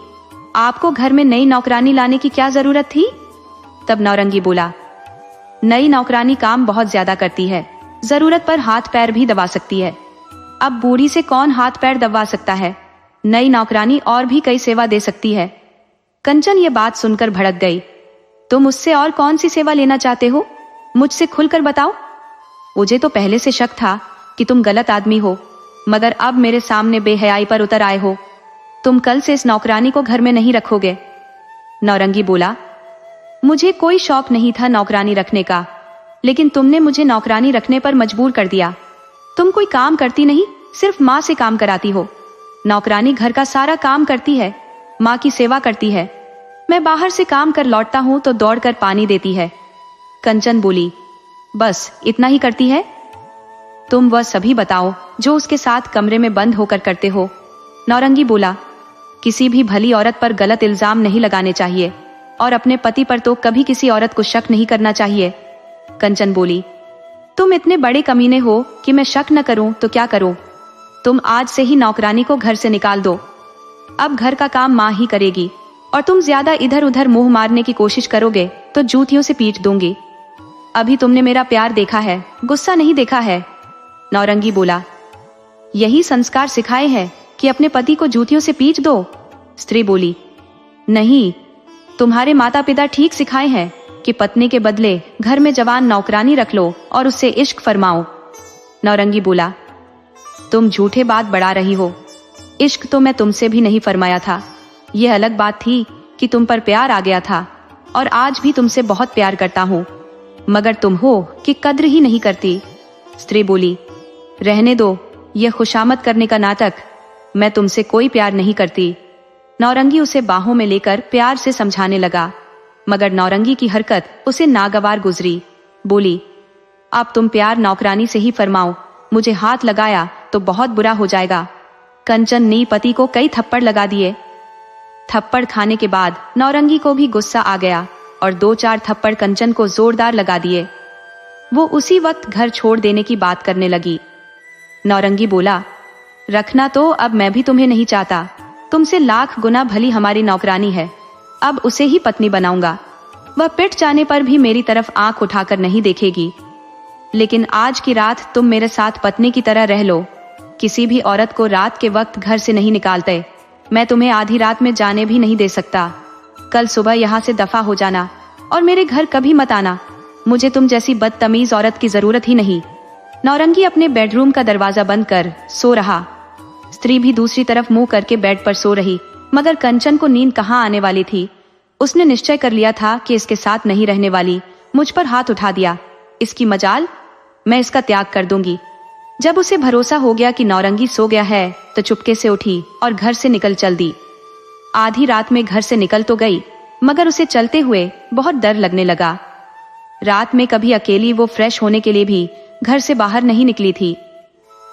आपको घर में नई नौकरानी लाने की क्या जरूरत थी? तब नौरंगी बोला, नई नौकरानी काम बहुत ज्यादा करती है, जरूरत पर हाथ पैर भी दबा सकती है। अब बूढ़ी से कौन हाथ पैर दबा सकता है? नई नौकरानी और भी कई सेवा दे सकती है। कंचन ये बात सुनकर भड़क गई। तुम मुझसे और कौन सी सेवा लेना चाहते हो? मुझसे खुलकर बताओ। मुझे तो पहले से शक था कि तुम गलत आदमी हो, मगर अब मेरे सामने बेहयाई पर उतर आए हो। तुम कल से इस नौकरानी को घर में नहीं रखोगे। नौरंगी बोला, मुझे कोई शौक नहीं था नौकरानी रखने का, लेकिन तुमने मुझे नौकरानी रखने पर मजबूर कर दिया। तुम कोई काम करती नहीं, सिर्फ माँ से काम कराती हो। नौकरानी घर का सारा काम करती है, माँ की सेवा करती है। मैं बाहर से काम कर लौटता हूँ तो दौड़कर पानी देती है। कंचन बोली, बस इतना ही करती है? तुम वह सभी बताओ जो उसके साथ कमरे में बंद होकर करते हो। नौरंगी बोला, किसी भी भली औरत पर गलत इल्जाम नहीं लगाने चाहिए और अपने पति पर तो कभी किसी औरत को शक नहीं करना चाहिए। कंचन बोली, तुम इतने बड़े कमीने हो कि मैं शक न करूं तो क्या करूं? तुम आज से ही नौकरानी को घर से निकाल दो। अब घर का काम माँ ही करेगी और तुम ज्यादा इधर उधर मुंह मारने की कोशिश करोगे तो जूतियों से पीट दूंगी। अभी तुमने मेरा प्यार देखा है, गुस्सा नहीं देखा है। नौरंगी बोला, यही संस्कार सिखाए हैं कि अपने पति को जूतियों से पीट दो? स्त्री बोली, नहीं, तुम्हारे माता पिता ठीक सिखाए हैं कि पत्नी के बदले घर में जवान नौकरानी रख लो और उससे इश्क फरमाओ। नौरंगी बोला, तुम झूठे बात बढ़ा रही हो। इश्क तो मैं तुमसे भी नहीं फरमाया था। यह अलग बात थी कि तुम पर प्यार आ गया था और आज भी तुमसे बहुत प्यार करता हूँ, मगर तुम हो कि कद्र ही नहीं करती। स्त्री बोली, रहने दो यह खुशामद करने का नाटक। मैं तुमसे कोई प्यार नहीं करती। नौरंगी उसे बाहों में लेकर प्यार से समझाने लगा, मगर नौरंगी की हरकत उसे नागवार गुजरी। बोली, अब तुम प्यार नौकरानी से ही फरमाओ, मुझे हाथ लगाया तो बहुत बुरा हो जाएगा। कंचन ने पति को कई थप्पड़ लगा दिए। थप्पड़ खाने के बाद नौरंगी को भी गुस्सा आ गया और 2-4 थप्पड़ कंचन को जोरदार लगा दिए। वो उसी वक्त घर छोड़ देने की बात करने लगी। नौरंगी बोला, रखना तो अब मैं भी तुम्हें नहीं चाहता। तुमसे लाख गुना भली हमारी नौकरानी है, अब उसे ही पत्नी बनाऊंगा। वह पिट जाने पर भी मेरी तरफ आंख उठाकर नहीं देखेगी। लेकिन आज की रात तुम मेरे साथ पत्नी की तरह रह लो। किसी भी औरत को रात के वक्त घर से नहीं निकालते। मैं तुम्हें आधी रात में जाने भी नहीं दे सकता। कल सुबह यहाँ से दफा हो जाना और मेरे घर कभी मत आना। मुझे तुम जैसी बदतमीज औरत की जरूरत ही नहीं। नौरंगी अपने बेडरूम का दरवाजा बंद कर सो रहा। स्त्री भी दूसरी तरफ मुंह करके बेड पर सो रही, मगर कंचन को नींद कहाँ आने वाली थी। उसने निश्चय कर लिया था कि इसके साथ नहीं रहने वाली। मुझ पर हाथ उठा दिया, इसकी मजाल, मैं इसका त्याग कर दूंगी। जब उसे भरोसा हो गया कि नौरंगी सो गया है तो चुपके से उठी और घर से निकल चल दी। आधी रात में घर से निकल तो गई, मगर उसे चलते हुए बहुत डर लगने लगा। रात में कभी अकेली वो फ्रेश होने के लिए भी घर से बाहर नहीं निकली थी।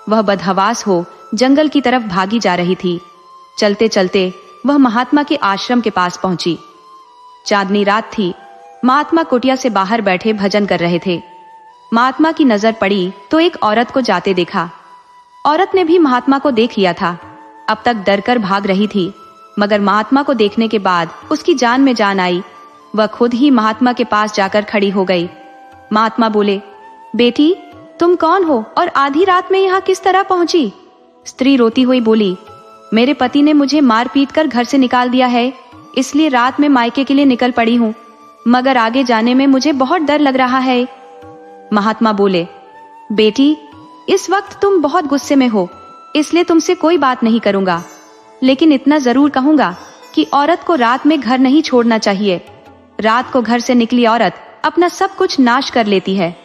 वह बदहवास हो जंगल की तरफ भागी जा रही थी। चलते चलते वह महात्मा के आश्रम के पास पहुंची। चांदनी रात थी। महात्मा कुटिया से बाहर बैठे भजन कर रहे थे। महात्मा की नजर पड़ी तो एक औरत को जाते देखा। औरत ने भी महात्मा को देख लिया था। अब तक डरकर भाग रही थी, मगर महात्मा को देखने के बाद उसकी जान में जान आई। वह खुद ही महात्मा के पास जाकर खड़ी हो गई। महात्मा बोले, बेटी, तुम कौन हो और आधी रात में यहाँ किस तरह पहुंची? स्त्री रोती हुई बोली, मेरे पति ने मुझे मार पीट कर घर से निकाल दिया है, इसलिए रात में मायके के लिए निकल पड़ी हूँ, मगर आगे जाने में मुझे बहुत डर लग रहा है। महात्मा बोले, बेटी, इस वक्त तुम बहुत गुस्से में हो, इसलिए तुमसे कोई बात नहीं करूंगा, लेकिन इतना जरूर कहूंगा कि औरत को रात में घर नहीं छोड़ना चाहिए। रात को घर से निकली औरत अपना सब कुछ नाश कर लेती है।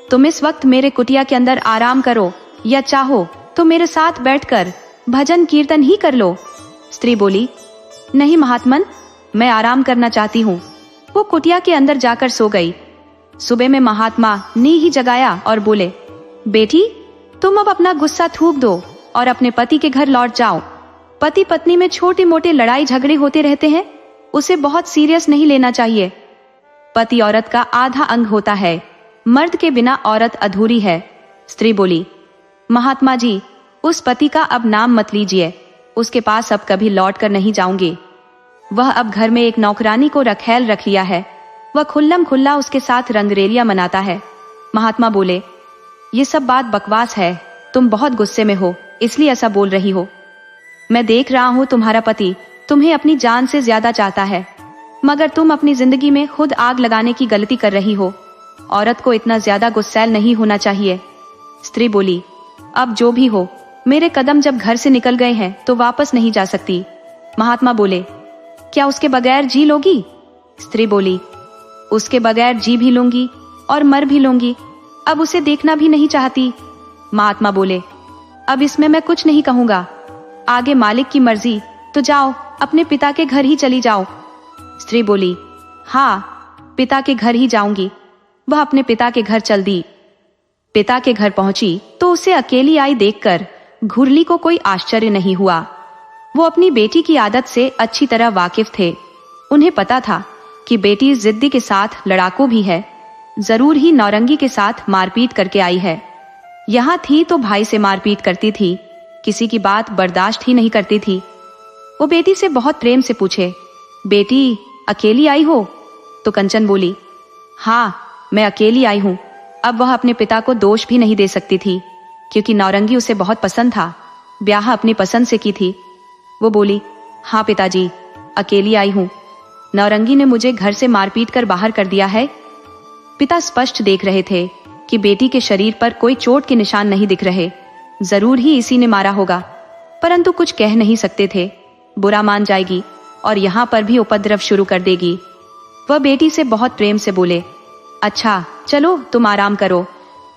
तुम इस वक्त मेरे कुटिया के अंदर आराम करो, या चाहो तो मेरे साथ बैठकर भजन कीर्तन ही कर लो। स्त्री बोली, नहीं महात्मन, मैं आराम करना चाहती हूँ। वो कुटिया के अंदर जाकर सो गई। सुबह में महात्मा ने ही जगाया और बोले, बेटी, तुम अब अपना गुस्सा थूक दो और अपने पति के घर लौट जाओ। पति पत्नी में छोटे मोटे लड़ाई झगड़े होते रहते हैं, उसे बहुत सीरियस नहीं लेना चाहिए। पति औरत का आधा अंग होता है, मर्द के बिना औरत अधूरी है। स्त्री बोली, महात्मा जी, उस पति का अब नाम मत लीजिए, उसके पास अब कभी लौट कर नहीं जाऊंगी। वह अब घर में एक नौकरानी को रखेल रख लिया है। वह खुल्लम खुल्ला उसके साथ रंगरेलियां मनाता है। महात्मा बोले, ये सब बात बकवास है, तुम बहुत गुस्से में हो इसलिए ऐसा बोल रही हो। मैं देख रहा हूँ तुम्हारा पति तुम्हें अपनी जान से ज्यादा चाहता है, मगर तुम अपनी जिंदगी में खुद आग लगाने की गलती कर रही हो। औरत को इतना ज्यादा गुस्सैल नहीं होना चाहिए। स्त्री बोली, अब जो भी हो, मेरे कदम जब घर से निकल गए हैं तो वापस नहीं जा सकती। महात्मा बोले, क्या उसके बगैर जी लोगी? स्त्री बोली, उसके बगैर जी भी लूंगी और मर भी लूंगी, अब उसे देखना भी नहीं चाहती। महात्मा बोले, अब इसमें मैं कुछ नहीं कहूंगा, आगे मालिक की मर्जी, तो जाओ अपने पिता के घर ही चली जाओ। स्त्री बोली, हाँ, पिता के घर ही जाऊंगी। वह अपने पिता के घर चल दी। पिता के घर पहुंची तो उसे अकेली आई देखकर घुरली को कोई आश्चर्य नहीं हुआ। वो अपनी बेटी की आदत से अच्छी तरह वाकिफ थे। उन्हें पता था कि बेटी जिद्दी के साथ लड़ाकू भी है, जरूर ही नौरंगी के साथ मारपीट करके आई है। यहाँ थी तो भाई से मारपीट करती थी, किसी की बात बर्दाश्त ही नहीं करती थी। वो बेटी से बहुत प्रेम से पूछे, बेटी अकेली आई हो? तो कंचन बोली, हाँ मैं अकेली आई हूँ। अब वह अपने पिता को दोष भी नहीं दे सकती थी, क्योंकि नौरंगी उसे बहुत पसंद था, ब्याह अपनी पसंद से की थी। वो बोली, हाँ पिताजी अकेली आई हूँ, नौरंगी ने मुझे घर से मारपीट कर बाहर कर दिया है। पिता स्पष्ट देख रहे थे कि बेटी के शरीर पर कोई चोट के निशान नहीं दिख रहे, जरूर ही इसी ने मारा होगा, परंतु कुछ कह नहीं सकते थे, बुरा मान जाएगी और यहाँ पर भी उपद्रव शुरू कर देगी। वह बेटी से बहुत प्रेम से बोले, अच्छा चलो तुम आराम करो,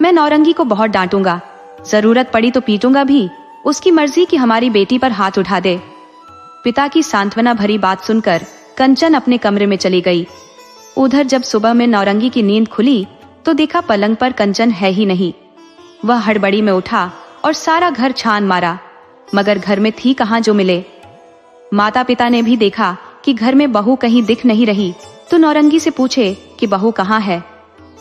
मैं नौरंगी को बहुत डांटूंगा, जरूरत पड़ी तो पीटूंगा भी, उसकी मर्जी कि हमारी बेटी पर हाथ उठा दे। पिता की सांत्वना भरी बात सुनकर कंचन अपने कमरे में चली गई। उधर जब सुबह में नौरंगी की नींद खुली तो देखा पलंग पर कंचन है ही नहीं। वह हड़बड़ी में उठा और सारा घर छान मारा, मगर घर में थी कहाँ जो मिले। माता पिता ने भी देखा कि घर में बहू कहीं दिख नहीं रही, तो नौरंगी से पूछे कि बहू कहाँ है।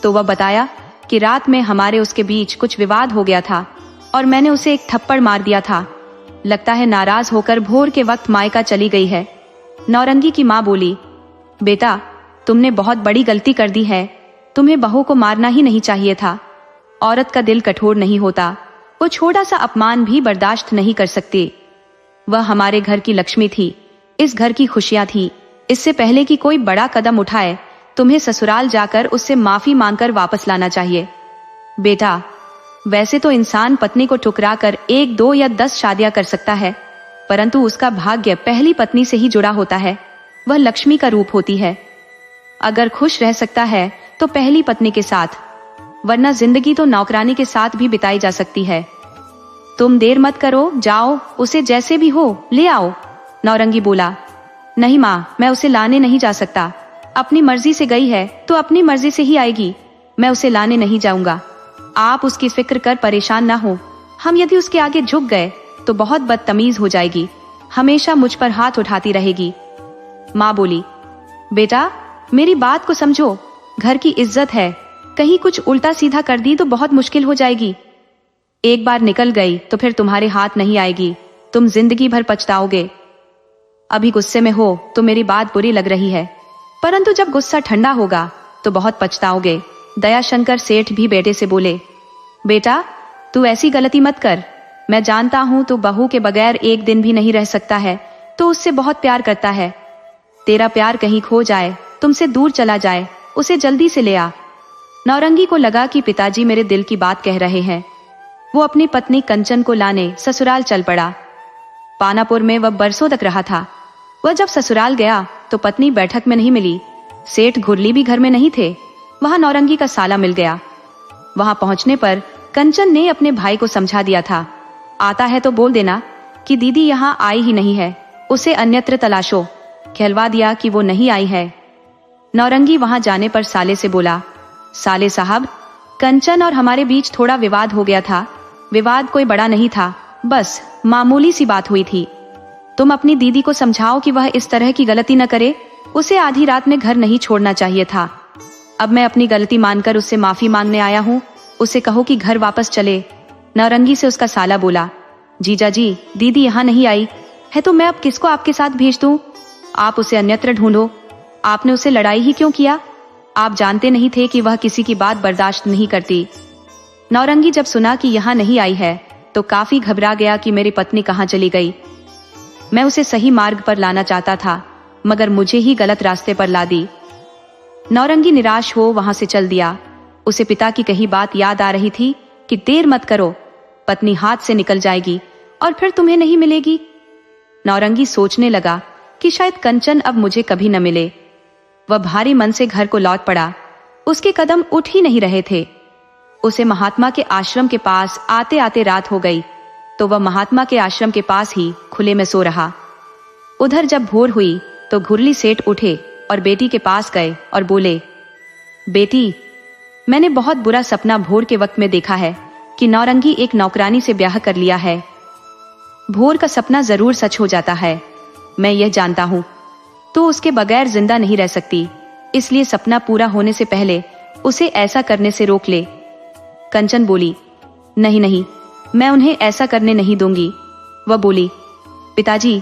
तो वह बताया कि रात में हमारे उसके बीच कुछ विवाद हो गया था और मैंने उसे एक थप्पड़ मार दिया था, लगता है नाराज होकर भोर के वक्त मायका चली गई है। नौरंगी की माँ बोली, बेटा तुमने बहुत बड़ी गलती कर दी है, तुम्हें बहू को मारना ही नहीं चाहिए था। औरत का दिल कठोर नहीं होता, वो छोटा सा अपमान भी बर्दाश्त नहीं कर सकती। वह हमारे घर की लक्ष्मी थी, इस घर की खुशियां थी। इससे पहले कि कोई बड़ा कदम उठाए तुम्हें ससुराल जाकर उससे माफी मांगकर वापस लाना चाहिए। बेटा वैसे तो इंसान पत्नी को ठुकरा कर 1, 2 या 10 शादियां कर सकता है, परंतु उसका भाग्य पहली पत्नी से ही जुड़ा होता है, वह लक्ष्मी का रूप होती है। अगर खुश रह सकता है तो पहली पत्नी के साथ, वरना जिंदगी तो नौकरानी के साथ भी बिताई जा सकती है। तुम देर मत करो, जाओ उसे जैसे भी हो ले आओ। नौरंगी बोला, नहीं माँ मैं उसे लाने नहीं जा सकता, अपनी मर्जी से गई है तो अपनी मर्जी से ही आएगी, मैं उसे लाने नहीं जाऊंगा। आप उसकी फिक्र कर परेशान ना हो, हम यदि उसके आगे झुक गए तो बहुत बदतमीज हो जाएगी, हमेशा मुझ पर हाथ उठाती रहेगी। माँ बोली, बेटा मेरी बात को समझो, घर की इज्जत है, कहीं कुछ उल्टा सीधा कर दी तो बहुत मुश्किल हो जाएगी। एक बार निकल गई तो फिर तुम्हारे हाथ नहीं आएगी, तुम जिंदगी भर पछताओगे। अभी गुस्से में हो तो मेरी बात बुरी लग रही है, परंतु जब गुस्सा ठंडा होगा तो बहुत पछताओगे। दयाशंकर सेठ भी बेटे से बोले, बेटा तू ऐसी गलती मत कर, मैं जानता हूं तू बहू के बगैर एक दिन भी नहीं रह सकता है, तो उससे बहुत प्यार करता है। तेरा प्यार कहीं खो जाए, तुमसे दूर चला जाए, उसे जल्दी से ले आ। नौरंगी को लगा कि पिताजी मेरे दिल की बात कह रहे हैं। वो अपनी पत्नी कंचन को लाने ससुराल चल पड़ा। पानापुर में वह बरसों तक रहा था। वह जब ससुराल गया तो पत्नी बैठक में नहीं मिली, सेठ घुरली भी घर में नहीं थे। वहां नौरंगी का साला मिल गया। वहां पहुंचने पर कंचन ने अपने भाई को समझा दिया था, आता है तो बोल देना कि दीदी यहाँ आई ही नहीं है, उसे अन्यत्र तलाशो। कहलवा दिया कि वो नहीं आई है। नौरंगी वहां जाने पर साले से बोला, साले साहब कंचन और हमारे बीच थोड़ा विवाद हो गया था। विवाद कोई बड़ा नहीं था, बस मामूली सी बात हुई थी। तुम अपनी दीदी को समझाओ कि वह इस तरह की गलती न करे, उसे आधी रात में घर नहीं छोड़ना चाहिए था। अब मैं अपनी गलती मानकर उससे माफी मांगने आया हूँ, उसे कहो कि घर वापस चले। नौरंगी से उसका साला बोला, जीजा जी दीदी यहाँ नहीं आई है तो मैं अब किसको आपके साथ भेज दूं? आप उसे अन्यत्र ढूंढो। आपने उसे लड़ाई ही क्यों किया? आप जानते नहीं थे कि वह किसी की बात बर्दाश्त नहीं करती। नौरंगी जब सुना कि यहाँ नहीं आई है तो काफी घबरा गया कि मेरी पत्नी कहाँ चली गई। मैं उसे सही मार्ग पर लाना चाहता था, मगर मुझे ही गलत रास्ते पर ला दी। नौरंगी निराश हो वहां से चल दिया। उसे पिता की कही बात याद आ रही थी कि देर मत करो, पत्नी हाथ से निकल जाएगी और फिर तुम्हें नहीं मिलेगी। नौरंगी सोचने लगा कि शायद कंचन अब मुझे कभी न मिले। वह भारी मन से घर को लौट पड़ा। उसके कदम उठ ही नहीं रहे थे। उसे महात्मा के आश्रम के पास आते आते रात हो गई तो वह महात्मा के आश्रम के पास ही खुले में सो रहा। उधर जब भोर हुई तो घुरली सेठ उठे और बेटी के पास गए और बोले, बेटी मैंने बहुत बुरा सपना भोर के वक्त में देखा है कि नौरंगी एक नौकरानी से ब्याह कर लिया है। भोर का सपना जरूर सच हो जाता है। मैं यह जानता हूँ। तो उसके बगैर जिंदा नहीं रह सकती, इसलिए सपना पूरा होने से पहले उसे ऐसा करने से रोक ले। कंचन बोली, नहीं नहीं, मैं उन्हें ऐसा करने नहीं दूंगी। वह बोली, पिताजी,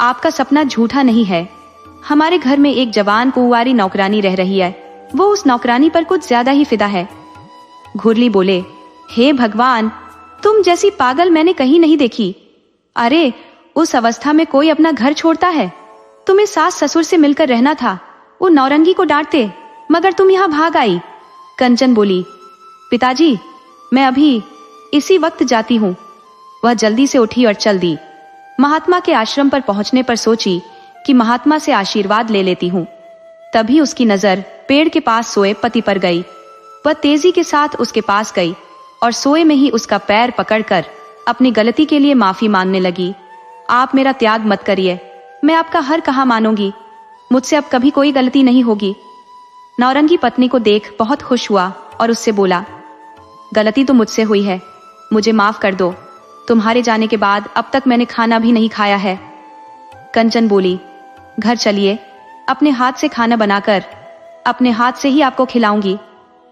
आपका सपना झूठा नहीं है। हमारे घर में एक जवान कुंवारी नौकरानी रह रही है। वो उस नौकरानी पर कुछ ज्यादा ही फिदा है। घुरली बोले, हे भगवान, तुम जैसी पागल मैंने कहीं नहीं देखी। अरे, उस अवस्था में कोई अपना घर छोड़ता है? तुम्हें सास ससुर से मिलकर रहना था, वो नौरंगी को डांटते, मगर तुम यहाँ भाग आई। कंचन बोली, पिताजी, मैं अभी इसी वक्त जाती हूँ। वह जल्दी से उठी और चल दी। महात्मा के आश्रम पर पहुंचने पर सोची कि महात्मा से आशीर्वाद ले लेती हूँ। तभी उसकी नजर पेड़ के पास सोए पति पर गई। वह तेजी के साथ उसके पास गई और सोए में ही उसका पैर पकड़कर अपनी गलती के लिए माफी मांगने लगी। आप मेरा त्याग मत करिए, मैं आपका हर कहा मानूंगी। मुझसे अब कभी कोई गलती नहीं होगी। नौरंगी पत्नी को देख बहुत खुश हुआ और उससे बोला, गलती तो मुझसे हुई है, मुझे माफ कर दो। तुम्हारे जाने के बाद अब तक मैंने खाना भी नहीं खाया है। कंचन बोली, घर चलिए, अपने हाथ से खाना बनाकर अपने हाथ से ही आपको खिलाऊंगी,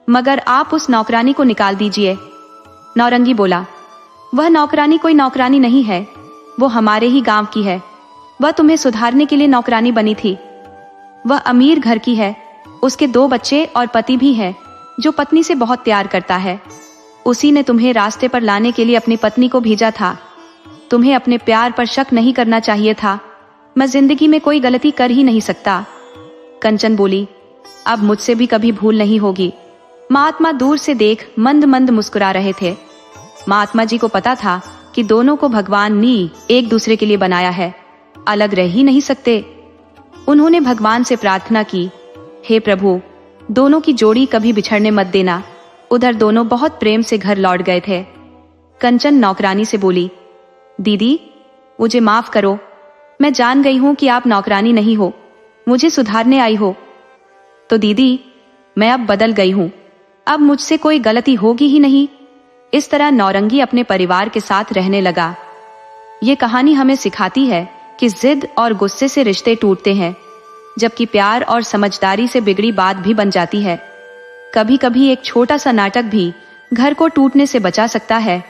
मगर आप उस नौकरानी को निकाल दीजिए। नौरंगी बोला, वह नौकरानी कोई नौकरानी नहीं है, वो हमारे ही गांव की है। वह तुम्हें सुधारने के लिए नौकरानी बनी थी। वह अमीर घर की है, उसके 2 बच्चे और पति भी है, जो पत्नी से बहुत प्यार करता है। उसी ने तुम्हें रास्ते पर लाने के लिए अपनी पत्नी को भेजा था। तुम्हें अपने प्यार पर शक नहीं करना चाहिए था। मैं जिंदगी में कोई गलती कर ही नहीं सकता। कंचन बोली, अब मुझसे भी कभी भूल नहीं होगी। महात्मा दूर से देख मंद मंद मुस्कुरा रहे थे। महात्मा जी को पता था कि दोनों को भगवान ने एक दूसरे के लिए बनाया है, अलग रह ही नहीं सकते। उन्होंने भगवान से प्रार्थना की, हे प्रभु, दोनों की जोड़ी कभी बिछड़ने मत देना। उधर दोनों बहुत प्रेम से घर लौट गए थे। कंचन नौकरानी से बोली, दीदी, मुझे माफ करो। मैं जान गई हूं कि आप नौकरानी नहीं हो, मुझे सुधारने आई हो। तो दीदी, मैं अब बदल गई हूं, अब मुझसे कोई गलती होगी ही नहीं। इस तरह नौरंगी अपने परिवार के साथ रहने लगा। ये कहानी हमें सिखाती है कि जिद और गुस्से से रिश्ते टूटते हैं, जबकि प्यार और समझदारी से बिगड़ी बात भी बन जाती है। कभी कभी एक छोटा सा नाटक भी घर को टूटने से बचा सकता है।